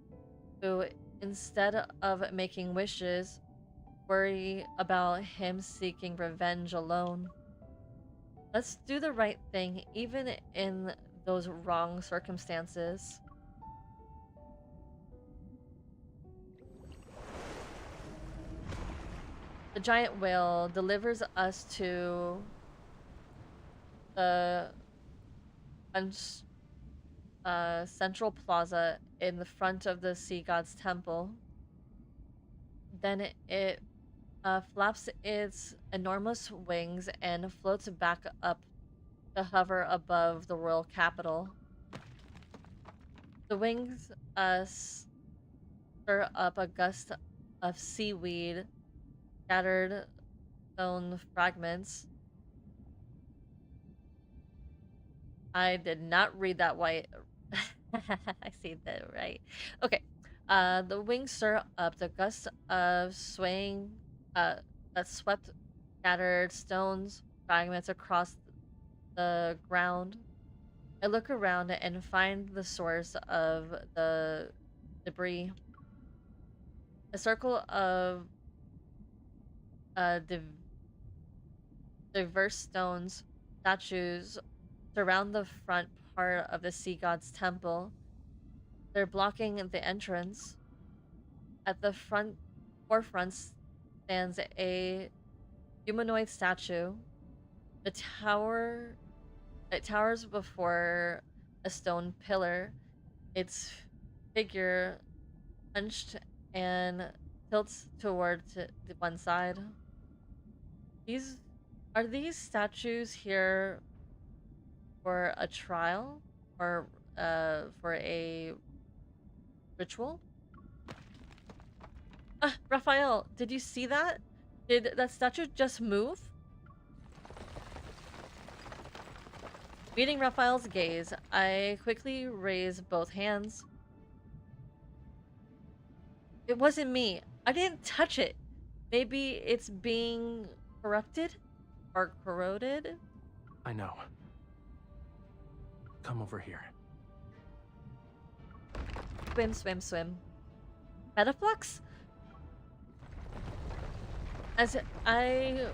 who, instead of making wishes, worry about him seeking revenge alone. Let's do the right thing, even in those wrong circumstances. The giant whale delivers us to the central plaza in the front of the sea god's temple. Then it flaps its enormous wings and floats back up to hover above the royal capital. The wings stir up a gust of seaweed, scattered stone fragments. I did not read that white. I see that right. Okay. The wings stir up the gust of swaying that swept scattered stones fragments across the ground. I look around and find the source of the debris. A circle of diverse stones, statues surround the front part of the sea god's temple. They're blocking the entrance. At the forefront stands a humanoid statue. The tower It towers before a stone pillar. Its figure hunched and tilts towards the one side. Are these statues here for a trial or for a ritual? Raphael, did you see that? Did that statue just move? Meeting Raphael's gaze, I quickly raise both hands. It wasn't me. I didn't touch it. Maybe it's being corrupted or corroded? I know. Come over here. Swim, swim, swim. Metaflux? As I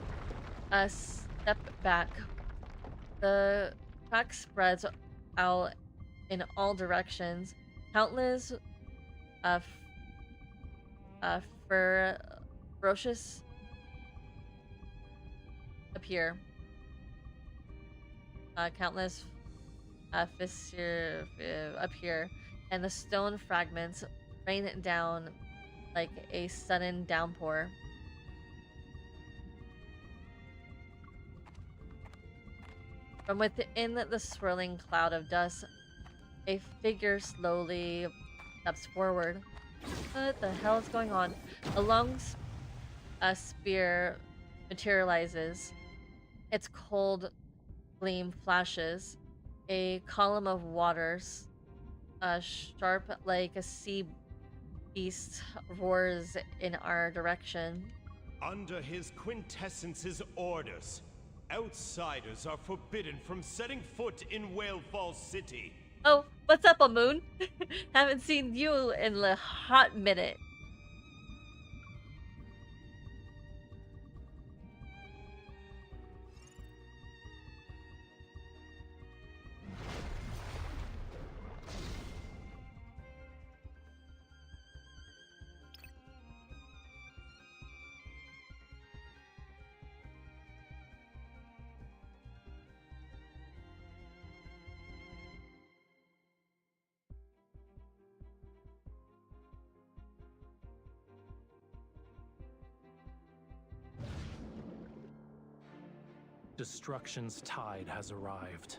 step back, the track spreads out in all directions. Countless ferocious appear. Countless fissure appear, and the stone fragments rain down like a sudden downpour. From within the swirling cloud of dust, a figure slowly steps forward. What the hell is going on? A long spear materializes. Its cold gleam flashes. A column of waters, sharp like a sea beast, roars in our direction. Under his quintessence's orders, outsiders are forbidden from setting foot in Whalefall City. Oh, what's up, Amoon? Haven't seen you in a hot minute. Destruction's tide has arrived.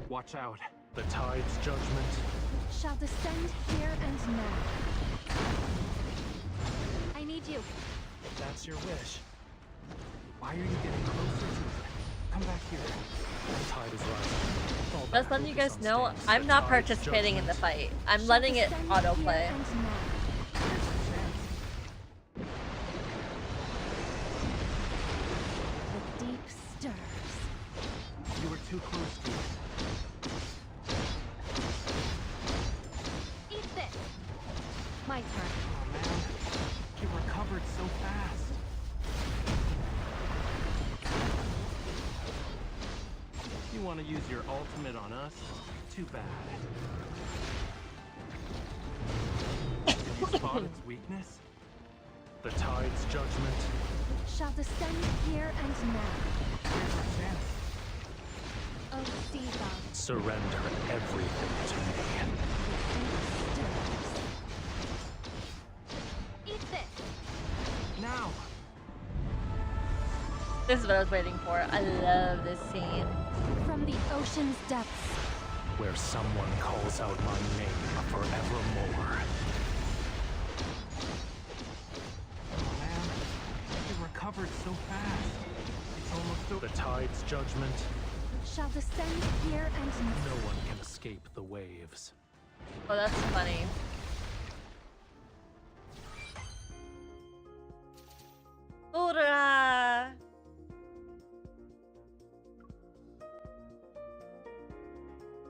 Watch out. The tide's judgment Shall descend here and now. I need you. That's your wish. Why are you getting closer to it? Come back here. The tide is rising. Fall Just back, letting you focus guys on know, staying. I'm The not tide's participating in the judgment. fight. I'm Shall letting it descend autoplay. here and now. The deep stirs. You were too close to it. Eat this. My turn. Oh man, you recovered so fast. You want to use your ultimate on us? Too bad. Did you spot its weakness? The tide's judgment. Shall descend here and now. Here's our chance. Oh, sea god. Surrender everything to me. The deep stirs. Eat this. Now! This is what I was waiting for. I love this scene. From the ocean's depths. Where someone calls out my name forevermore. Oh man, you recovered so fast. It's almost over. The tide's judgment. Shall descend here and now. No one can escape the waves. Oh, that's funny. Hoorah!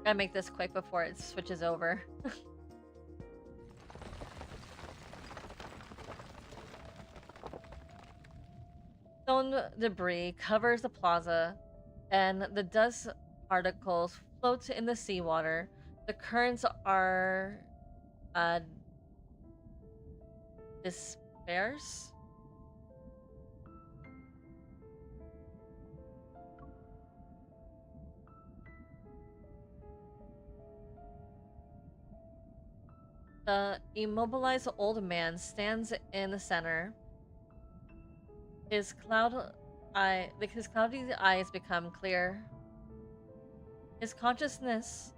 Gotta make this quick before it switches over. Stone debris covers the plaza, and the dust particles float in the seawater. The currents are disperse. The immobilized old man stands in the center. His cloudy eyes become clear. His consciousness,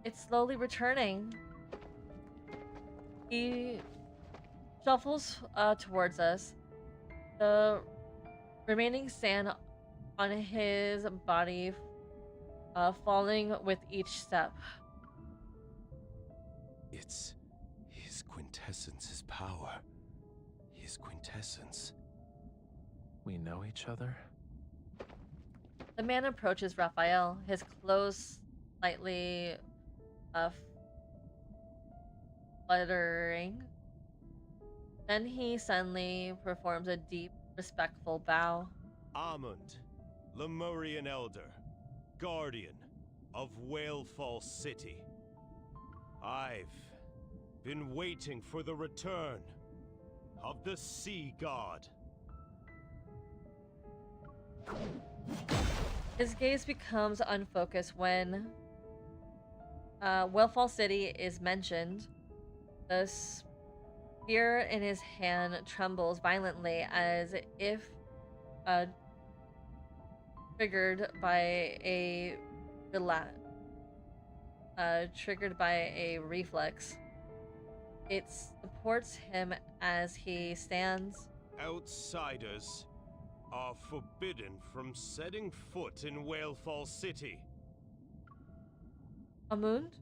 it's slowly returning. He shuffles towards us. The remaining sand on his body falling with each step. It's his quintessence, his power. His quintessence. We know each other? The man approaches Raphael, his clothes slightly fluttering. Then he suddenly performs a deep, respectful bow. Amund, Lemurian Elder, Guardian of Whalefall City. I've been waiting for the return of the Sea God. His gaze becomes unfocused when Whalefall City is mentioned. The spear in his hand trembles violently as if triggered by a reflex. It supports him as he stands. Outsiders are forbidden from setting foot in Whalefall City. Amund?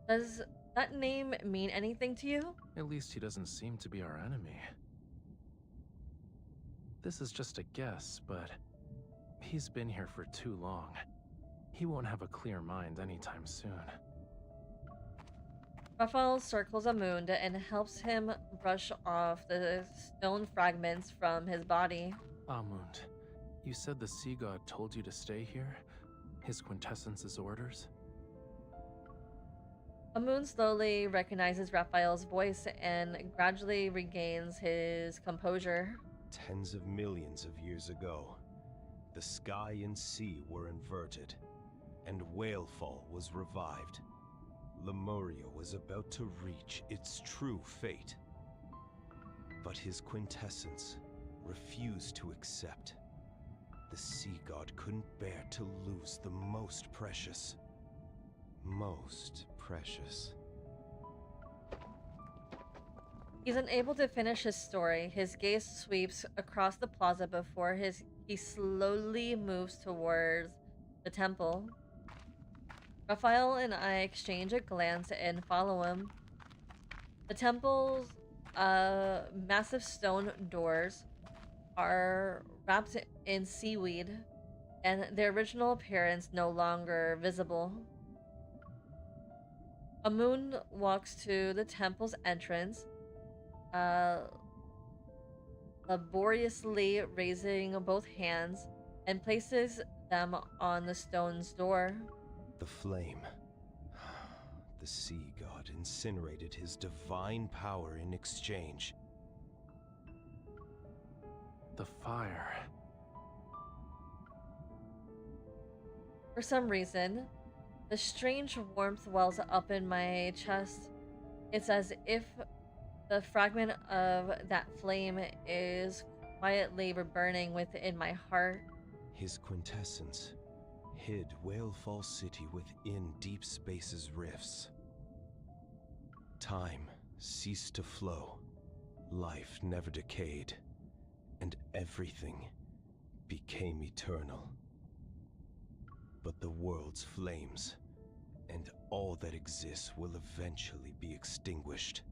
Does that name mean anything to you? At least he doesn't seem to be our enemy. This is just a guess, but he's been here for too long. He won't have a clear mind anytime soon. Raphael circles Amund and helps him brush off the stone fragments from his body. Amund, you said the Sea God told you to stay here? His quintessence's orders? Amund slowly recognizes Raphael's voice and gradually regains his composure. Tens of millions of years ago, the sky and sea were inverted, and Whalefall was revived. Lemuria was about to reach its true fate. But his quintessence refused to accept. The sea god couldn't bear to lose the most precious. Most precious. He's unable to finish his story. His gaze sweeps across the plaza before he slowly moves towards the temple. Raphael and I exchange a glance and follow him. The temple's massive stone doors are wrapped in seaweed, and their original appearance no longer visible. A moon walks to the temple's entrance, laboriously raising both hands and places them on the stone's door. The flame. The sea god incinerated his divine power in exchange. The fire. For some reason, the strange warmth wells up in my chest. It's as if the fragment of that flame is quietly burning within my heart. His quintessence hid Whalefall City within deep space's rifts. Time ceased to flow, life never decayed, and everything became eternal. But the world's flames and all that exists will eventually be extinguished.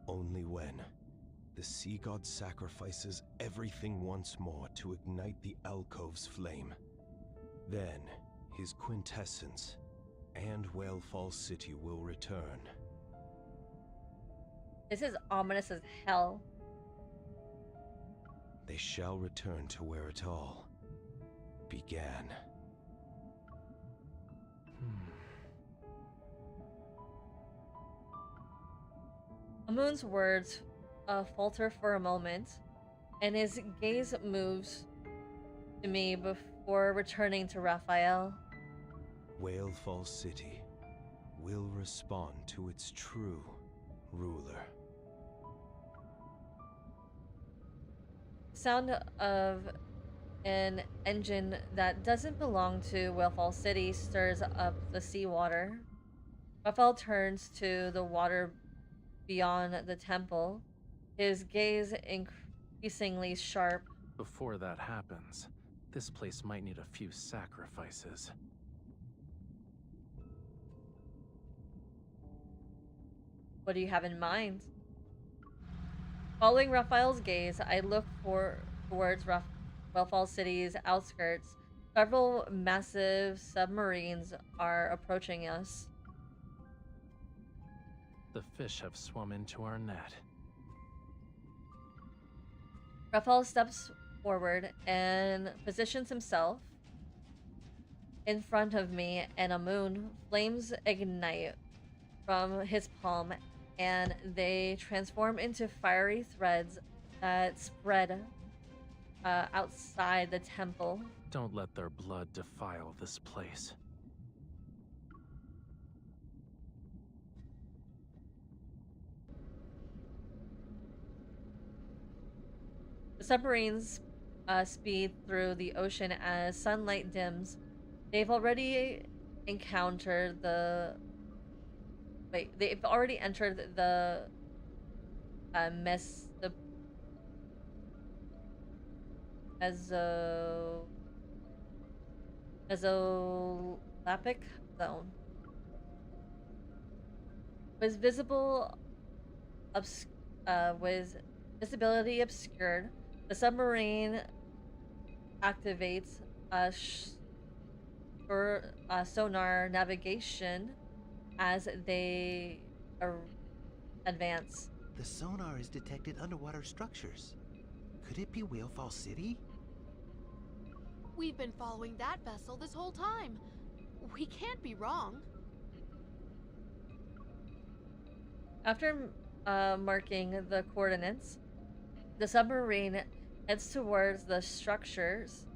Only when the sea god sacrifices everything once more to ignite the alcove's flame. Then his quintessence and Whalefall City will return. This is ominous as hell. They shall return to where it all began. Amun's words falter for a moment, and his gaze moves to me before returning to Raphael. Whalefall City will respond to its true ruler. Sound of an engine that doesn't belong to Whalefall City stirs up the seawater. Raphael turns to the water beyond the temple, his gaze increasingly sharp. Before that happens, this place might need a few sacrifices. What do you have in mind? Following Raphael's gaze, I look towards Whalefall City's outskirts. Several massive submarines are approaching us. The fish have swum into our net. Raphael steps forward and positions himself in front of me, and a moon. Flames ignite from his palm, and they transform into fiery threads that spread outside the temple. Don't let their blood defile this place. The submarines speed through the ocean as sunlight dims. They've already encountered the... Wait, they've already entered the Mesolapic zone. Was visibility obscured. The submarine activates sonar navigation as they advance. The sonar has detected underwater structures. Could it be Whalefall City? We've been following that vessel this whole time. We can't be wrong. After marking the coordinates, the submarine heads towards the structures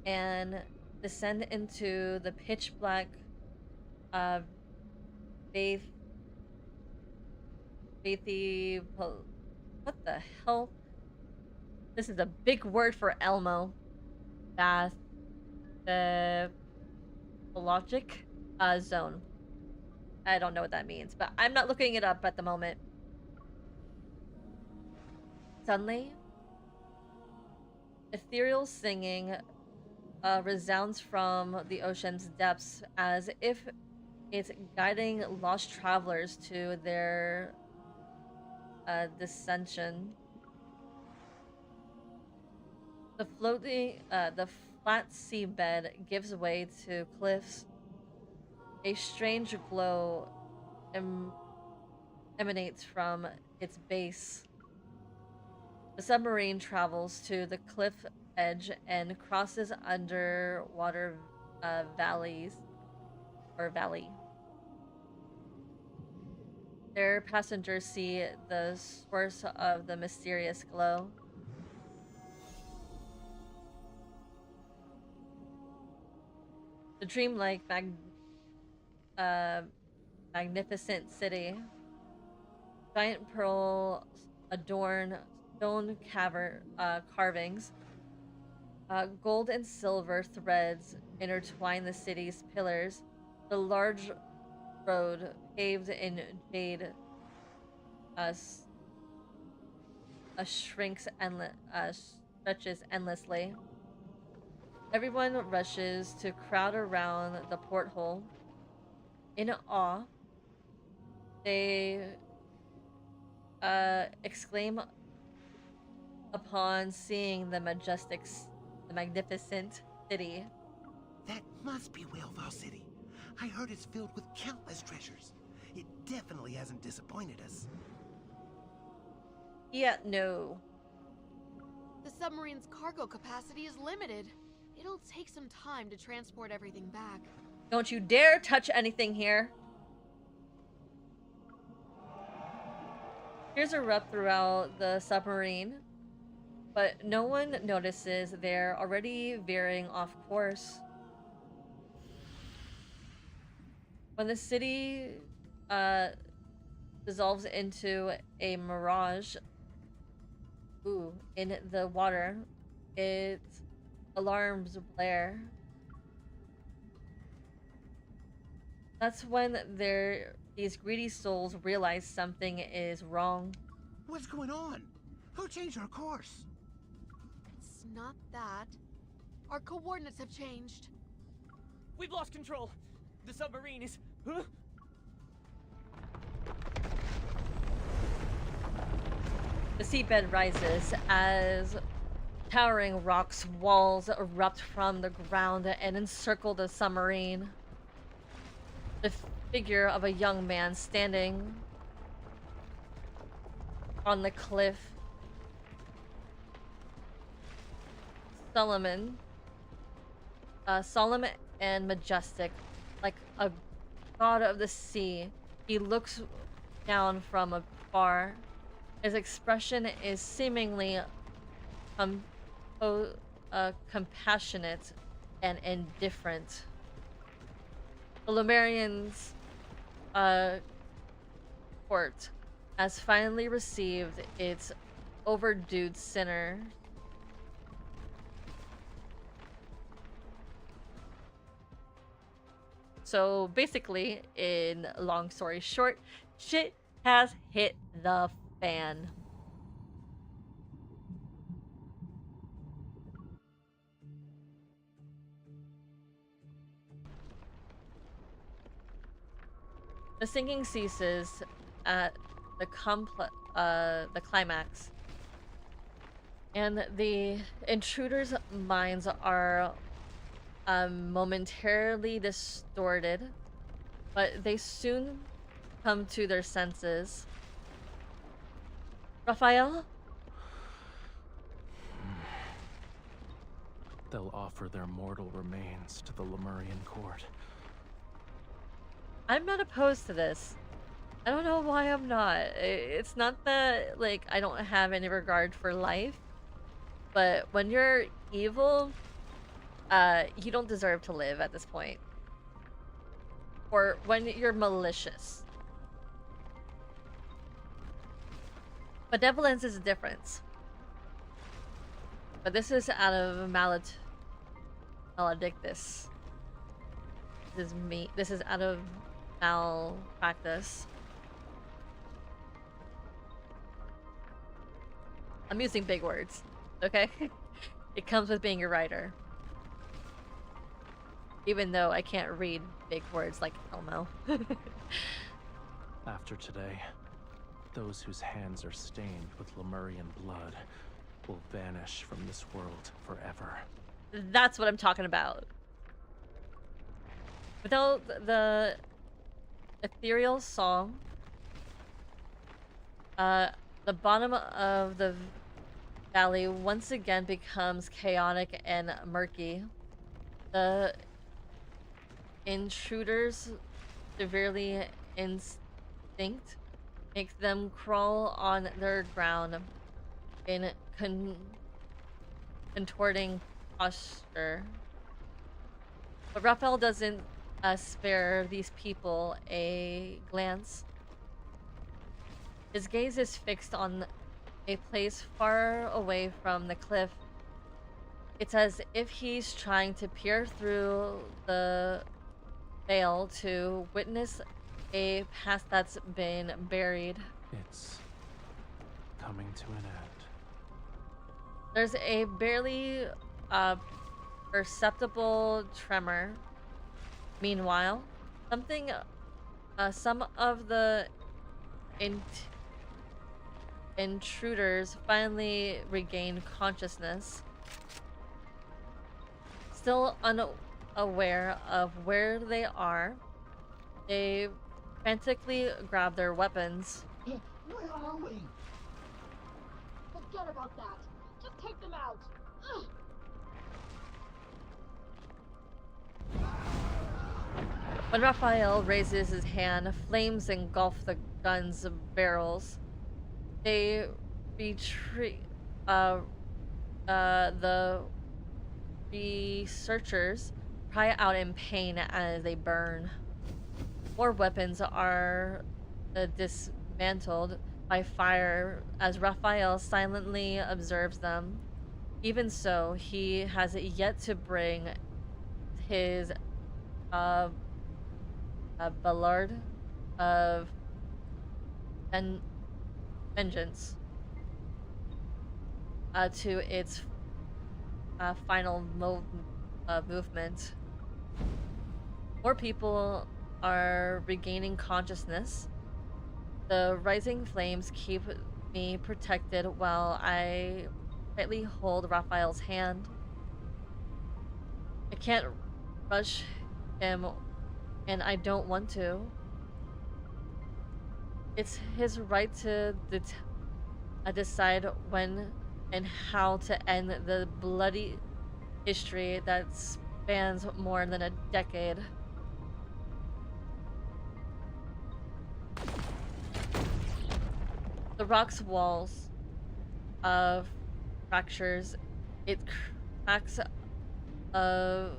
and descend into the pitch black uh, faith, faithy, what the hell? This is a big word for Elmo. Bath, the logic, zone. I don't know what that means, but I'm not looking it up at the moment. Suddenly, ethereal singing resounds from the ocean's depths as if it's guiding lost travelers to their descension. The flat seabed gives way to cliffs. A strange glow emanates from its base. The submarine travels to the cliff edge and crosses underwater valleys or valley. Their passengers see the source of the mysterious glow. The dreamlike magnificent city. Giant pearl adorn stone carvings. Gold and silver threads intertwine the city's pillars. The large road paved in jade stretches endlessly. Everyone rushes to crowd around the porthole. In awe, they exclaim upon seeing the magnificent city. That must be Whalefall City. I heard it's filled with countless treasures. It definitely hasn't disappointed us. Yeah, no. The submarine's cargo capacity is limited. It'll take some time to transport everything back. Don't you dare touch anything here. Tears erupt throughout the submarine, but no one notices they're already veering off course. When the city dissolves into a mirage in the water, its alarms blare. That's when these greedy souls realize something is wrong. What's going on? Who changed our course? It's not that. Our coordinates have changed. We've lost control. The submarine is... Huh? The seabed rises as towering rocks walls erupt from the ground and encircle the submarine. The figure of a young man standing on the cliff. Solemn and majestic, like a god of the sea. He looks down from afar. His expression is seemingly compassionate and indifferent. The Lumerian's court has finally received its overdue sinner. So basically, in long story short, shit has hit the fan. The singing ceases at the climax, and the intruders' minds are momentarily distorted, but they soon come to their senses. Raphael? They'll offer their mortal remains to the Lemurian court. I'm not opposed to this. I don't know why I'm not. It's not that, like, I don't have any regard for life, but when you're evil, you don't deserve to live at this point. or when you're malicious. Benevolence is a difference. But this is out of maledictus. This is me. This is out of malpractice. I'm using big words, okay? It comes with being a writer. Even though I can't read big words like Elmo. After today, those whose hands are stained with Lemurian blood will vanish from this world forever. That's what I'm talking about. Without the ethereal song, the bottom of the valley once again becomes chaotic and murky. The intruders severely instinct make them crawl on their ground in contorting posture. But Raphael doesn't spare these people a glance. His gaze is fixed on a place far away from the cliff. It's as if he's trying to peer through the veil to witness a past that's been buried. It's coming to an end. There's a barely perceptible tremor. Meanwhile, some of the intruders finally regain consciousness. Still unaware of where they are, they frantically grab their weapons. Where are we? Forget about that. Just take them out. Ugh. When Raphael raises his hand, flames engulf the gun's barrels. They retreat. The researchers cry out in pain as they burn. More weapons are dismantled by fire as Raphael silently observes them. Even so, he has yet to bring his ballad of vengeance to its final movement. More people are regaining consciousness. The rising flames keep me protected while I tightly hold Raphael's hand. I can't rush him, and I don't want to. It's his right to decide when and how to end the bloody history that spans more than a decade. The rock's walls of fractures. It cracks of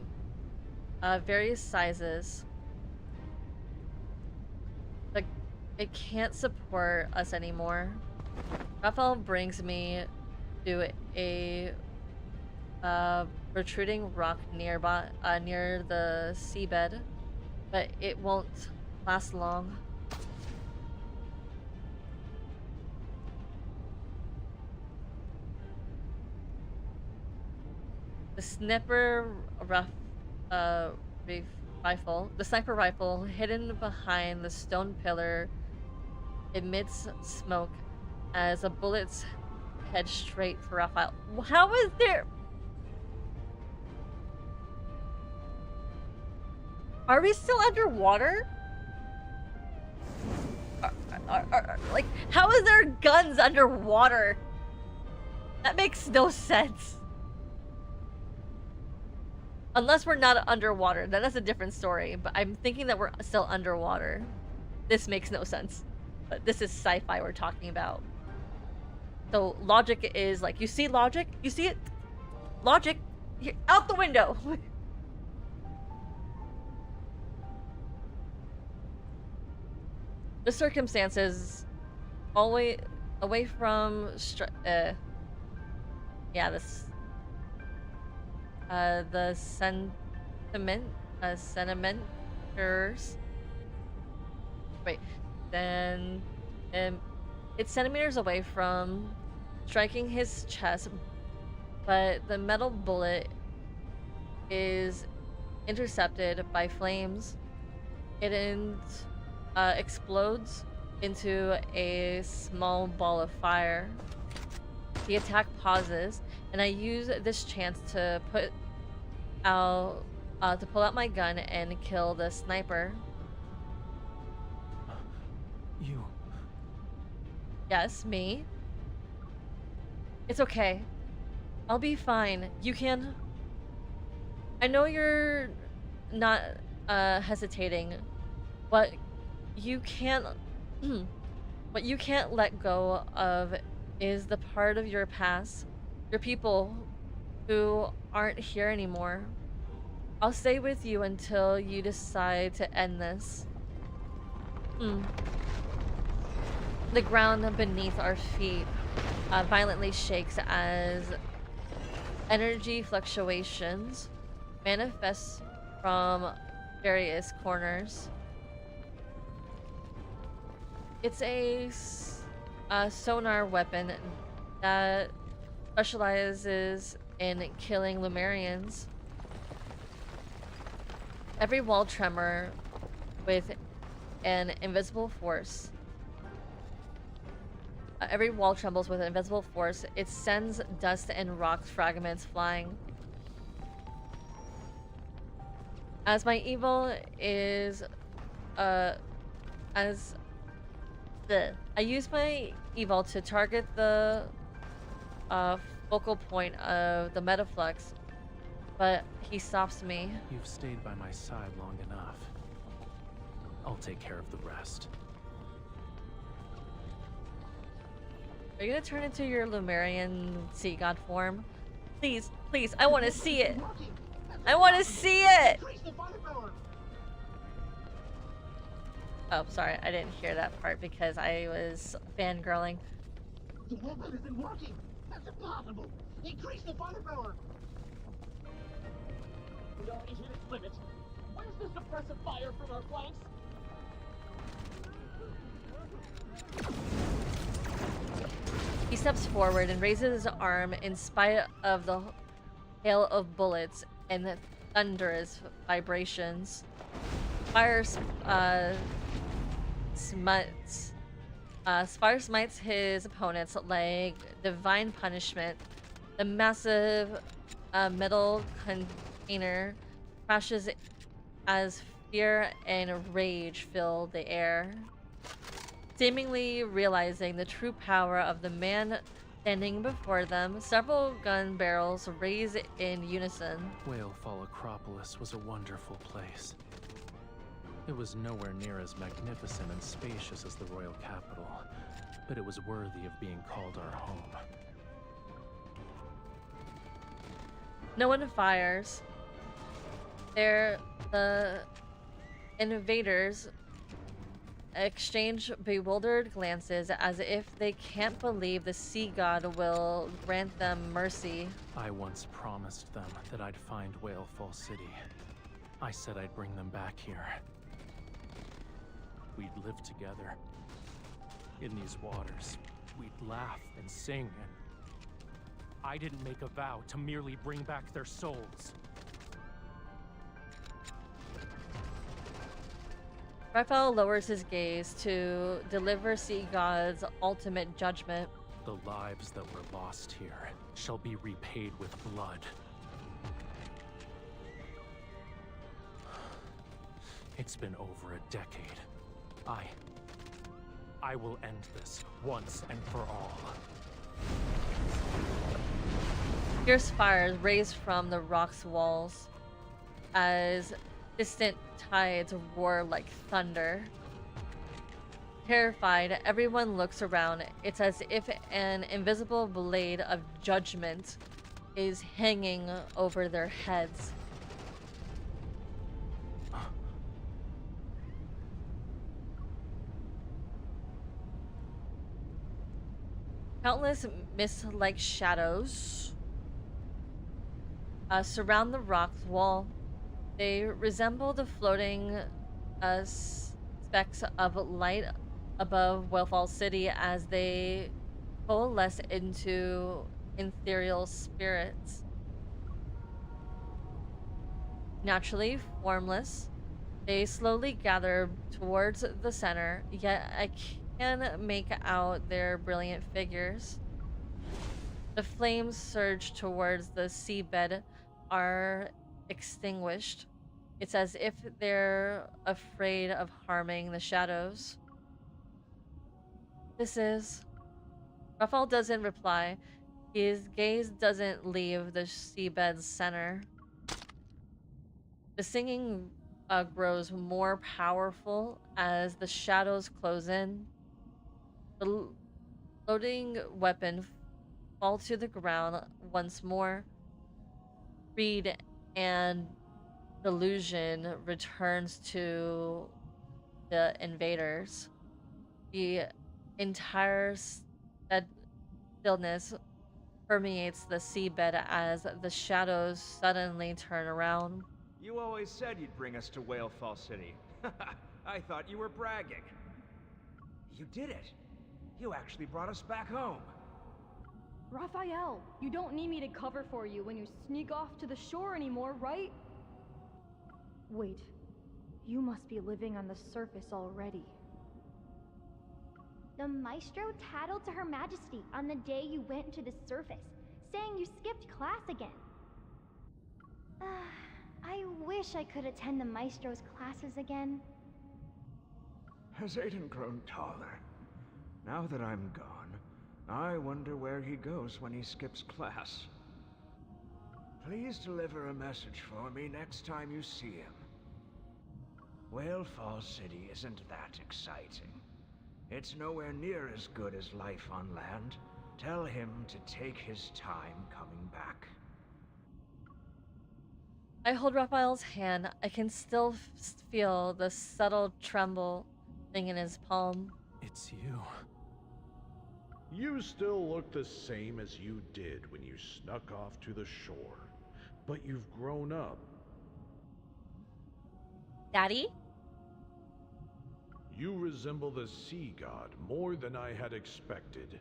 various sizes. It can't support us anymore. Raphael brings me to a protruding rock nearby, near the seabed, but it won't last long. The sniper rifle hidden behind the stone pillar emits smoke as a bullet's head straight for Raphael. How is there? Are we still underwater? Like, how is there guns underwater? That makes no sense. Unless we're not underwater, then that's a different story. But I'm thinking that we're still underwater. This makes no sense. But this is sci-fi we're talking about. So logic is like, you see logic? You see it? Logic, out the window. the circumstances always away from yeah, this the sentimenters. Wait, then it's centimeters away from striking his chest, but the metal bullet is intercepted by flames. It explodes into a small ball of fire. The attack pauses, and I use this chance to pull out my gun and kill the sniper. You. Yes, me. It's okay. I'll be fine. You can. I know you're not hesitating, but you can't. What you can't let go of is the part of your past, your people who aren't here anymore. I'll stay with you until you decide to end this. The ground beneath our feet violently shakes as energy fluctuations manifest from various corners. It's a sonar weapon that specializes in killing Lumerians. Every wall tremor with an invisible force. Every wall trembles with an invisible force. It sends dust and rock fragments flying. As my evil is, I use my evil to target the focal point of the metaflux, but he stops me. You've stayed by my side long enough. I'll take care of the rest. Are you gonna turn into your Lumerian sea god form? Please, please, I want to see it. I want to see it. Oh, sorry, I didn't hear that part because I was fangirling. The weapon isn't working. That's impossible. Increase the firepower. We already hit its limit. Where's the suppressive fire from our flanks? He steps forward and raises his arm in spite of the hail of bullets and the thunderous vibrations. Fire smites his opponents like divine punishment. The massive metal container crashes as fear and rage fill the air. Seemingly realizing the true power of the man standing before them, several gun barrels raise in unison. Whalefall Acropolis was a wonderful place. It was nowhere near as magnificent and spacious as the royal capital, but it was worthy of being called our home. No one fires. The invaders exchange bewildered glances as if they can't believe the sea god will grant them mercy. I once promised them that I'd find Whalefall City. I said I'd bring them back here. We'd live together in these waters. We'd laugh and sing, and I didn't make a vow to merely bring back their souls. Raphael lowers his gaze to deliver Sea God's ultimate judgment. The lives that were lost here shall be repaid with blood. It's been over a decade. I will end this once and for all. Fierce fires raise from the rock's walls as distant tides roar like thunder. Terrified, everyone looks around. It's as if an invisible blade of judgment is hanging over their heads. Countless mist-like shadows surround the rock wall. They resemble the floating specks of light above Wellfall City as they coalesce into ethereal spirits. Naturally formless, they slowly gather towards the center, yet I can make out their brilliant figures. The flames surge towards the seabed, are extinguished. It's as if they're afraid of harming the shadows. This is... Raphael doesn't reply. His gaze doesn't leave the seabed's center. The singing grows more powerful as the shadows close in. The floating weapon falls to the ground once more. Greed and delusion returns to the invaders. The entire stillness permeates the seabed as the shadows suddenly turn around. You always said you'd bring us to Whalefall City. I thought you were bragging. You did it. You actually brought us back home. Raphael, you don't need me to cover for you when you sneak off to the shore anymore, right? Wait, you must be living on the surface already. The Maestro tattled to Her Majesty on the day you went to the surface, saying you skipped class again. I wish I could attend the Maestro's classes again. Has Aiden grown taller? Now that I'm gone, I wonder where he goes when he skips class. Please deliver a message for me next time you see him. Whalefall City isn't that exciting. It's nowhere near as good as life on land. Tell him to take his time coming back. I hold Raphael's hand. I can still feel the subtle tremble thing in his palm. It's you. You still look the same as you did when you snuck off to the shore, but you've grown up. Daddy? You resemble the sea god more than I had expected.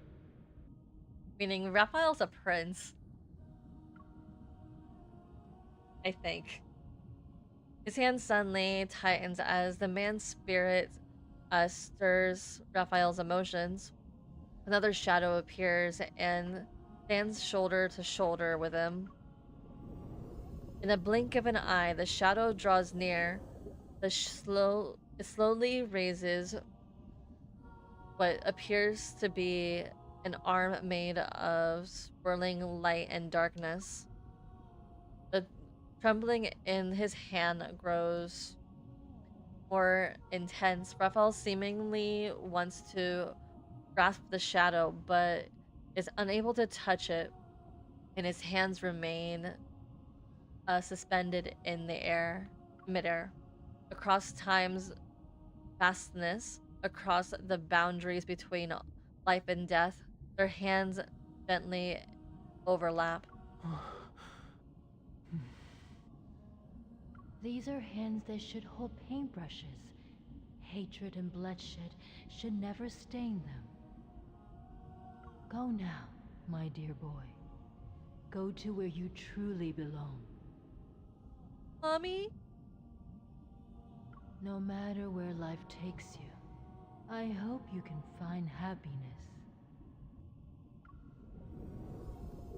Meaning Raphael's a prince. I think. His hand suddenly tightens as the man's spirit stirs Raphael's emotions. Another shadow appears and stands shoulder to shoulder with him. In a blink of an eye, the shadow draws near. It slowly raises what appears to be an arm made of swirling light and darkness. The trembling in his hand grows more intense. Raphael seemingly wants to grasp the shadow, but is unable to touch it, and his hands remain suspended in the air, midair, across time's vastness, across the boundaries between life and death. Their hands gently overlap. These are hands that should hold paintbrushes. Hatred and bloodshed should never stain them. Go now, my dear boy. Go to where you truly belong. Mommy? No matter where life takes you, I hope you can find happiness.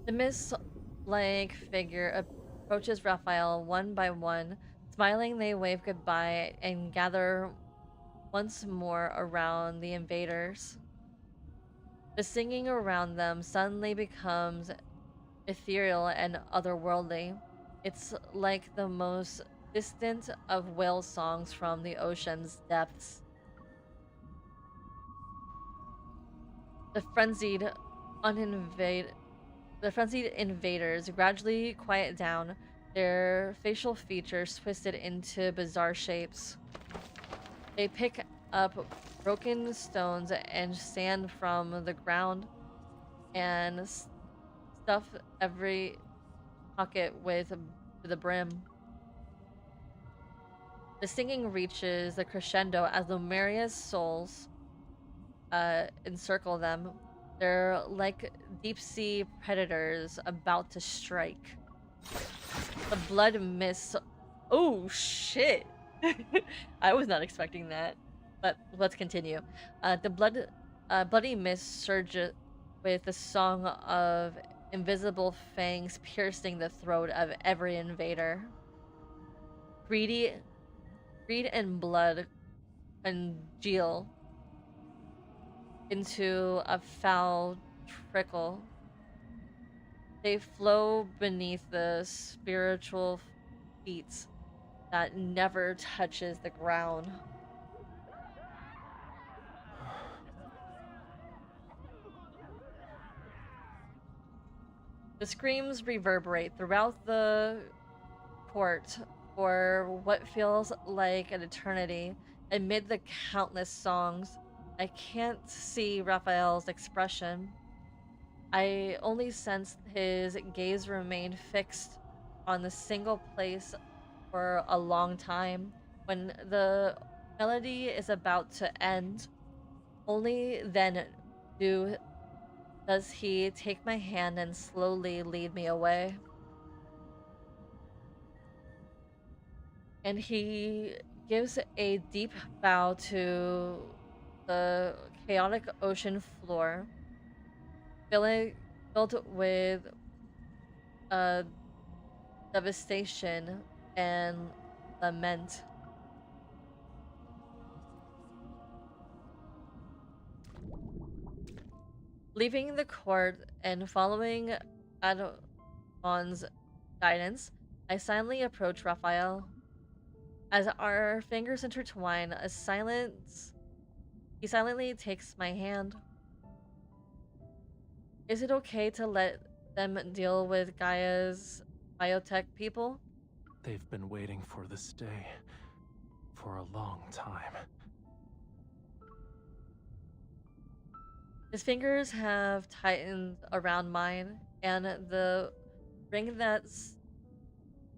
The mist-like figure approaches Raphael one by one. Smiling, they wave goodbye and gather once more around the invaders. The singing around them suddenly becomes ethereal and otherworldly. It's like the most distant of whale songs from the ocean's depths. The frenzied invaders gradually quiet down, their facial features twisted into bizarre shapes. They pick up broken stones and sand from the ground, and stuff every pocket with to the brim. The singing reaches a crescendo as Lumeria's souls encircle them. They're like deep sea predators about to strike. The blood mist. Oh shit! I was not expecting that. But let's continue. Bloody mist surges with the song of invisible fangs piercing the throat of every invader. Greed and blood congeal into a foul trickle. They flow beneath the spiritual feet that never touches the ground. The screams reverberate throughout the court for what feels like an eternity. Amid the countless songs, I can't see Raphael's expression. I only sense his gaze remain fixed on the single place for a long time. When the melody is about to end, only then does he take my hand and slowly lead me away. And he gives a deep bow to the chaotic ocean floor, filled with devastation and lament. Leaving the court and following Adon's guidance, I silently approach Raphael. As our fingers intertwine, he silently takes my hand. Is it okay to let them deal with Gaia's biotech people? They've been waiting for this day for a long time. His fingers have tightened around mine, and the ring that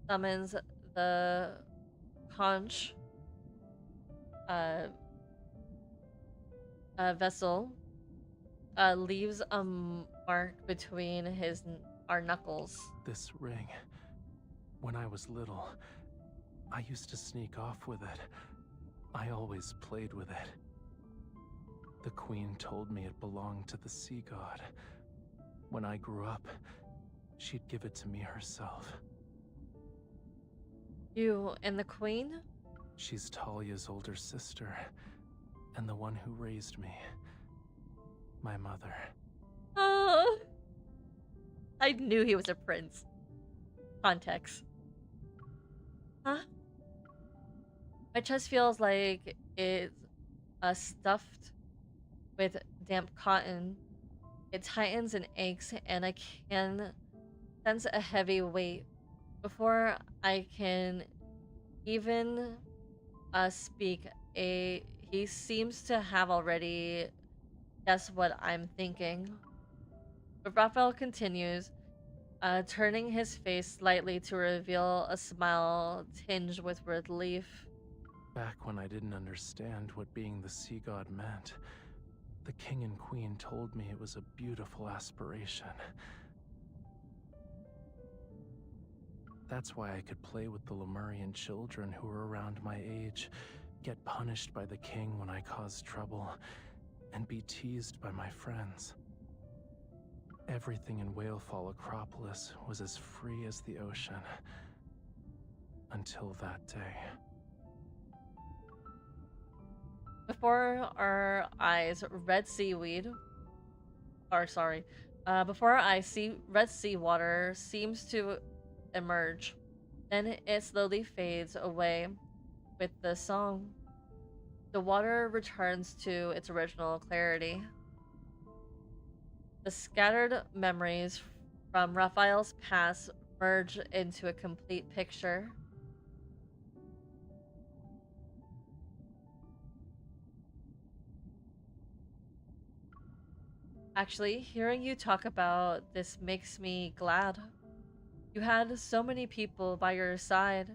summons the conch vessel leaves a mark between our knuckles. This ring. When I was little, I used to sneak off with it. I always played with it. The queen told me it belonged to the sea god. When I grew up, she'd give it to me herself. You and the queen? She's Talia's older sister, and the one who raised me. My mother. Oh, I knew he was a prince. Context. Huh? My chest feels like it's stuffed with damp cotton. It tightens and aches, and I can sense a heavy weight. Before I can even speak, he seems to have already guessed what I'm thinking. But Raphael continues, turning his face slightly to reveal a smile tinged with relief. Back when I didn't understand what being the sea god meant, the king and queen told me it was a beautiful aspiration. That's why I could play with the Lemurian children who were around my age, get punished by the king when I caused trouble, and be teased by my friends. Everything in Whalefall Acropolis was as free as the ocean. Until that day. Before our eyes, red seaweed... before our eyes, red seawater seems to emerge. Then it slowly fades away with the song. The water returns to its original clarity. The scattered memories from Raphael's past merge into a complete picture. Actually, hearing you talk about this makes me glad. You had so many people by your side.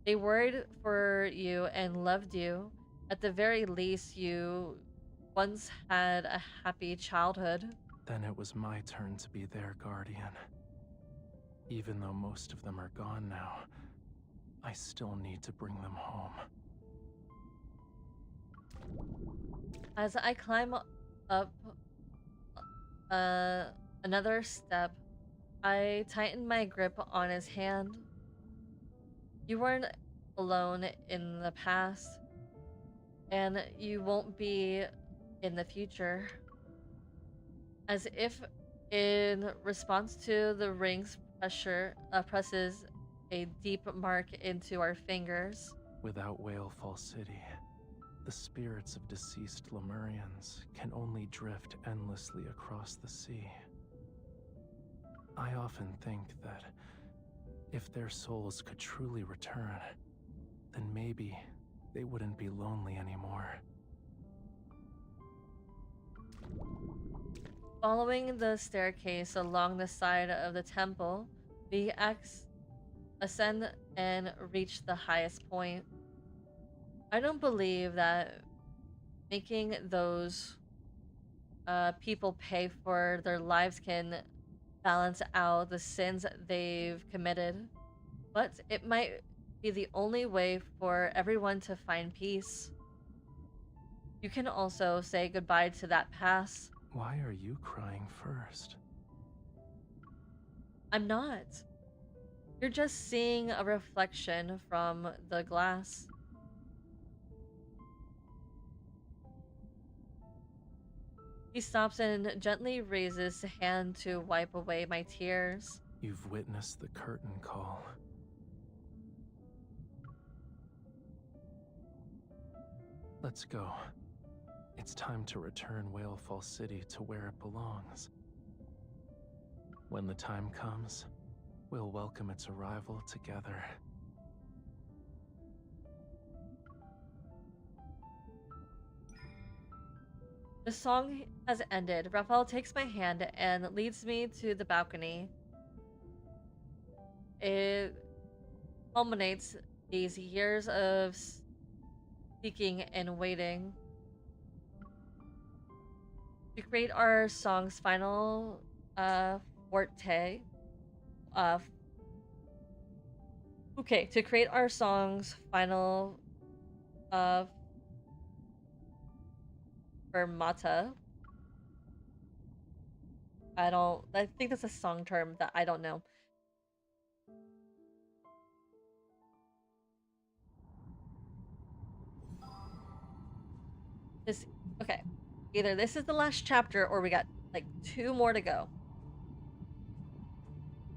They worried for you and loved you. At the very least, you once had a happy childhood. Then it was my turn to be their guardian. Even though most of them are gone now, I still need to bring them home. As I climb up another step, I tighten my grip on his hand. You weren't alone in the past, and you won't be in the future. As if in response to the ring's pressure, presses a deep mark into our fingers. Without Whalefall City, the spirits of deceased Lemurians can only drift endlessly across the sea. I often think that if their souls could truly return, then maybe they wouldn't be lonely anymore. Following the staircase along the side of the temple, we ascend and reach the highest point. I don't believe that making those people pay for their lives can balance out the sins they've committed, but it might be the only way for everyone to find peace. You can also say goodbye to that past. Why are you crying first? I'm not. You're just seeing a reflection from the glass. He stops and gently raises his hand to wipe away my tears. You've witnessed the curtain call. Let's go. It's time to return Whalefall City to where it belongs. When the time comes, we'll welcome its arrival together. The song has ended. Raphael takes my hand and leads me to the balcony. It culminates these years of seeking and waiting to create our song's final forte. To create our song's final fermata. I think that's a song term that I don't know. Okay. Either this is the last chapter or we got like 2 more to go.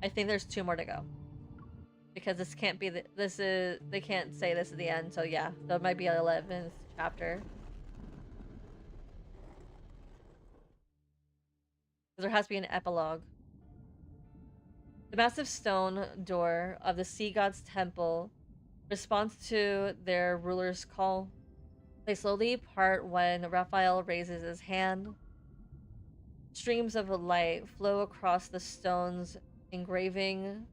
I think there's 2 more to go. Because this can't be they can't say this is the end, so yeah. So it might be an 11th chapter. There has to be an epilogue. The massive stone door of the sea god's temple responds to their ruler's call. They slowly part when Raphael raises his hand. Streams of light flow across the stone's engravings.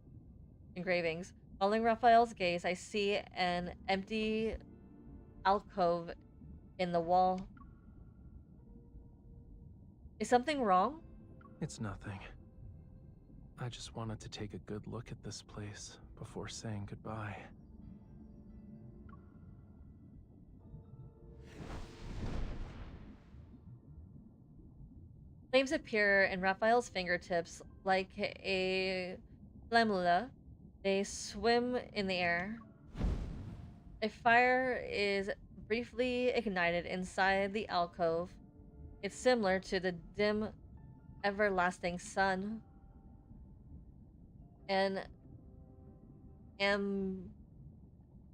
Following Raphael's gaze, I see an empty alcove in the wall. Is something wrong? It's nothing. I just wanted to take a good look at this place before saying goodbye. Flames appear in Raphael's fingertips like a flammula. They swim in the air. A fire is briefly ignited inside the alcove. It's similar to the dim, everlasting sun. And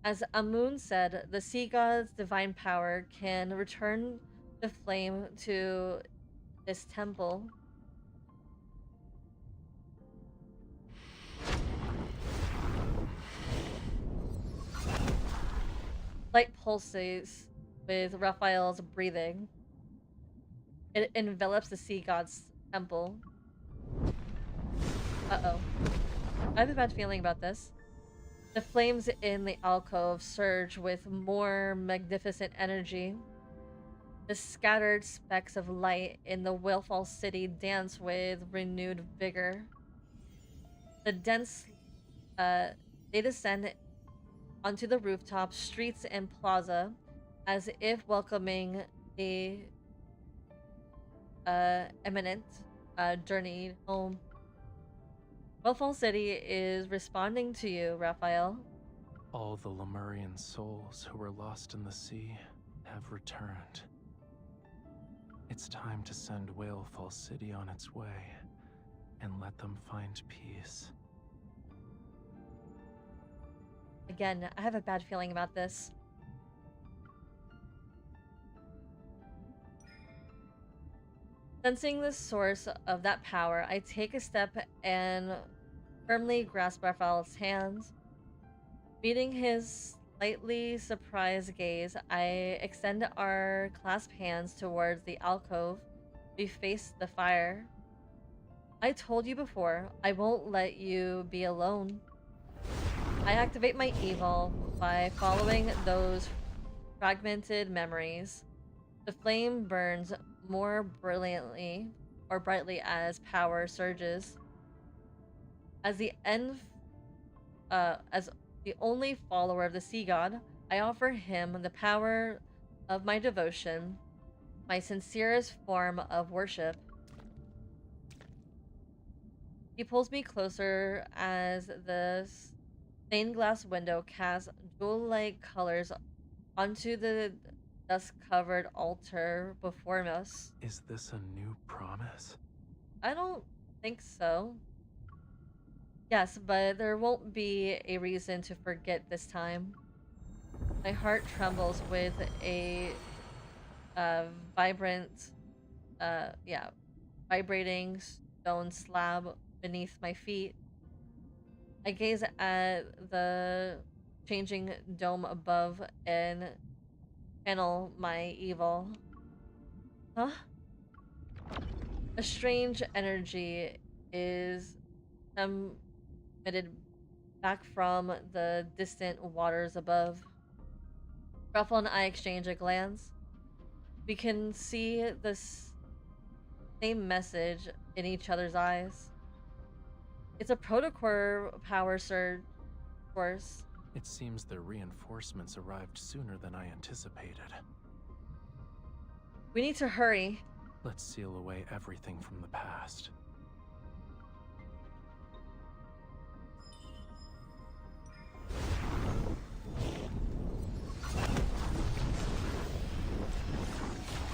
as Amun said, the sea god's divine power can return the flame to this temple. Light pulses with Raphael's breathing. It envelops the sea god's temple. Uh-oh. I have a bad feeling about this. The flames in the alcove surge with more magnificent energy. The scattered specks of light in the Whalefall City dance with renewed vigor. The dense, they descend onto the rooftops, streets, and plaza, as if welcoming the imminent journey home. Whalefall City is responding to you, Raphael. All the Lemurian souls who were lost in the sea have returned. It's time to send Whalefall City on its way and let them find peace. Again, I have a bad feeling about this. Sensing the source of that power, I take a step and firmly grasp Raphael's hands. Meeting his slightly surprised gaze, I extend our clasped hands towards the alcove. We face the fire. I told you before, I won't let you be alone. I activate my evil by following those fragmented memories. The flame burns more brilliantly or brightly as power surges. As the only follower of the sea god, I offer him the power of my devotion, my sincerest form of worship. He pulls me closer as the stained glass window casts jewel-like colors onto the dust-covered altar before us. Is this a new promise? I don't think so. Yes, but there won't be a reason to forget this time. My heart trembles with a vibrant, vibrating stone slab beneath my feet. I gaze at the changing dome above and channel my evil. Huh? A strange energy is emitted back from the distant waters above. Ruffle and I exchange a glance. We can see the same message in each other's eyes. It's a protocore power surge, of course. It seems the reinforcements arrived sooner than I anticipated. We need to hurry. Let's seal away everything from the past.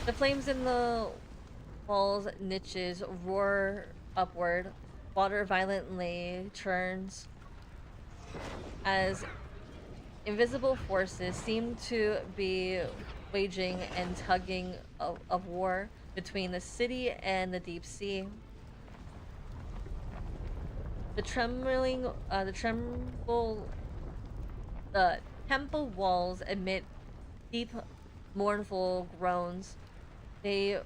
The flames in the wall's niches roar upward. Water violently churns as invisible forces seem to be waging and tugging of war between the city and the deep sea. The temple walls emit deep, mournful groans. They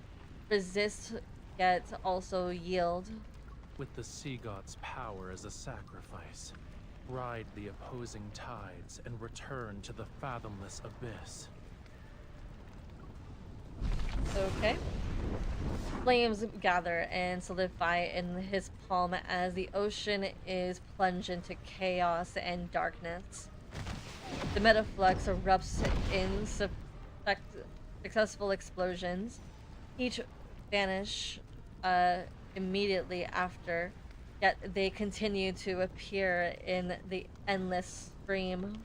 resist, yet also yield. With the sea god's power as a sacrifice, ride the opposing tides and return to the fathomless abyss. Okay. Flames gather and solidify in his palm as the ocean is plunged into chaos and darkness. The metaflux erupts in successful explosions. Each vanish immediately after, yet they continue to appear in the endless stream.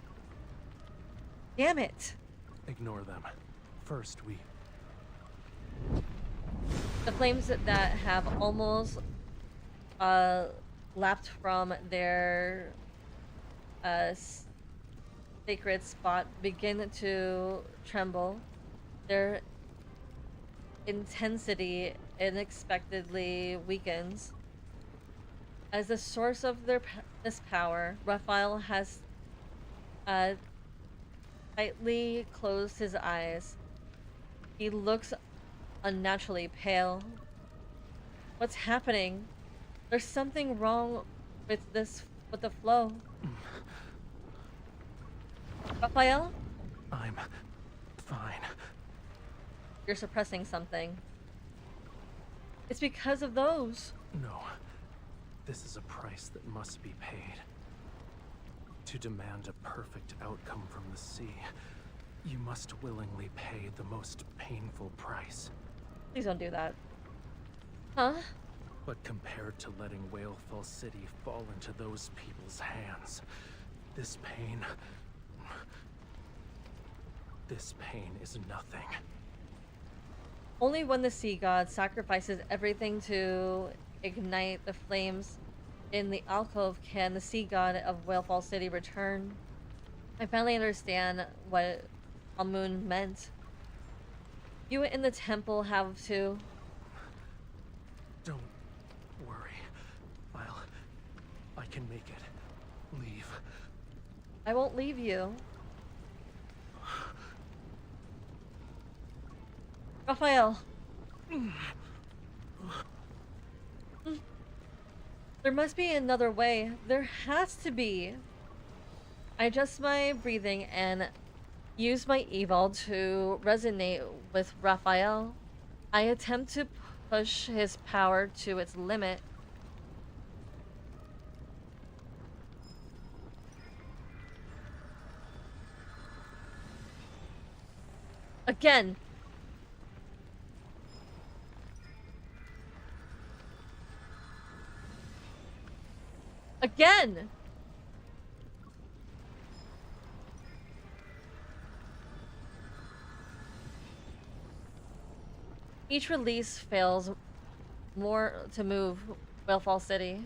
Damn it! Ignore them. First, The flames that have almost lapped from their sacred spot begin to tremble. Their intensity unexpectedly weakens. As the source of this power, Raphael has tightly closed his eyes. He looks unnaturally pale. What's happening? There's something wrong with the flow. Raphael? I'm fine. You're suppressing something. It's because of those. No. This is a price that must be paid. To demand a perfect outcome from the sea, you must willingly pay the most painful price. Please don't do that. Huh? But compared to letting Whalefall City fall into those people's hands, this pain is nothing. Only when the sea god sacrifices everything to ignite the flames in the alcove can the sea god of Whalefall City return. I finally understand what Amun meant. You in the temple have to. Don't worry. I can make it. Leave. I won't leave you. Raphael. There must be another way. There has to be. I adjust my breathing and use my evil to resonate with Raphael. I attempt to push his power to its limit. Again. Again! Each release fails more to move Whalefall City.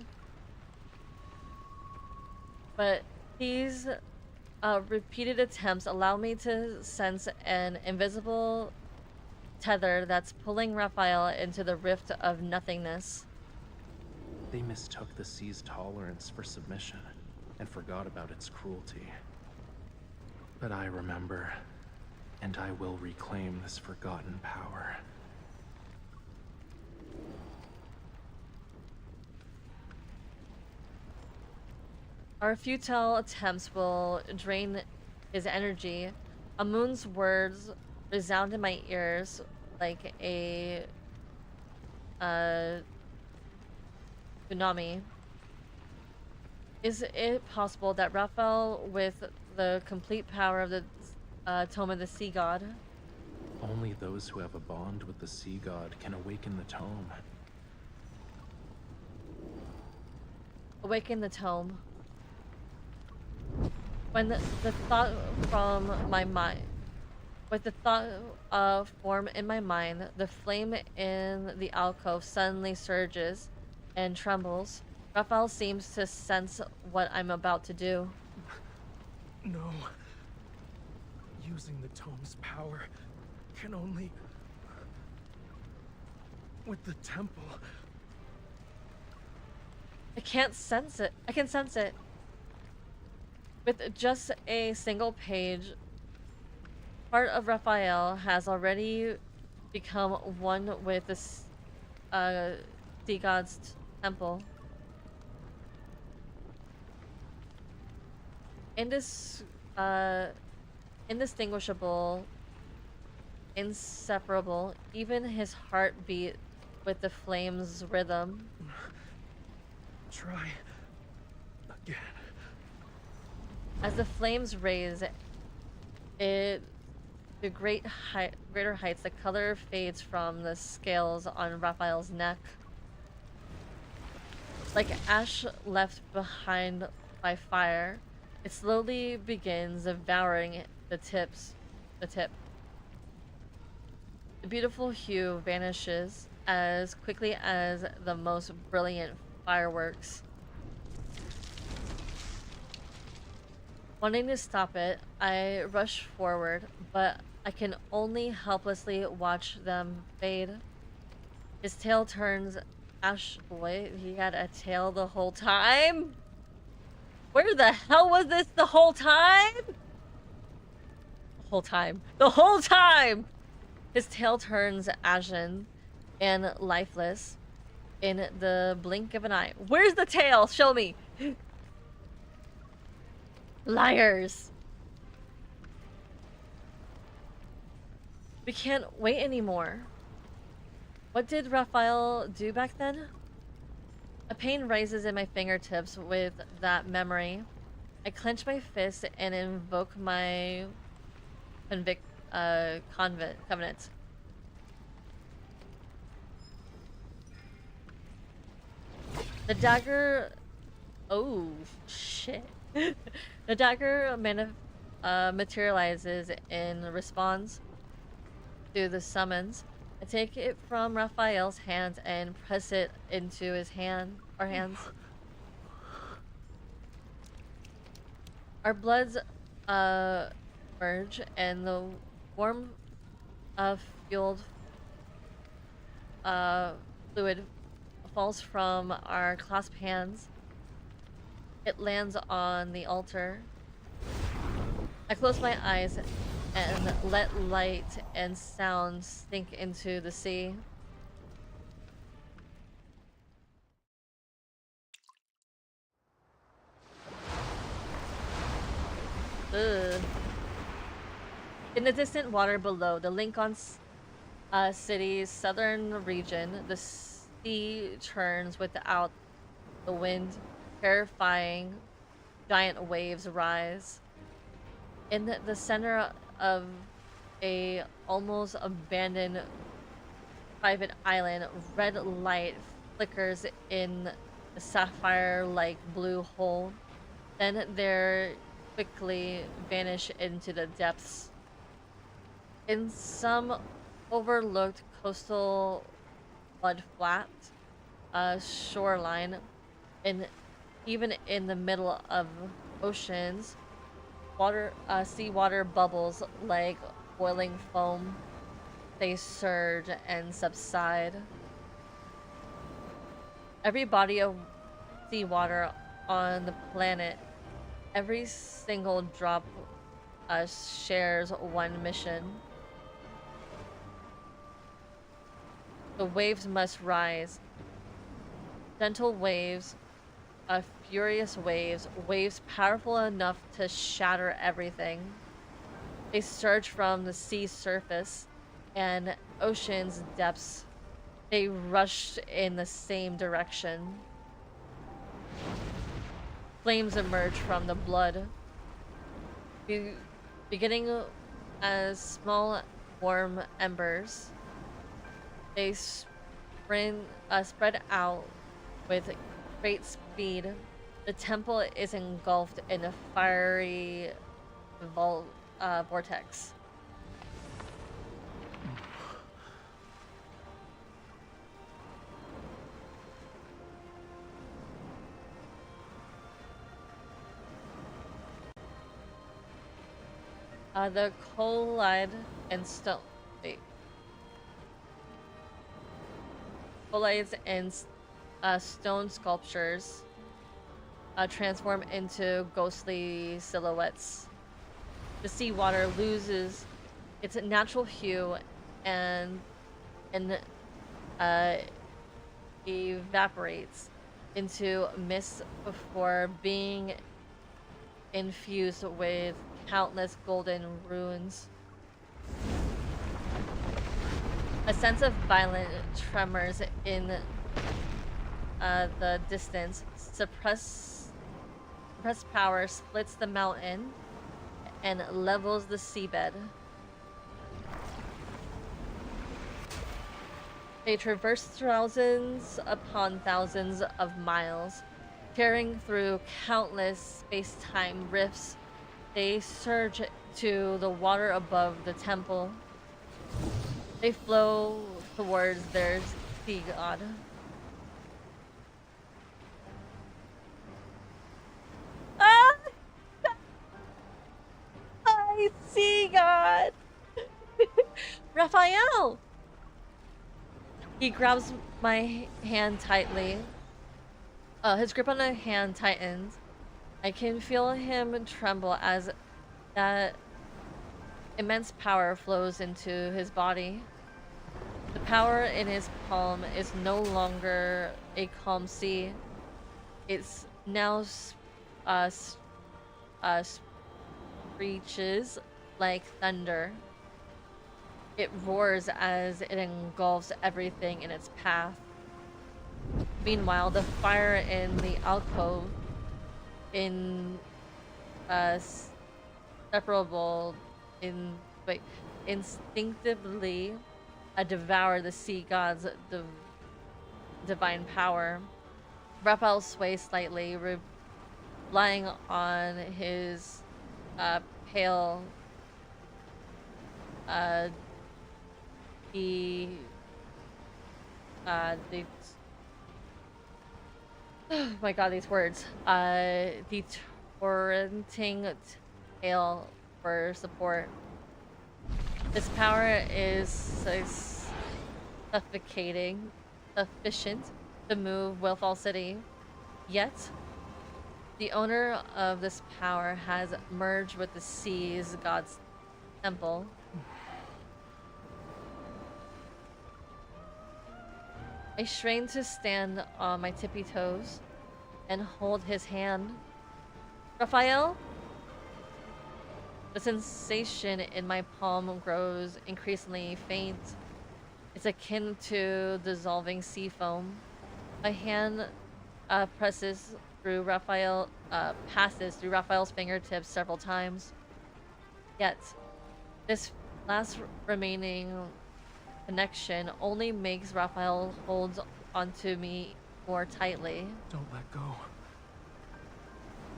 But these repeated attempts allow me to sense an invisible tether that's pulling Raphael into the rift of nothingness. They mistook the sea's tolerance for submission and forgot about its cruelty. But I remember, and I will reclaim this forgotten power. Our futile attempts will drain his energy. Amun's words resound in my ears like a tsunami. Is it possible that Raphael, with the complete power of the tome of the sea god? Only those who have a bond with the sea god can awaken the tome. Awaken the tome. When the thought from my mind, with the thought form in my mind, the flame in the alcove suddenly surges and trembles. Raphael seems to sense what I'm about to do. No. Using the tome's power can only... with the temple. I can't sense it. I can sense it. With just a single page, part of Raphael has already become one with the sea god's temple. Indistinguishable, inseparable, even his heart beat with the flame's rhythm. Try again. As the flames raise, to greater heights, the color fades from the scales on Raphael's neck. Like ash left behind by fire, it slowly begins devouring the tip. The beautiful hue vanishes as quickly as the most brilliant fireworks. Wanting to stop it, I rush forward, but I can only helplessly watch them fade. His tail turns ash. Boy, he had a tail the whole time? Where the hell was this the whole time? The whole time! His tail turns ashen and lifeless. in the blink of an eye. Where's the tail? Show me. Liars. We can't wait anymore. What did Raphael do back then? A pain rises in my fingertips with that memory. I clench my fist and invoke my covenant. The dagger... Oh, shit. The dagger materializes in response to the summons. I take it from Raphael's hands and press it into his hands. Our bloods merge, and the warm fueled fluid falls from our clasped hands. It lands on the altar. I close my eyes and let light and sound sink into the sea. Ugh. In the distant water below the Lincoln city's southern region, the sea churns without the wind. Terrifying giant waves rise. In the center of a almost abandoned private island, red light flickers in the sapphire-like blue hole. Then there quickly vanish into the depths. In some overlooked coastal mudflat shoreline, even in the middle of oceans, seawater bubbles like boiling foam. They surge and subside. Every body of seawater on the planet, every single drop shares one mission. The waves must rise. Gentle waves, furious waves, waves powerful enough to shatter everything. They surge from the sea surface and ocean's depths. They rush in the same direction. Flames emerge from the blood, beginning as small, warm embers. They spread out with great speed. The temple is engulfed in a fiery vortex. The collide and stone. Wait. Collides and stone sculptures transform into ghostly silhouettes. The seawater loses its natural hue and evaporates into mist before being infused with countless golden runes. A sense of violent tremors in the distance. Suppressed power splits the mountain and levels the seabed. They traverse thousands upon thousands of miles, tearing through countless space-time rifts. They surge to the water above the temple. They flow towards their sea god. Ah! My sea god! Raphael! He grabs my hand tightly. His grip on the hand tightens. I can feel him tremble as that immense power flows into his body. The power in his palm is no longer a calm sea. It's now screeches like thunder. It roars as it engulfs everything in its path. Meanwhile, the fire in the alcove, separable instinctively devour the sea god's divine power. Raphael sways slightly, relying on his pale the oh my god, these words. The torrenting tail for support. This power is sufficient to move Willfall City. Yet, the owner of this power has merged with the sea's god's temple. I strain to stand on my tippy toes and hold his hand. Raphael? The sensation in my palm grows increasingly faint. It's akin to dissolving sea foam. My hand passes through Raphael's fingertips several times. Yet, this last remaining connection only makes Raphael hold onto me more tightly. Don't let go.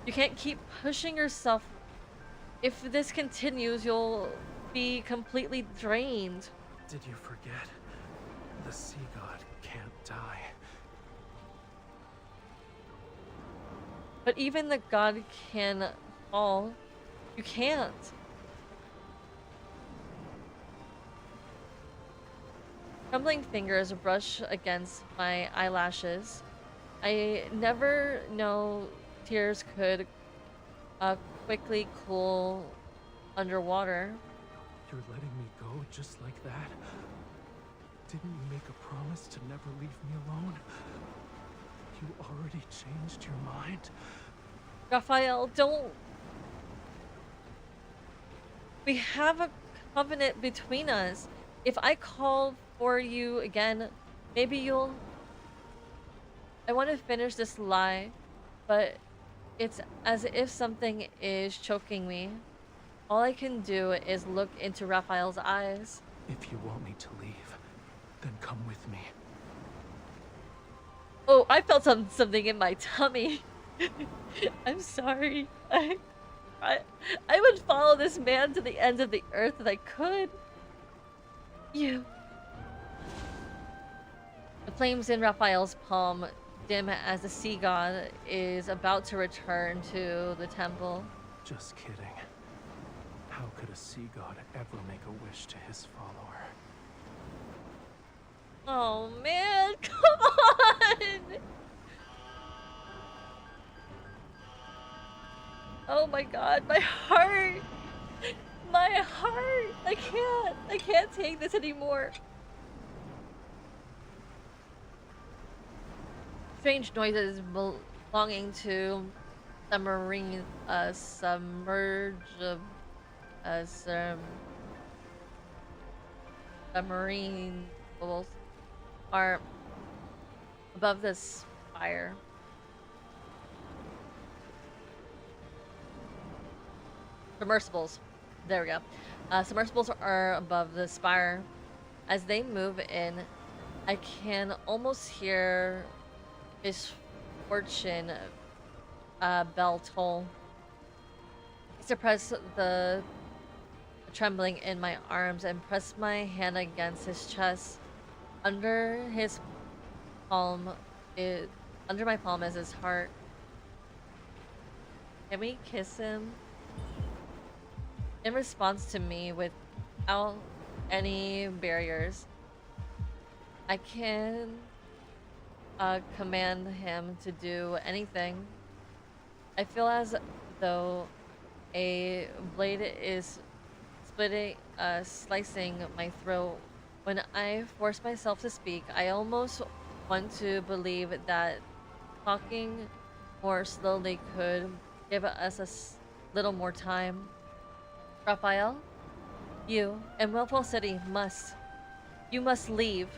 You can't keep pushing yourself. If this continues, you'll be completely drained. Did you forget? The sea god can't die. But even the god can fall. You can't. Trembling fingers brush against my eyelashes. I never know tears could quickly cool underwater. You're letting me go just like that? Didn't you make a promise to never leave me alone? You already changed your mind? Raphael, don't. We have a covenant between us. If I call for you again, maybe you'll... I want to finish this lie, but it's as if something is choking me. All I can do is look into Raphael's eyes. If you want me to leave, then come with me. Oh, I felt something in my tummy. I'm sorry. I would follow this man to the ends of the earth if I could. You. The flames in Raphael's palm dim as the sea god is about to return to the temple. Just kidding. How could a sea god ever make a wish to his follower? Oh man, come on! Oh my god, my heart! My heart! I can't take this anymore. Strange noises belonging to submarine, submarine bubbles are above this fire. Submersibles. There we go. Submersibles are above the spire. As they move in, I can almost hear his fortune bell toll. I suppress the trembling in my arms and press my hand against his chest. Under my palm is his heart. Can we kiss him? In response to me, without any barriers, I can command him to do anything. I feel as though a blade is slicing my throat When I force myself to speak, I almost want to believe that talking more slowly could give us little more time. Raphael, you and Willful City must. You must leave.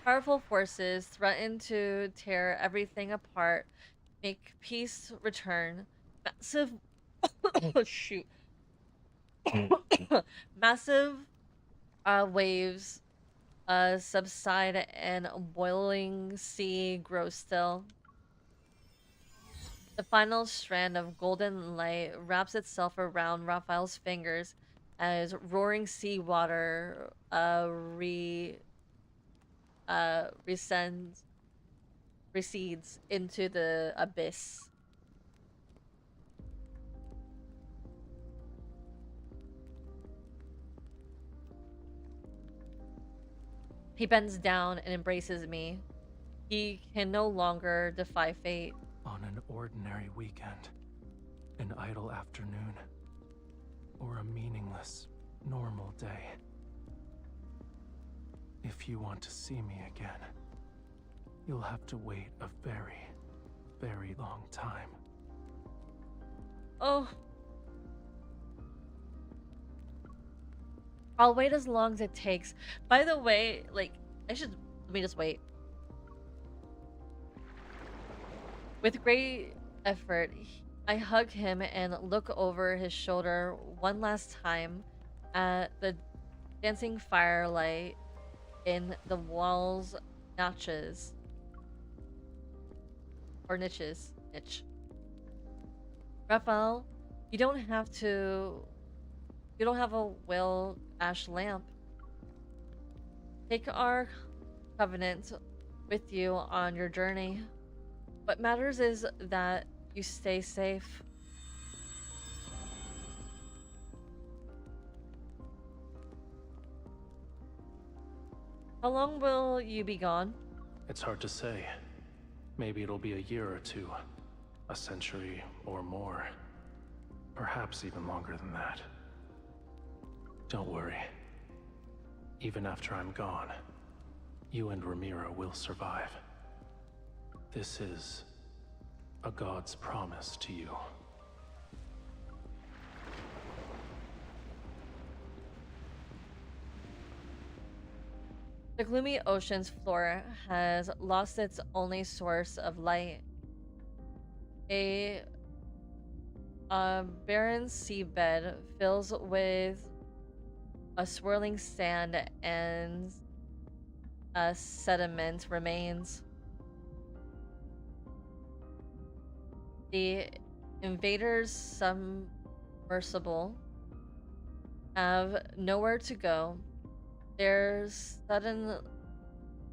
Powerful forces threaten to tear everything apart, make peace return. Massive oh, shoot. Massive waves subside and a boiling sea grows still. The final strand of golden light wraps itself around Raphael's fingers as roaring seawater recedes into the abyss. He bends down and embraces me. He can no longer defy fate. On an ordinary weekend, an idle afternoon, or a meaningless, normal day, if you want to see me again, you'll have to wait a very, very long time. Oh. I'll wait as long as it takes. By the way, like, let me just wait. With great effort, I hug him and look over his shoulder one last time at the dancing firelight in the wall's niches. Niche. Raphael, you don't have a will ash lamp. Take our covenant with you on your journey. What matters is that you stay safe. How long will you be gone? It's hard to say. Maybe it'll be a year or two, a century or more. Perhaps even longer than that. Don't worry. Even after I'm gone, you and Ramiro will survive. This is a god's promise to you. The gloomy ocean's floor has lost its only source of light. A barren seabed fills with a swirling sand and sediment remains. The invaders' submersible have nowhere to go. They're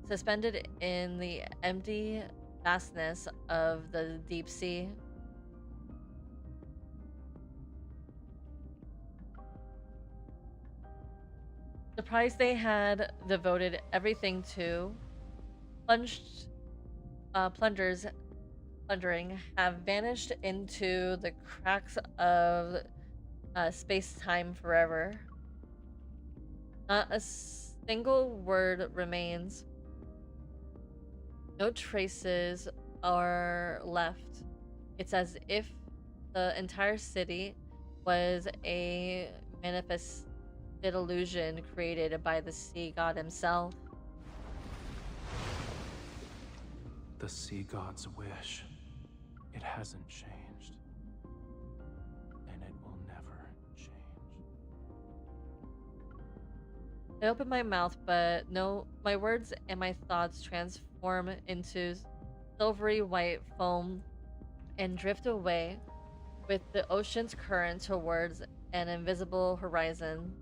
suspended in the empty vastness of the deep sea. The prize they had devoted everything to, plundering, have vanished into the cracks of space-time forever. Not a single word remains. No traces are left. It's as if the entire city was a manifested illusion created by the sea god himself. The sea god's wish. It hasn't changed. And it will never change. I open my mouth, but no, my words and my thoughts transform into silvery white foam and drift away with the ocean's current towards an invisible horizon.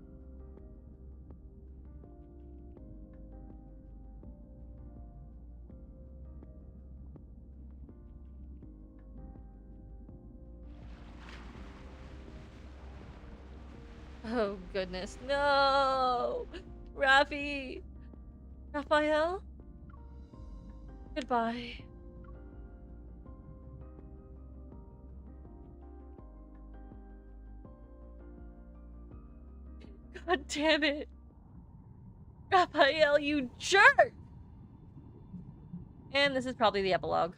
Oh goodness, no! Rafi! Raphael? Goodbye. God damn it. Raphael, you jerk! And this is probably the epilogue.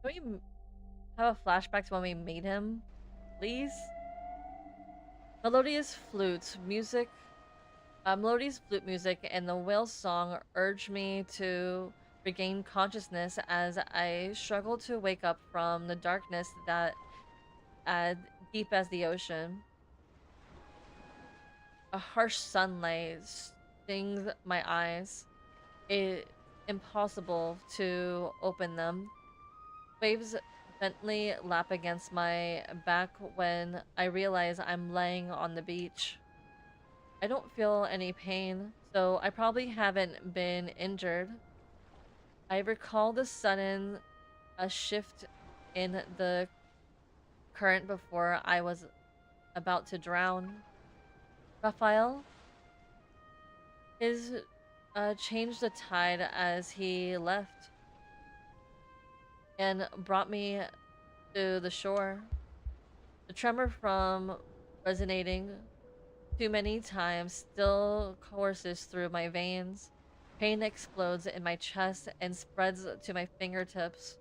Can we have a flashback to when we made him, please? Melodious flute music, melodious flute music, and the whale song urge me to regain consciousness as I struggle to wake up from the darkness that deep as the ocean. A harsh sunlight stings my eyes. It's impossible to open them. Waves gently lap against my back when I realize I'm laying on the beach. I don't feel any pain, so I probably haven't been injured. I recall the sudden shift in the current before I was about to drown. Raphael is changed the tide as he left and brought me to the shore. The tremor from resonating too many times still courses through my veins. Pain explodes in my chest and spreads to my fingertips.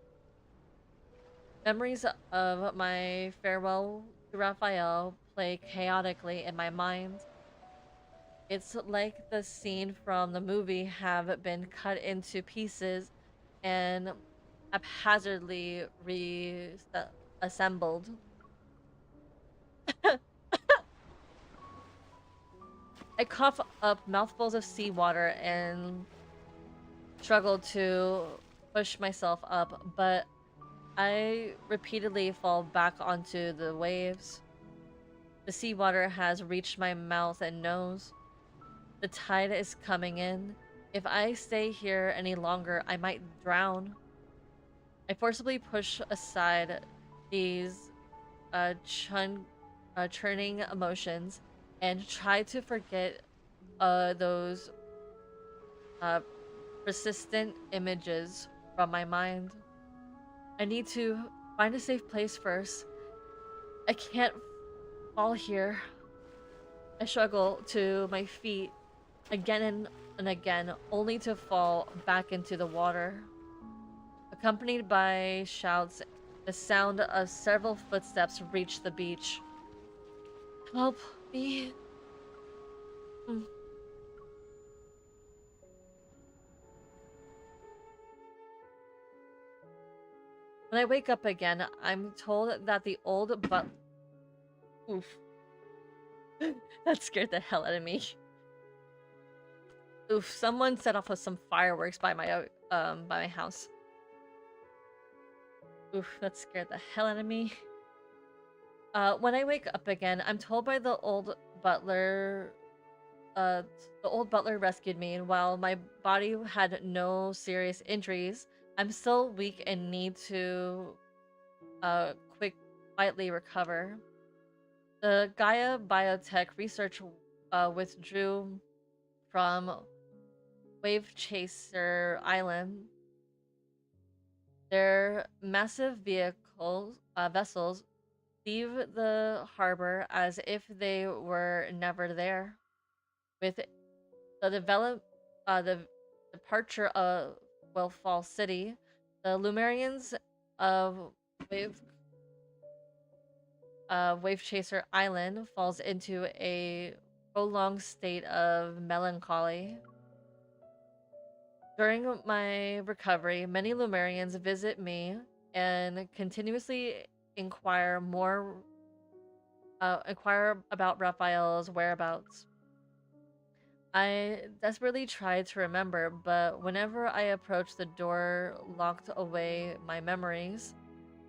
Memories of my farewell to Raphael play chaotically in my mind. It's like the scene from the movie have been cut into pieces and haphazardly reassembled. I cough up mouthfuls of seawater and struggle to push myself up, but I repeatedly fall back onto the waves. The seawater has reached my mouth and nose. The tide is coming in. If I stay here any longer, I might drown. I forcibly push aside these churning emotions and try to forget those persistent images from my mind. I need to find a safe place first. I can't fall here. I struggle to my feet again and again, only to fall back into the water. Accompanied by shouts, the sound of several footsteps reach the beach. Help me. When I wake up again, I'm told that the old Oof. That scared the hell out of me. Oof, someone set off with some fireworks by my house. Oof, that scared the hell out of me. When I wake up again, I'm told by the old butler rescued me, and while my body had no serious injuries, I'm still weak and need to quietly recover. The Gaia Biotech research withdrew from Wave Chaser Island. Their massive vessels leave the harbor as if they were never there. With the departure of Fall City, the Lumerians of Wave Chaser Island falls into a prolonged state of melancholy. During my recovery, many Lumerians visit me and continuously inquire about Raphael's whereabouts. I desperately try to remember, but whenever I approach the door locked away my memories,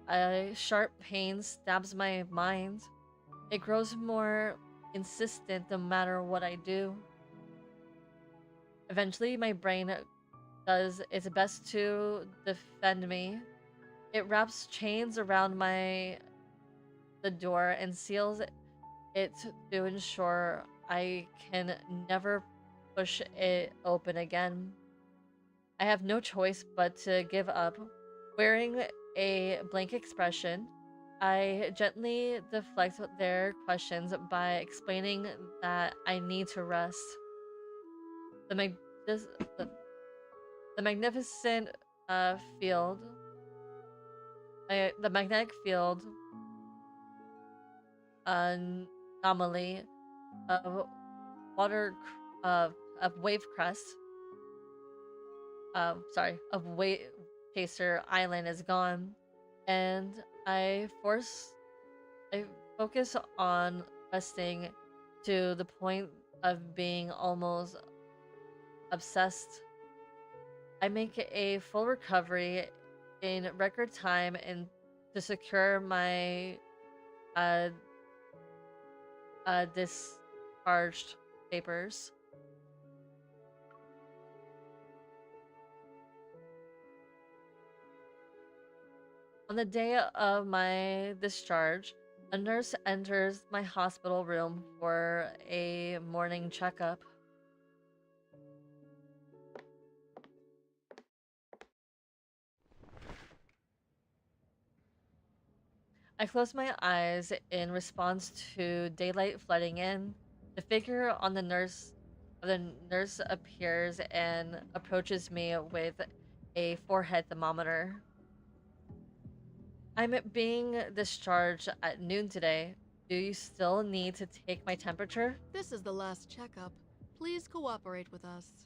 a sharp pain stabs my mind. It grows more insistent no matter what I do. Eventually, my brain does its best to defend me. It wraps chains around the door and seals it to ensure I can never push it open again. I have no choice but to give up. Wearing a blank expression, I gently deflect their questions by explaining that I need to rest. The, mag- this, the magnificent field, the magnetic field anomaly of water of wave crest, of wave chaser island is gone, and I focus on resting to the point of being almost obsessed. I make a full recovery in record time and to secure my uh discharged papers. On the day of my discharge, a nurse enters my hospital room for a morning checkup. I close my eyes in response to daylight flooding in. The figure on the nurse appears and approaches me with a forehead thermometer. I'm being discharged at noon today. Do you still need to take my temperature? This is the last checkup. Please cooperate with us.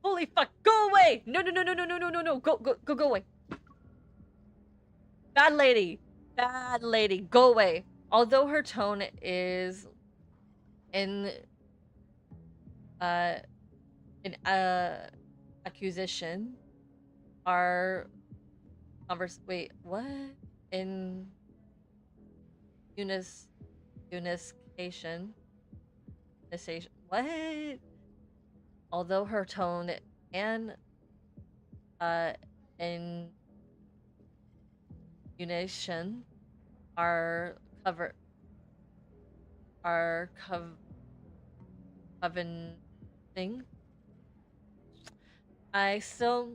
Holy fuck, go away! No, no, no, no, no, no, no, no, no, go away. Bad lady, go away. Although her tone is in uh accusation, our wait, what? In unis uniscation unisation what? Although her tone and in unison are cover are covenanting, I still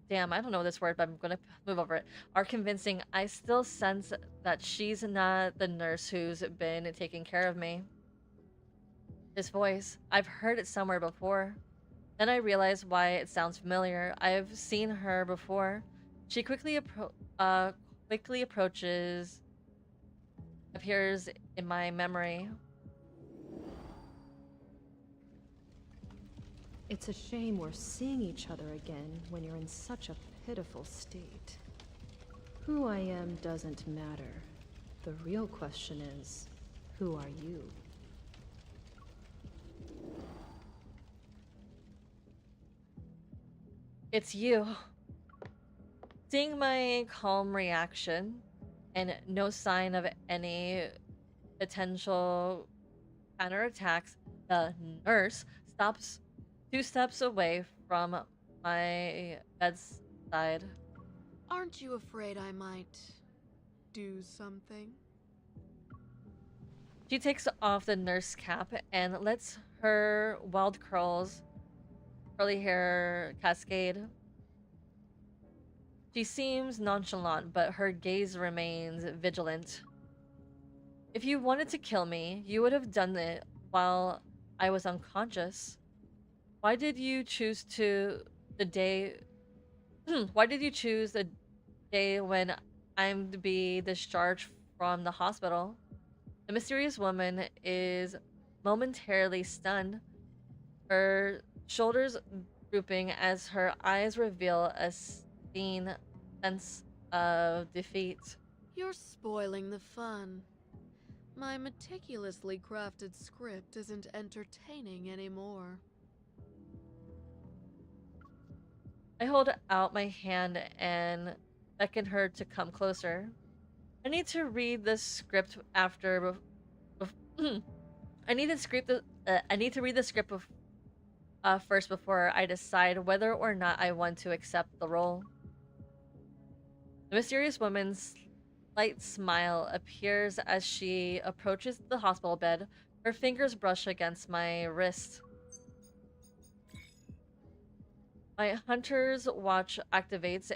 damn, I don't know this word, but I'm gonna move over it. Are convincing. I still sense that she's not the nurse who's been taking care of me. This voice, I've heard it somewhere before. Then I realize why it sounds familiar. I've seen her before. She quickly appears in my memory. It's a shame we're seeing each other again when you're in such a pitiful state. Who I am doesn't matter. The real question is, who are you? It's you. Seeing my calm reaction and no sign of any potential counterattacks, the nurse stops 2 steps away from my bedside. Aren't you afraid I might do something? She takes off the nurse cap and lets her wild curly hair cascade. She seems nonchalant, but her gaze remains vigilant. If you wanted to kill me, you would have done it while I was unconscious. Why did you choose the day why did you choose the day when I'm to be discharged from the hospital? The mysterious woman is momentarily stunned, her shoulders drooping as her eyes reveal a keen sense of defeat. You're spoiling the fun. My meticulously crafted script isn't entertaining anymore. I hold out my hand and beckon her to come closer. I need to read the script after. I need the script. I need to read the script first before I decide whether or not I want to accept the role. The mysterious woman's slight smile appears as she approaches the hospital bed. Her fingers brush against my wrist. My hunter's watch activates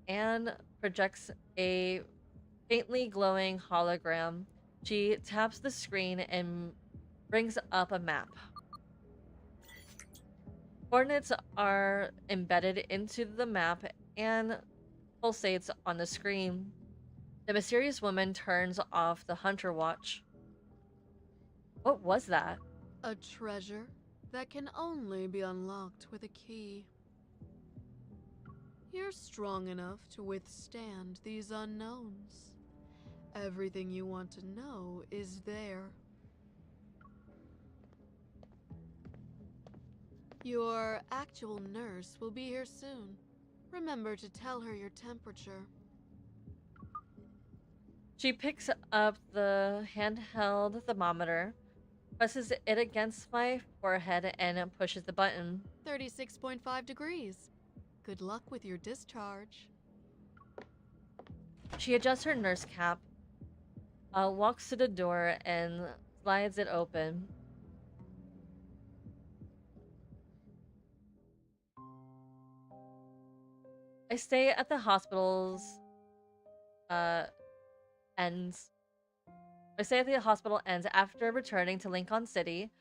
and projects a faintly glowing hologram. She taps the screen and brings up a map. Coordinates are embedded into the map and pulsates on the screen. The mysterious woman turns off the hunter watch. What was that? A treasure that can only be unlocked with a key. You're strong enough to withstand these unknowns. Everything you want to know is there. Your actual nurse will be here soon. Remember to tell her your temperature. She picks up the handheld thermometer, presses it against my forehead, and pushes the button. 36.5 degrees. Good luck with your discharge. She adjusts her nurse cap, walks to the door, and slides it open. I stay at the hospital's ends. I stay at the hospital ends after returning to Lincoln City.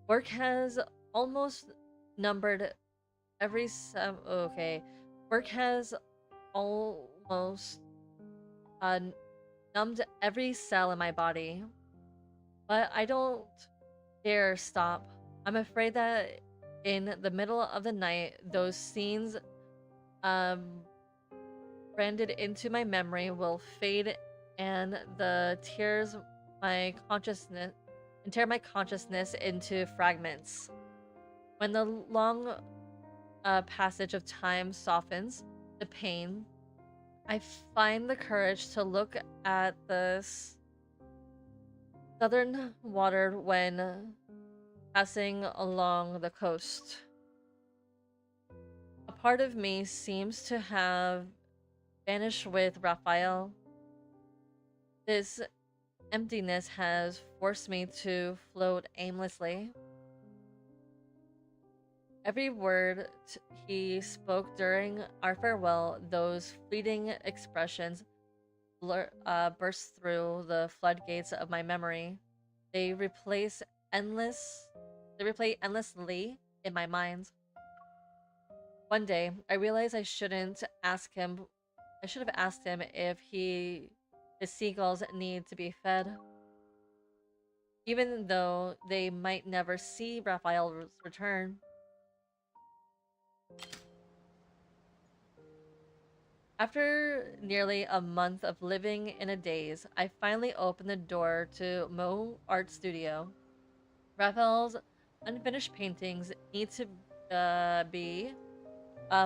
Work has almost numbered every okay. Work has almost numbed every cell in my body. But I don't dare stop. I'm afraid that in the middle of the night, those scenes branded into my memory will fade and the tears my consciousness and tear my consciousness into fragments. When the long passage of time softens the pain, I find the courage to look at the southern water when passing along the coast. A part of me seems to have vanished with Raphael. This emptiness has forced me to float aimlessly. Every word he spoke during our farewell, those fleeting expressions, burst through the floodgates of my memory. They replay endlessly in my mind. One day, I realized I should have asked him if the seagulls need to be fed. Even though they might never see Raphael's return. After nearly a month of living in a daze, I finally opened the door to Mo Art Studio. Raphael's unfinished paintings need to be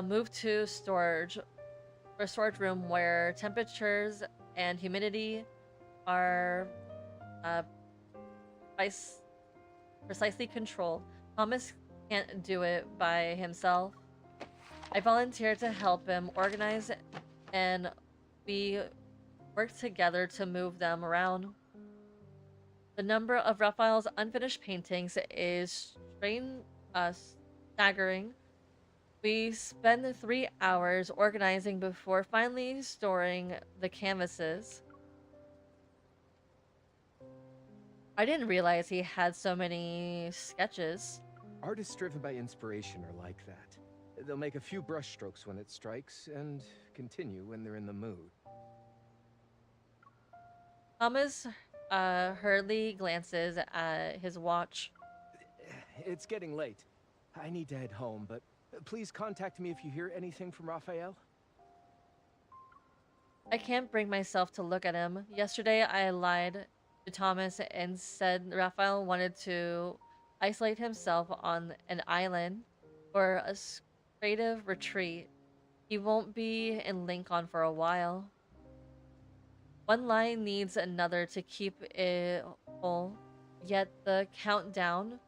moved to storage room where temperatures and humidity are precisely controlled. Thomas can't do it by himself. I volunteered to help him organize, and we worked together to move them around. The number of Raphael's unfinished paintings is staggering. We spent 3 hours organizing before finally storing the canvases. I didn't realize he had so many sketches. Artists driven by inspiration are like that. They'll make a few brushstrokes when it strikes, and continue when they're in the mood. Thomas hurriedly glances at his watch. It's getting late. I need to head home, but please contact me if you hear anything from Raphael. I can't bring myself to look at him. Yesterday, I lied to Thomas and said Raphael wanted to isolate himself on an island for a creative retreat. He won't be in Lincoln for a while. One lie needs another to keep it whole, yet the countdown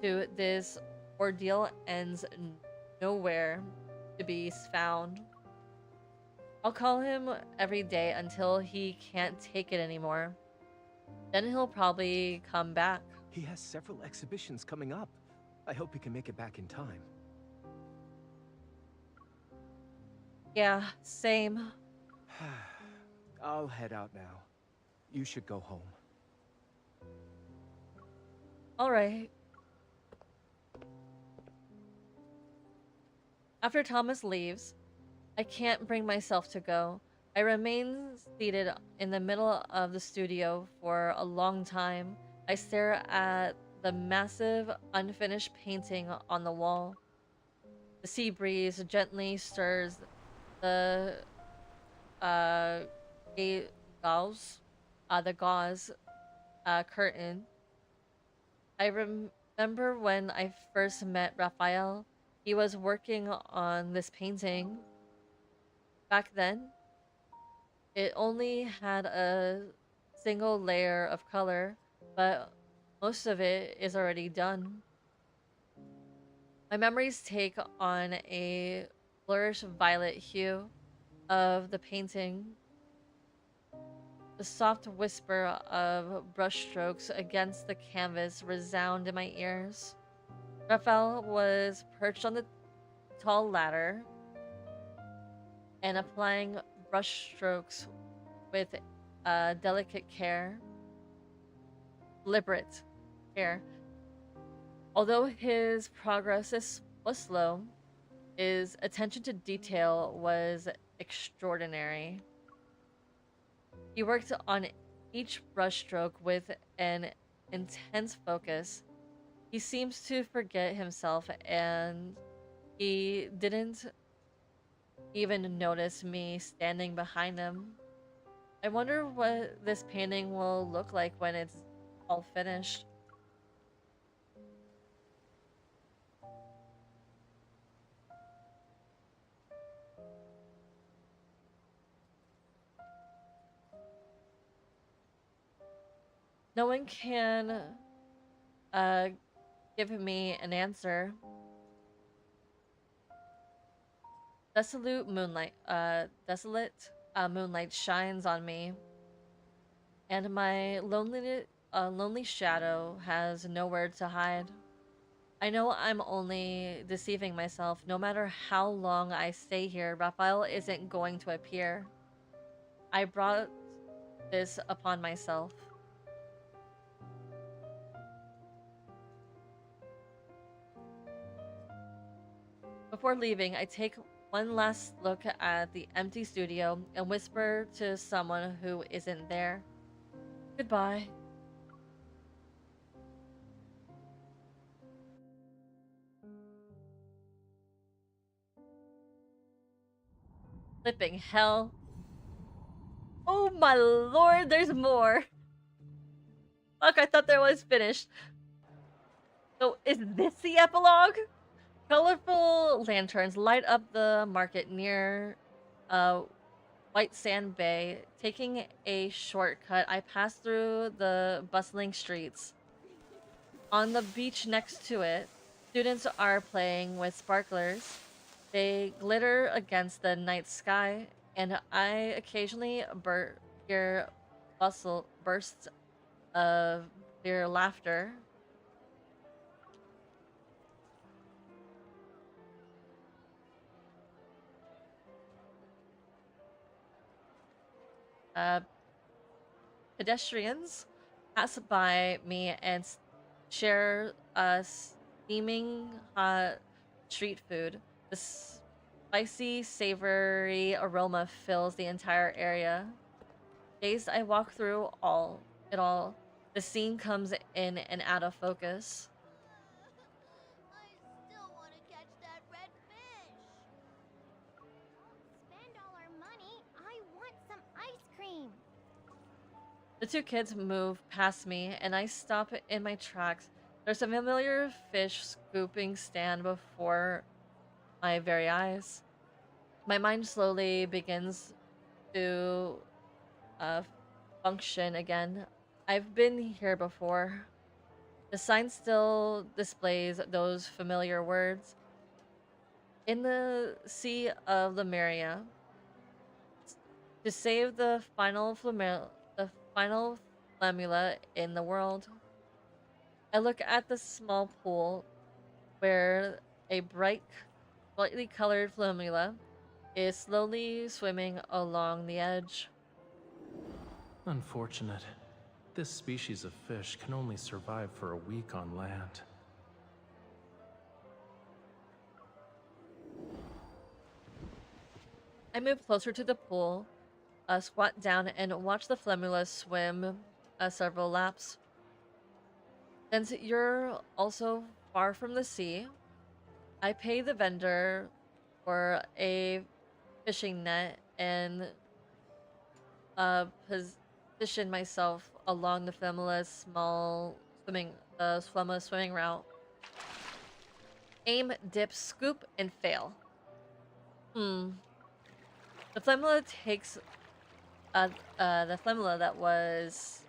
to this ordeal ends nowhere to be found. I'll call him every day until he can't take it anymore. Then he'll probably come back. He has several exhibitions coming up. I hope he can make it back in time. Yeah, same. I'll head out now. You should go home. Alright. After Thomas leaves, I can't bring myself to go. I remain seated in the middle of the studio for a long time. I stare at the massive, unfinished painting on the wall. The sea breeze gently stirs the uh, gauze, the gauze curtain. I remember when I first met Raphael. He was working on this painting. Back then, it only had a single layer of color, but most of it is already done. My memories take on a bluish violet hue of the painting. The soft whisper of brushstrokes against the canvas resound in my ears. Raphael was perched on the tall ladder and applying brushstrokes with delicate care, deliberate care. Although his was slow, his attention to detail was extraordinary. He worked on each brushstroke with an intense focus. He seems to forget himself, and he didn't even notice me standing behind him. I wonder what this painting will look like when it's all finished. No one can uh, give me an answer. Desolate moonlight shines on me, and my lonely shadow has nowhere to hide. I know I'm only deceiving myself. No matter how long I stay here, Raphael isn't going to appear. I brought this upon myself. Before leaving, I take one last look at the empty studio and whisper to someone who isn't there. Goodbye. Flipping hell. Oh my lord, there's more. Fuck, I thought that was finished. So is this the epilogue? Colorful lanterns light up the market near White Sand Bay. Taking a shortcut, I pass through the bustling streets. On the beach next to it, students are playing with sparklers. They glitter against the night sky, and I occasionally hear bursts of clear laughter. Pedestrians pass by me and share steaming hot street food. The spicy, savory aroma fills the entire area. Days I walk through all, the scene comes in and out of focus. Spend all our money. I want some ice cream. The two kids move past me, and I stop in my tracks. There's a familiar fish scooping stand before my very eyes. My mind slowly begins to uh, function again. I've been here before. The sign still displays those familiar words. In the Sea of Lemuria, to save the final flammula in the world. I look at the small pool where a bright, slightly colored flammula is slowly swimming along the edge. Unfortunate. This species of fish can only survive for a week on land. I move closer to the pool, squat down, and watch the Flemula swim several laps. Since you're also far from the sea, I pay the vendor for a fishing net and position myself along the Flemula swimming route. Aim, dip, scoop, and fail. The Flemula takes the Flemula that was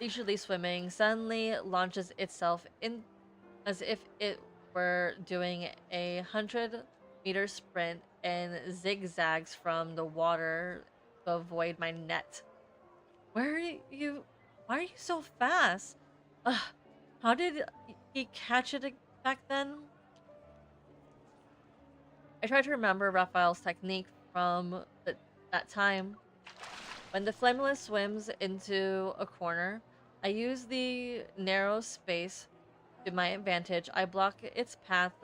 leisurely swimming suddenly launches itself in as if it were doing a 100-meter sprint and zigzags from the water to avoid my net. Why are you so fast? How did he catch it back then? I try to remember Raphael's technique from that time. When the Flemula swims into a corner, I use the narrow space to my advantage. I block its path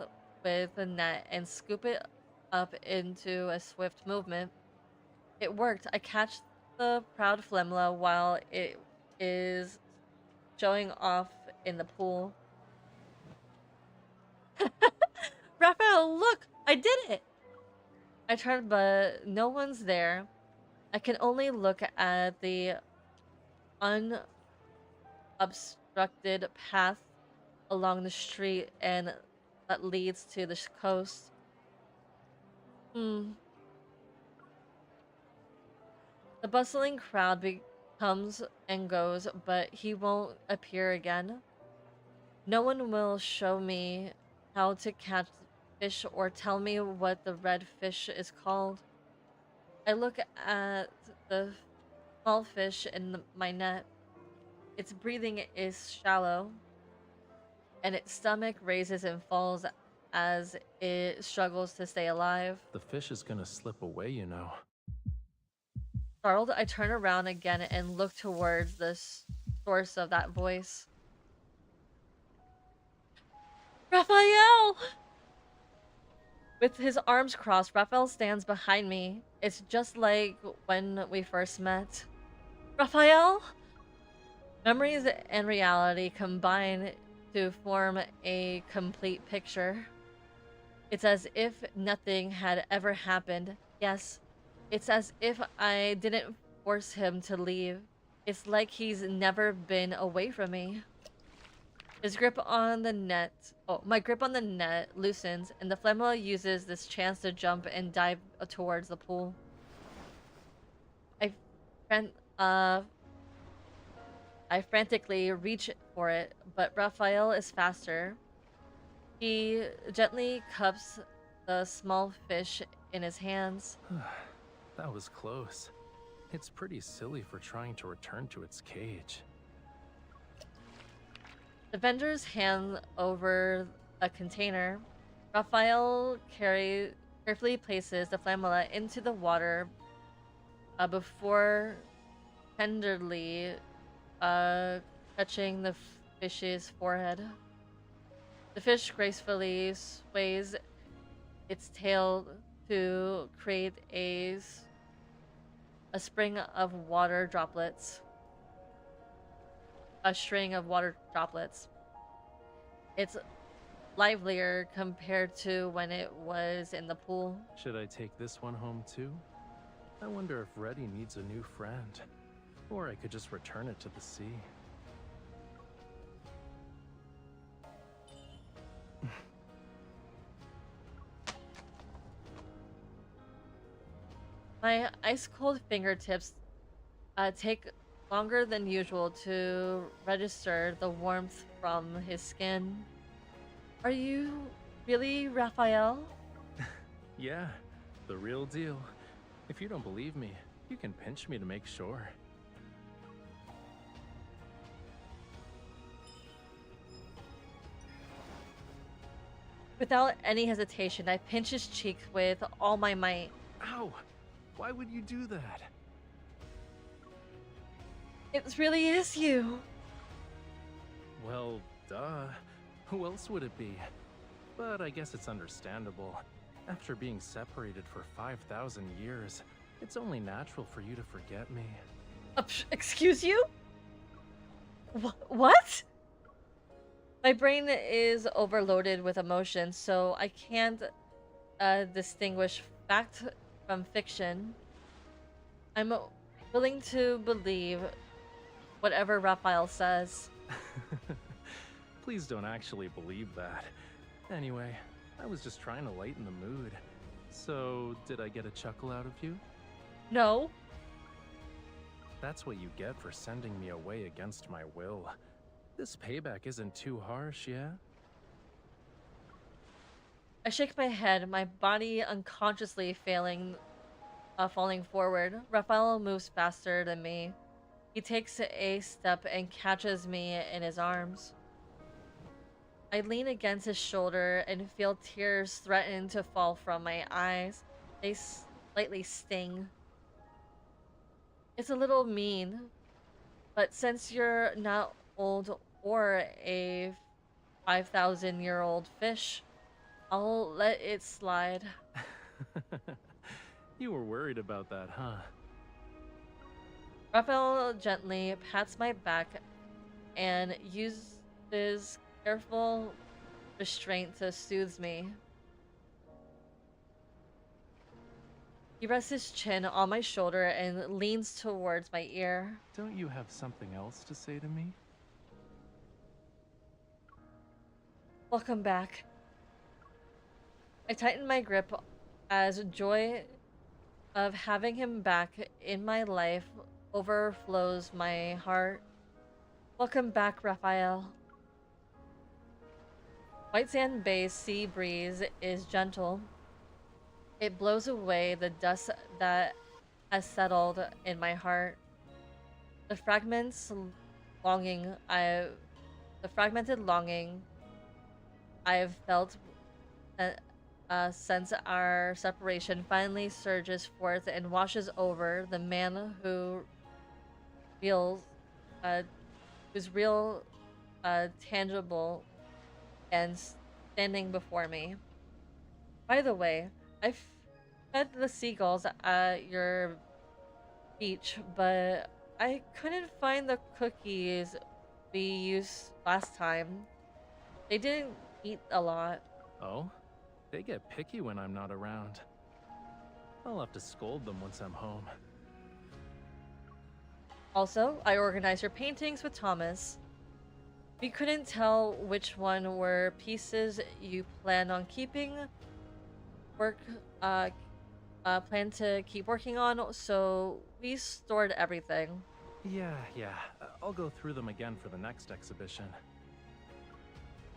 with a net and scoop it up into a swift movement. It worked. I catch the proud Flemula while it is showing off in the pool. Raphael, look! I did it! I turn, but no one's there. I can only look at the unobstructed path along the street and that leads to the coast. The bustling crowd comes and goes, but he won't appear again. No one will show me how to catch fish or tell me what the red fish is called. I look at the small fish in my net. Its breathing is shallow, and its stomach raises and falls as it struggles to stay alive. The fish is gonna slip away, you know. Startled, I turn around again and look towards the source of that voice. Raphael! With his arms crossed, Raphael stands behind me. It's just like when we first met. Raphael? Memories and reality combine to form a complete picture. It's as if nothing had ever happened. Yes, it's as if I didn't force him to leave. It's like he's never been away from me. His grip on the net, my grip on the net loosens, and the Flemula uses this chance to jump and dive towards the pool. I frantically reach for it, but Raphael is faster. He gently cups the small fish in his hands. That was close. It's pretty silly for trying to return to its cage. The vendors hand over a container. Raphael carefully places the Flemula into the water before tenderly touching the fish's forehead. The fish gracefully sways its tail to create a spring of water droplets. A string of water droplets. It's livelier compared to when it was in the pool. Should I take this one home too? I wonder if Reddy needs a new friend. Or I could just return it to the sea. My ice-cold fingertips take longer than usual to register the warmth from his skin. Are you really Raphael? Yeah, the real deal. If you don't believe me, you can pinch me to make sure. Without any hesitation, I pinch his cheek with all my might. Ow! Why would you do that? It really is you. Well, duh. Who else would it be? But I guess it's understandable. After being separated for 5,000 years, it's only natural for you to forget me. Excuse you? What? My brain is overloaded with emotion, so I can't distinguish fact from fiction. I'm willing to believe whatever Raphael says. Please don't actually believe that. Anyway, I was just trying to lighten the mood. So, did I get a chuckle out of you? No. That's what you get for sending me away against my will. This payback isn't too harsh, yeah? I shake my head, my body unconsciously falling forward. Raphael moves faster than me. He takes a step and catches me in his arms. I lean against his shoulder and feel tears threaten to fall from my eyes. They slightly sting. It's a little mean, but since you're not old or a 5,000-year-old fish, I'll let it slide. You were worried about that, huh? Raphael gently pats my back and uses careful restraint to soothe me. He rests his chin on my shoulder and leans towards my ear. Don't you have something else to say to me? Welcome back. I tighten my grip as joy of having him back in my life overflows my heart. Welcome back, Raphael. White Sand Bay's sea breeze is gentle. It blows away the dust that has settled in my heart. The fragmented longing I've felt since our separation finally surges forth and washes over the man who's real, tangible, and standing before me. By the way, I fed the seagulls at your beach, but I couldn't find the cookies we used last time. They didn't eat a lot. Oh? They get picky when I'm not around. I'll have to scold them once I'm home. Also, I organized your paintings with Thomas. We couldn't tell which one were pieces you planned on keeping, plan to keep working on, so we stored everything. Yeah. I'll go through them again for the next exhibition.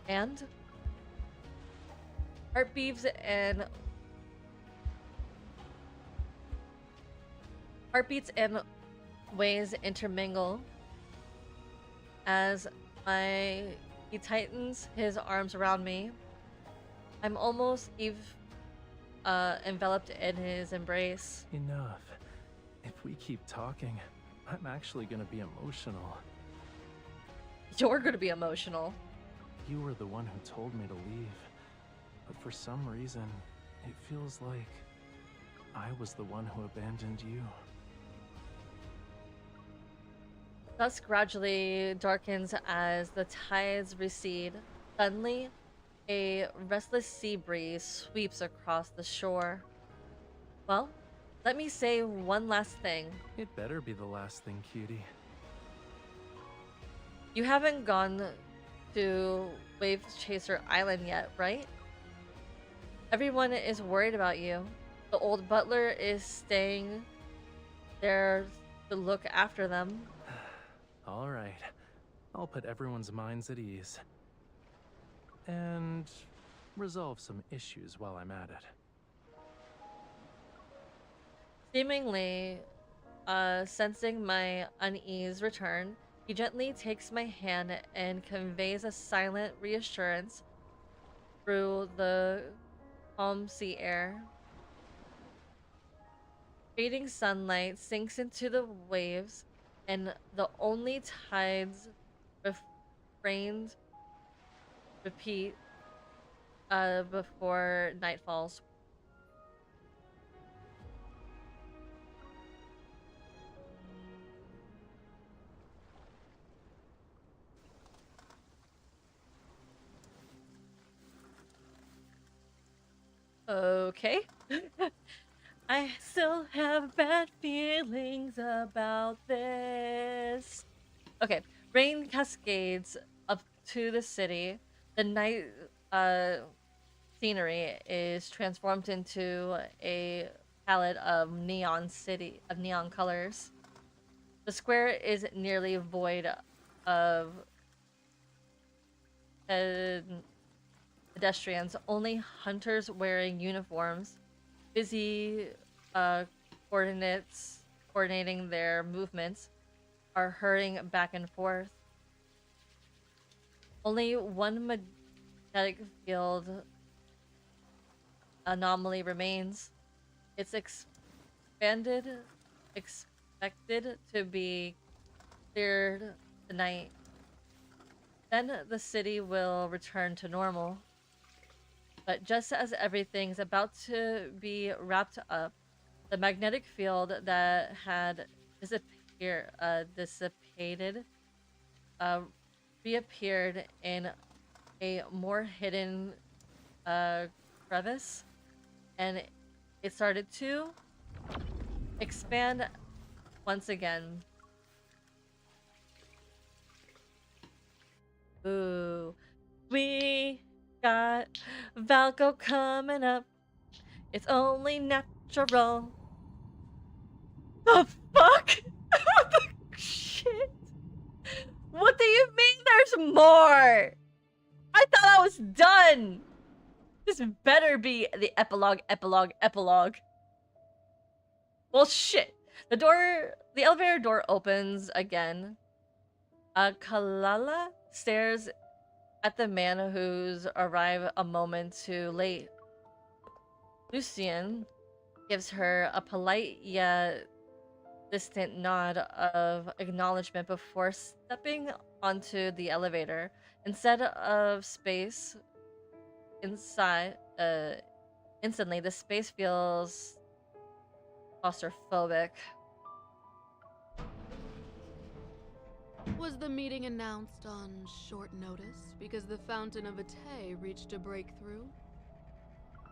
And heartbeats and ways intermingle as he tightens his arms around me. I'm almost enveloped in his embrace. Enough. If we keep talking, I'm actually gonna be emotional. You're gonna be emotional. You were the one who told me to leave, but for some reason, it feels like I was the one who abandoned you. Dusk gradually darkens as the tides recede. Suddenly, a restless sea breeze sweeps across the shore. Well, let me say one last thing. It better be the last thing, cutie. You haven't gone to Wave Chaser Island yet, right? Everyone is worried about you. The old butler is staying there to look after them. All right. I'll put everyone's minds at ease. And resolve some issues while I'm at it. Seemingly, sensing my unease return, he gently takes my hand and conveys a silent reassurance. through the calm sea air. Fading sunlight sinks into the waves, and the only tides refrained repeat before night falls. Okay. I still have bad feelings about this. Okay. Rain cascades up to the city. The night scenery is transformed into a palette of neon colors. The square is nearly void of pedestrians, only hunters wearing uniforms, busy coordinating their movements, are hurrying back and forth. Only one magnetic field anomaly remains. It's expected to be cleared tonight. Then the city will return to normal. But just as everything's about to be wrapped up, the magnetic field that had dissipated reappeared in a more hidden crevice, and it started to expand once again. Ooh, we got Valko coming up. It's only natural. The fuck? What the shit? What do you mean there's more? I thought I was done. This better be the epilogue. Well, shit. The elevator door opens again. Kalala stares at the man who's arrived a moment too late. Lucian gives her a polite yet distant nod of acknowledgement before stepping onto the elevator. Instead of space inside, instantly the space feels claustrophobic. Was the meeting announced on short notice because the Fountain of Atay reached a breakthrough?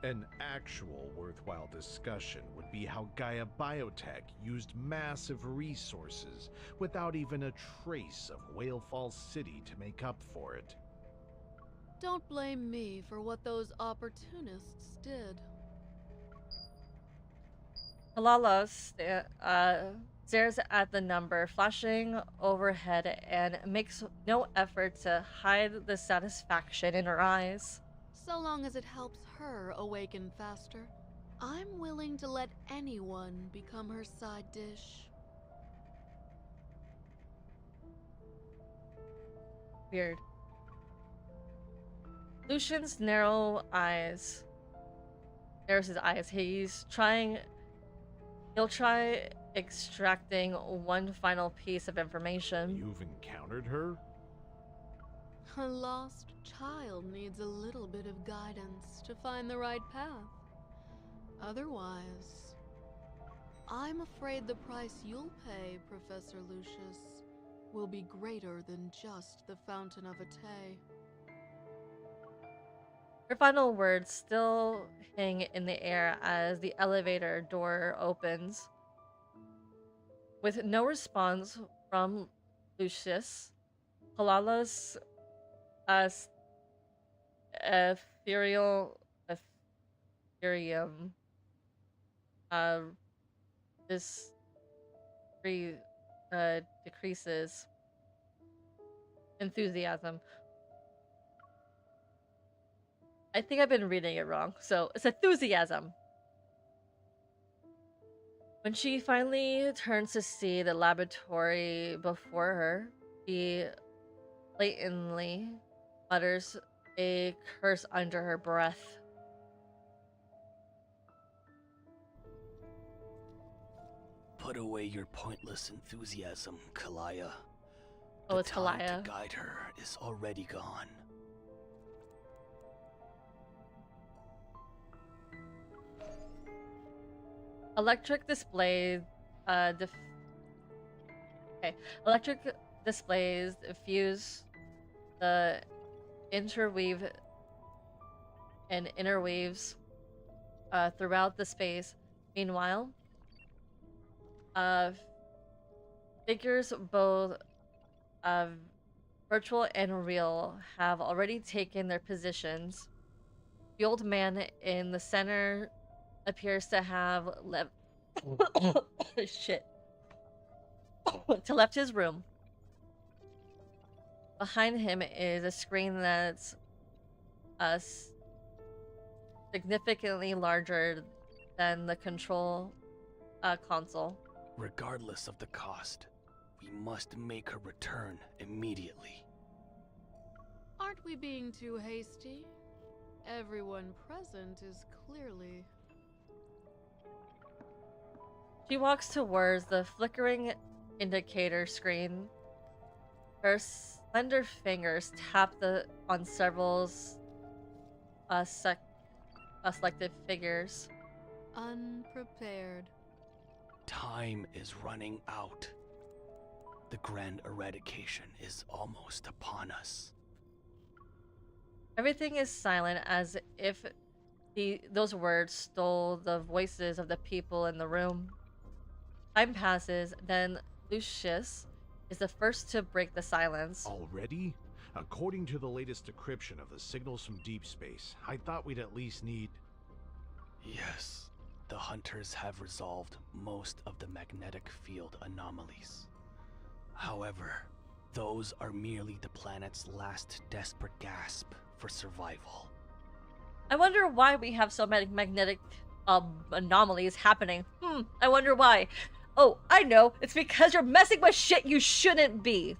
An actual worthwhile discussion would be how Gaia Biotech used massive resources without even a trace of Whale Falls City to make up for it. Don't blame me for what those opportunists did. Kalala stares at the number flashing overhead and makes no effort to hide the satisfaction in her eyes. So long as it helps her awaken faster, I'm willing to let anyone become her side dish. Weird. Lucian's narrows his eyes. He'll try extracting one final piece of information. You've encountered her? A lost child needs a little bit of guidance to find the right path. Otherwise, I'm afraid the price you'll pay, Professor Lucius, will be greater than just the Fountain of Atay. Her final words still hang in the air as the elevator door opens. With no response from Lucius, Kalala's ethereum this decreases enthusiasm. I think I've been reading it wrong, so it's enthusiasm. When she finally turns to see the laboratory before her, she blatantly mutters a curse under her breath. Put away your pointless enthusiasm, Kalaya. Oh, it's The time Kalaya. to guide her is already gone. Electric display, electric displays diffuse the interweave and interweaves throughout the space. Meanwhile, figures both virtual and real have already taken their positions. The old man in the center appears to have left shit to left his room. Behind him is a screen that's significantly larger than the control console. Regardless of the cost, we must make her return immediately. Aren't we being too hasty? Everyone present is clearly... She walks towards the flickering indicator screen. Her slender fingers tap on several selected figures. Unprepared. Time is running out. The grand eradication is almost upon us. Everything is silent, as if those words stole the voices of the people in the room. Time passes, then Lucius is the first to break the silence. Already? According to the latest decryption of the signals from deep space, I thought we'd at least need... Yes, the hunters have resolved most of the magnetic field anomalies. However, those are merely the planet's last desperate gasp for survival. I wonder why we have so many magnetic anomalies happening. I wonder why. Oh, I know. It's because you're messing with shit you shouldn't be.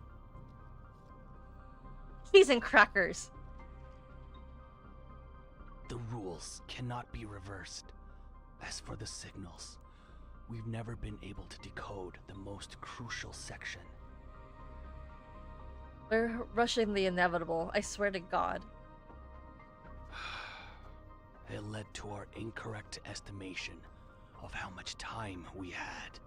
Cheese and crackers. The rules cannot be reversed. As for the signals, we've never been able to decode the most crucial section. We're rushing the inevitable, I swear to God. It led to our incorrect estimation of how much time we had.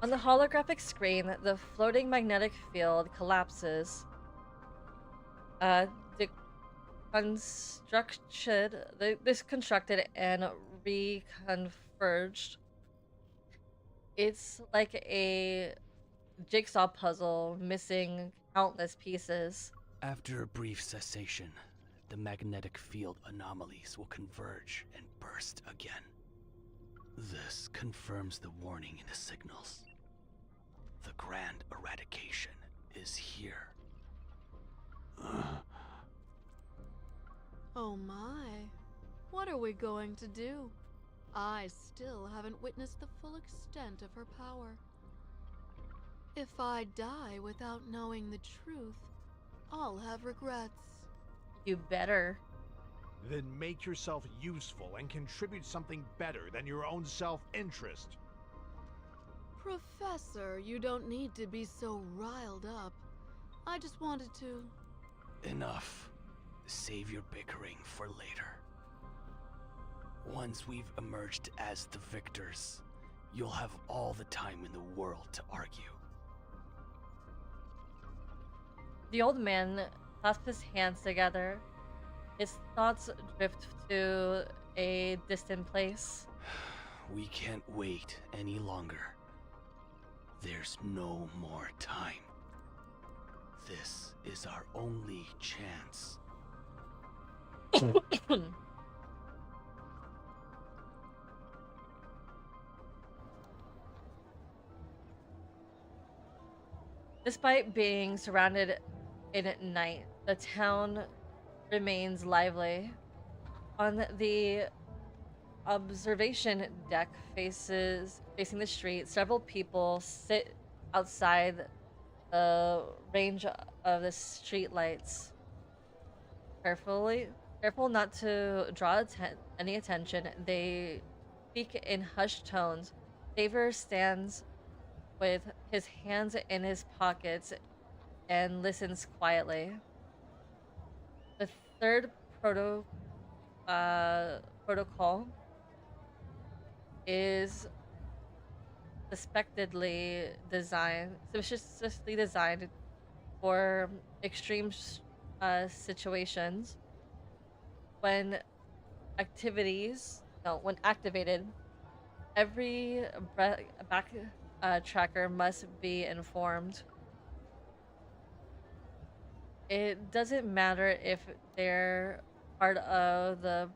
On the holographic screen, the floating magnetic field collapses. Disconstructed and reconverged. It's like a jigsaw puzzle missing countless pieces. After a brief cessation, the magnetic field anomalies will converge and burst again. This confirms the warning in the signals. The grand eradication is here. Oh my. What are we going to do? I still haven't witnessed the full extent of her power. If I die without knowing the truth, I'll have regrets. You better. Then make yourself useful and contribute something better than your own self-interest. Professor, you don't need to be so riled up. I just wanted to... Enough. Save your bickering for later. Once we've emerged as the victors, you'll have all the time in the world to argue. The old man clasps his hands together. His thoughts drift to a distant place. We can't wait any longer. There's no more time. This is our only chance. Despite being surrounded in at night, the town remains lively. On the observation deck facing the street, several people sit outside the range of the street lights. careful not to draw any attention, they speak in hushed tones. Favor stands with his hands in his pockets and listens quietly. The third protocol is suspiciously designed for extreme situations. When when activated, every back tracker must be informed. It doesn't matter if they're part of the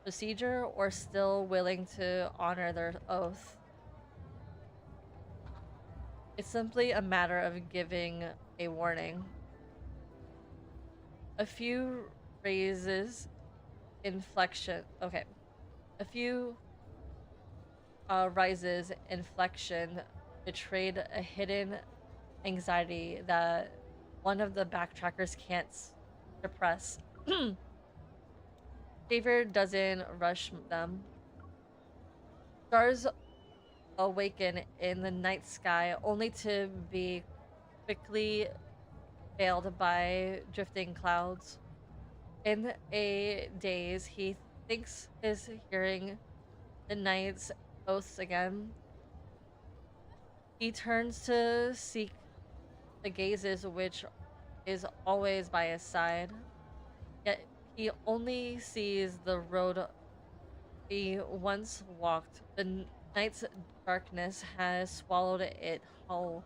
procedure or still willing to honor their oath. It's simply a matter of giving a warning. A few raises inflection. Okay. A few rises inflection betrayed a hidden anxiety that one of the backtrackers can't suppress. Favor doesn't rush them. Stars awaken in the night sky only to be quickly veiled by drifting clouds. In a daze, he thinks he's hearing the night's oaths again. He turns to seek the gazes which is always by his side. Yet he only sees the road he once walked. The night's darkness has swallowed it whole.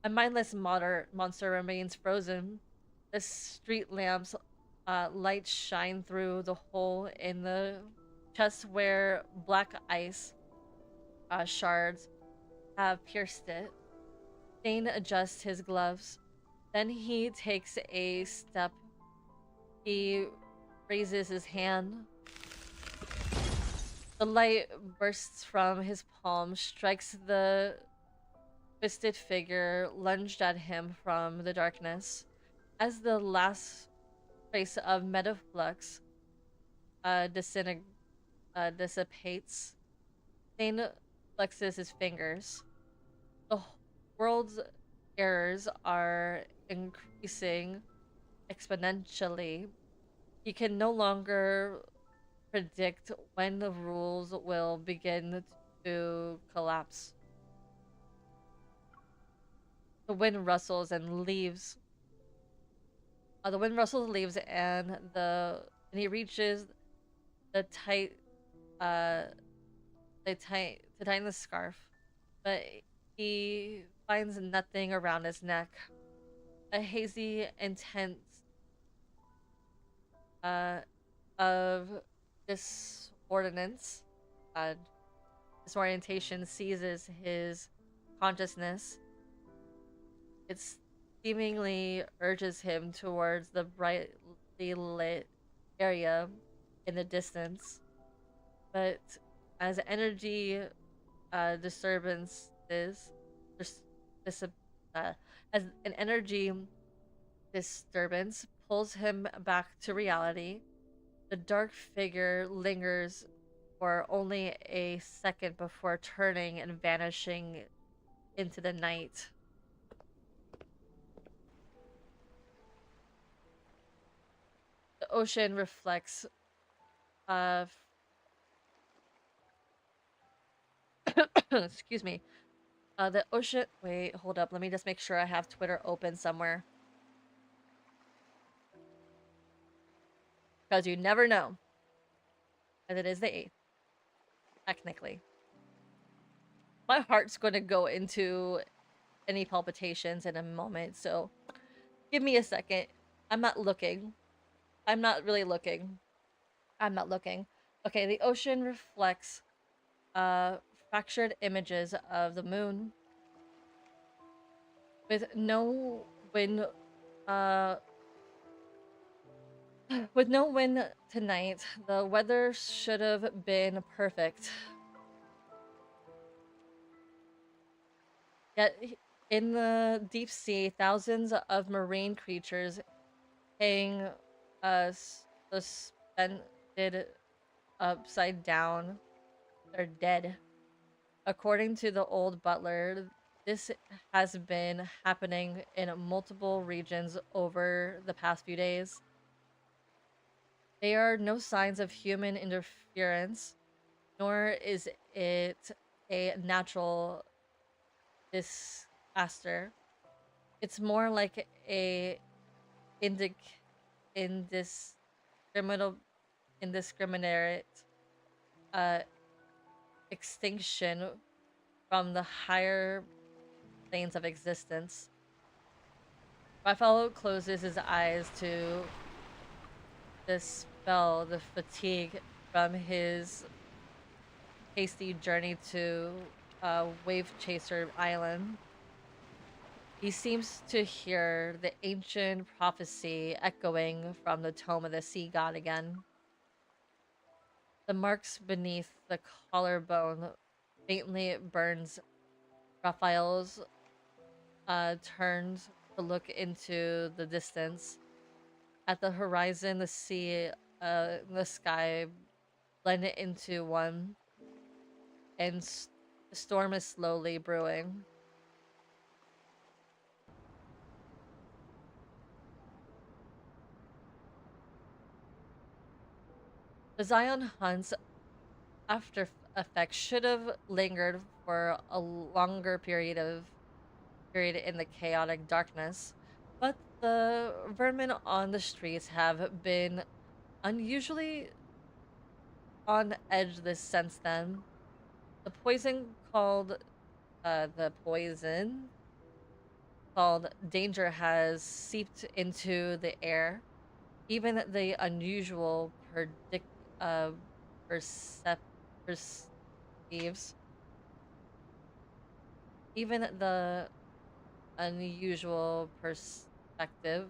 A mindless monster remains frozen. The street lamps light shine through the hole in the chest where black ice shards have pierced it. Thane adjusts his gloves. Then he takes a step. He raises his hand. The light bursts from his palm, strikes the twisted figure lunged at him from the darkness. As the last trace of metaflux dissipates, Thane flexes his fingers. The world's errors are increasing exponentially. He can no longer predict when the rules will begin to collapse. The wind rustles and leaves. The wind rustles leaves, and he reaches the tight, to tighten the scarf, but he finds nothing around his neck. A hazy intense of disorientation seizes his consciousness. It seemingly urges him towards the brightly lit area in the distance, but as energy disturbances as an energy disturbance pulls him back to reality, the dark figure lingers for only a second before turning and vanishing into the night. The ocean reflects excuse me. The ocean. Wait, hold up. Let me just make sure I have Twitter open somewhere. Because you never know. As it is the 8th. Technically. My heart's going to go into any palpitations in a moment, so give me a second. I'm not looking. I'm not really looking. I'm not looking. Okay, the ocean reflects fractured images of the moon. With no wind tonight, the weather should have been perfect. Yet, in the deep sea, thousands of marine creatures hang suspended upside down. They're dead. According to the old butler, this has been happening in multiple regions over the past few days. There are no signs of human interference, nor is it a natural disaster. It's more like a indic indiscriminate indiscriminate uh extinction from the higher planes of existence. Raphael closes his eyes to dispel the fatigue from his hasty journey to Wave Chaser Island. He seems to hear the ancient prophecy echoing from the tome of the sea god again. The marks beneath the collarbone faintly burns. Raphael's turns to look into the distance. At the horizon, the sea, the sky blended into one, and the storm is slowly brewing. The Zion hunt's after effects should have lingered for a longer period in the chaotic darkness, but the vermin on the streets have been unusually on edge this since then. The poison called the poison called danger has seeped into the air. Even the unusual uh percep- perceives even the unusual perspective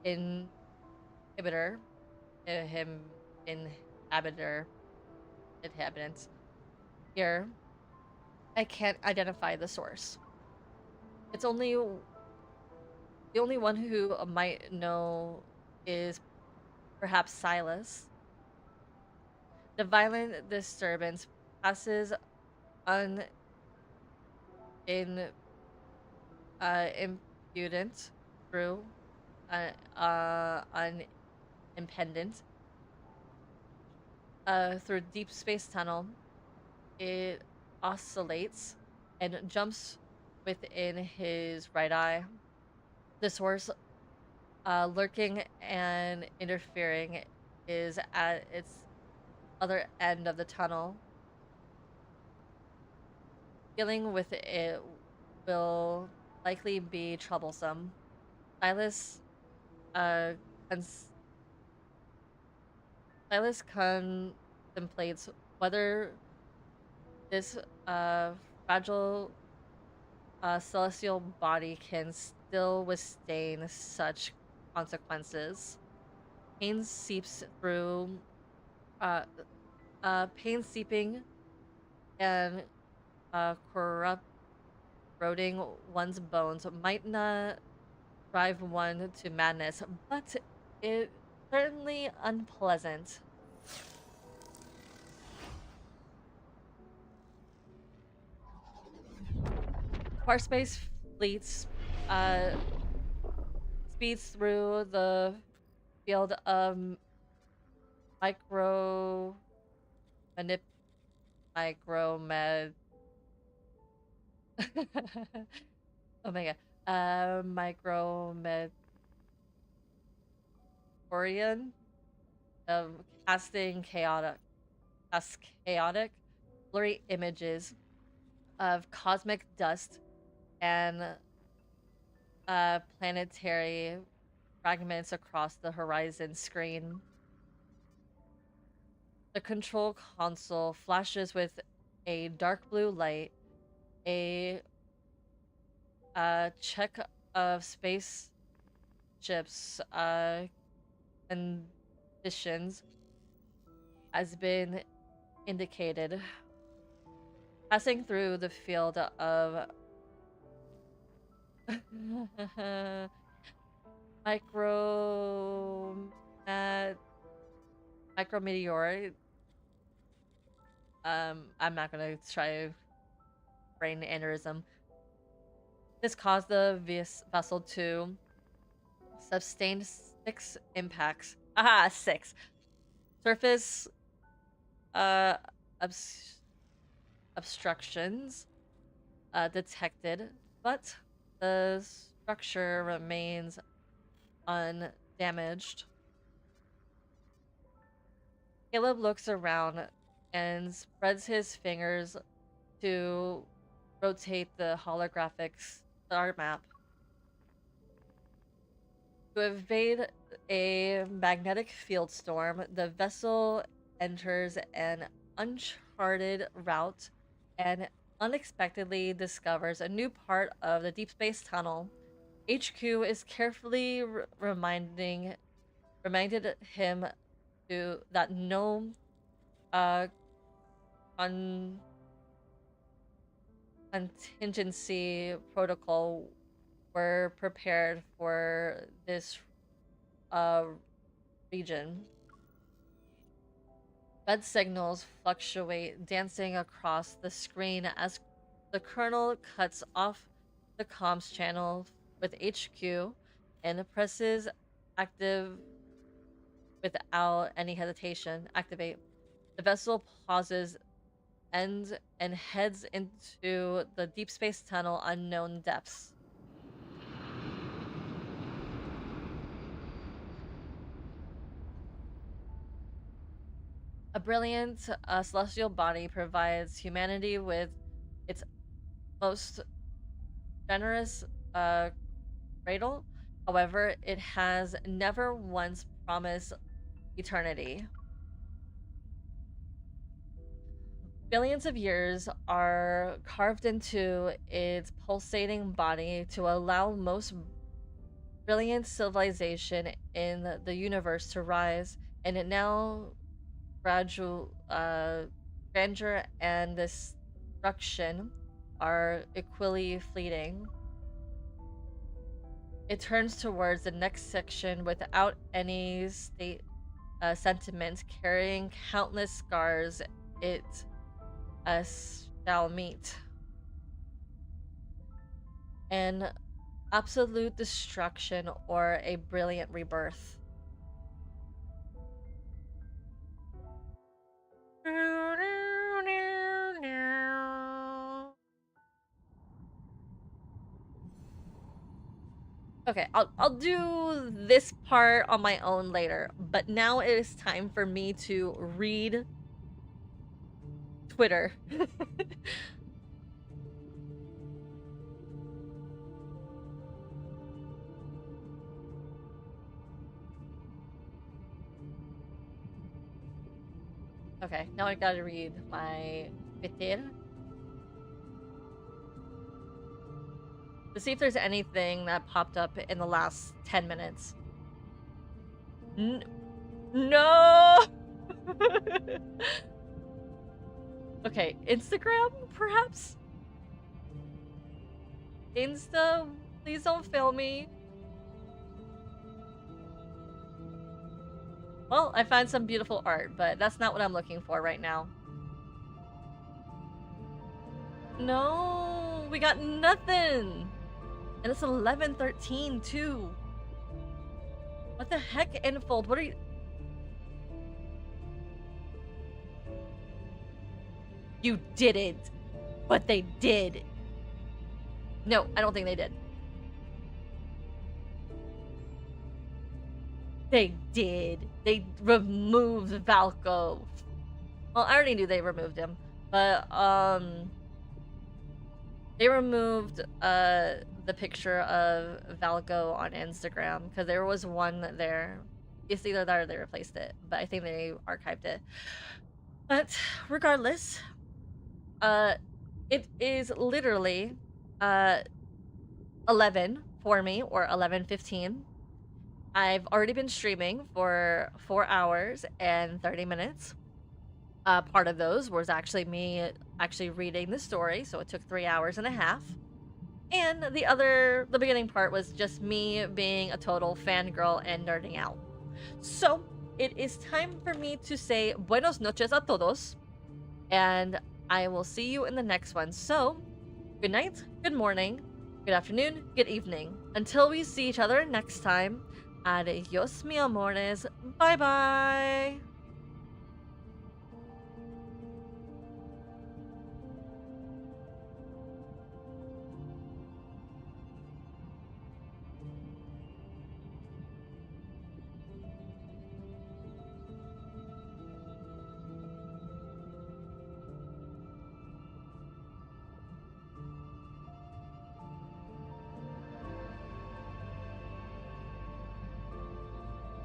inhibitor him inhabitor inhabitants here. I can't identify the source. It's only the only one who might know is perhaps Silas. The violent disturbance passes un in impudent through unimpedent through deep space tunnel. It oscillates and jumps within his right eye. The source lurking and interfering is at its other end of the tunnel. Dealing with it will likely be troublesome. Silas uh cons- Silas contemplates whether this fragile celestial body can still withstand such consequences. Pain seeps through uh pain seeping and corroding one's bones might not drive one to madness, but it certainly unpleasant. Space fleets uh speeds through the field of micro manip micromed oh my god micrometorian of casting chaotic blurry images of cosmic dust and planetary fragments across the horizon screen. The control console flashes with a dark blue light. A check of spaceships conditions has been indicated. Passing through the field of Micro... Uh, micrometeor. I'm not gonna try brain aneurysm. This caused the vessel to sustain 6 impacts. Aha, 6. Surface uh obstructions detected, but the structure remains undamaged. Caleb looks around and spreads his fingers to rotate the holographic star map. To evade a magnetic field storm, the vessel enters an uncharted route and unexpectedly discovers a new part of the deep space tunnel. HQ is carefully reminded him that no uh, contingency protocol were prepared for this region. Red signals fluctuate, dancing across the screen as the colonel cuts off the comms channel with HQ and presses active without any hesitation. Activate. The vessel pauses and heads into the deep space tunnel unknown depths. A brilliant celestial body provides humanity with its most generous cradle. However, it has never once promised eternity. Billions of years are carved into its pulsating body to allow most brilliant civilization in the universe to rise, and it now gradual grandeur and destruction are equally fleeting. It turns towards the next section without any sentiment, carrying countless scars it shall meet. An absolute destruction or a brilliant rebirth. Okay, I'll do this part on my own later, but now it is time for me to read Twitter. Okay, now I gotta read my Twitter to see if there's anything that popped up in the last 10 minutes. No! Okay, Instagram, perhaps? Insta, please don't fail me. Well, I found some beautiful art, but that's not what I'm looking for right now. No, we got nothing. And it's 11:13 too. What the heck, Enfold? What are you? You didn't, but they did. No, I don't think they did. They did. They removed Valko. Well, I already knew they removed him, but they removed the picture of Valko on Instagram because there was one there. It's either that or they replaced it, but I think they archived it. But regardless, it is literally 11 for me, or 11:15. I've already been streaming for 4 hours and 30 minutes. Part of those was actually me reading the story, so it took 3 hours and a half. And the beginning part was just me being a total fangirl and nerding out. So, it is time for me to say buenos noches a todos, and I will see you in the next one. So, good night, good morning, good afternoon, good evening. Until we see each other next time, adios, mi amores. Bye bye.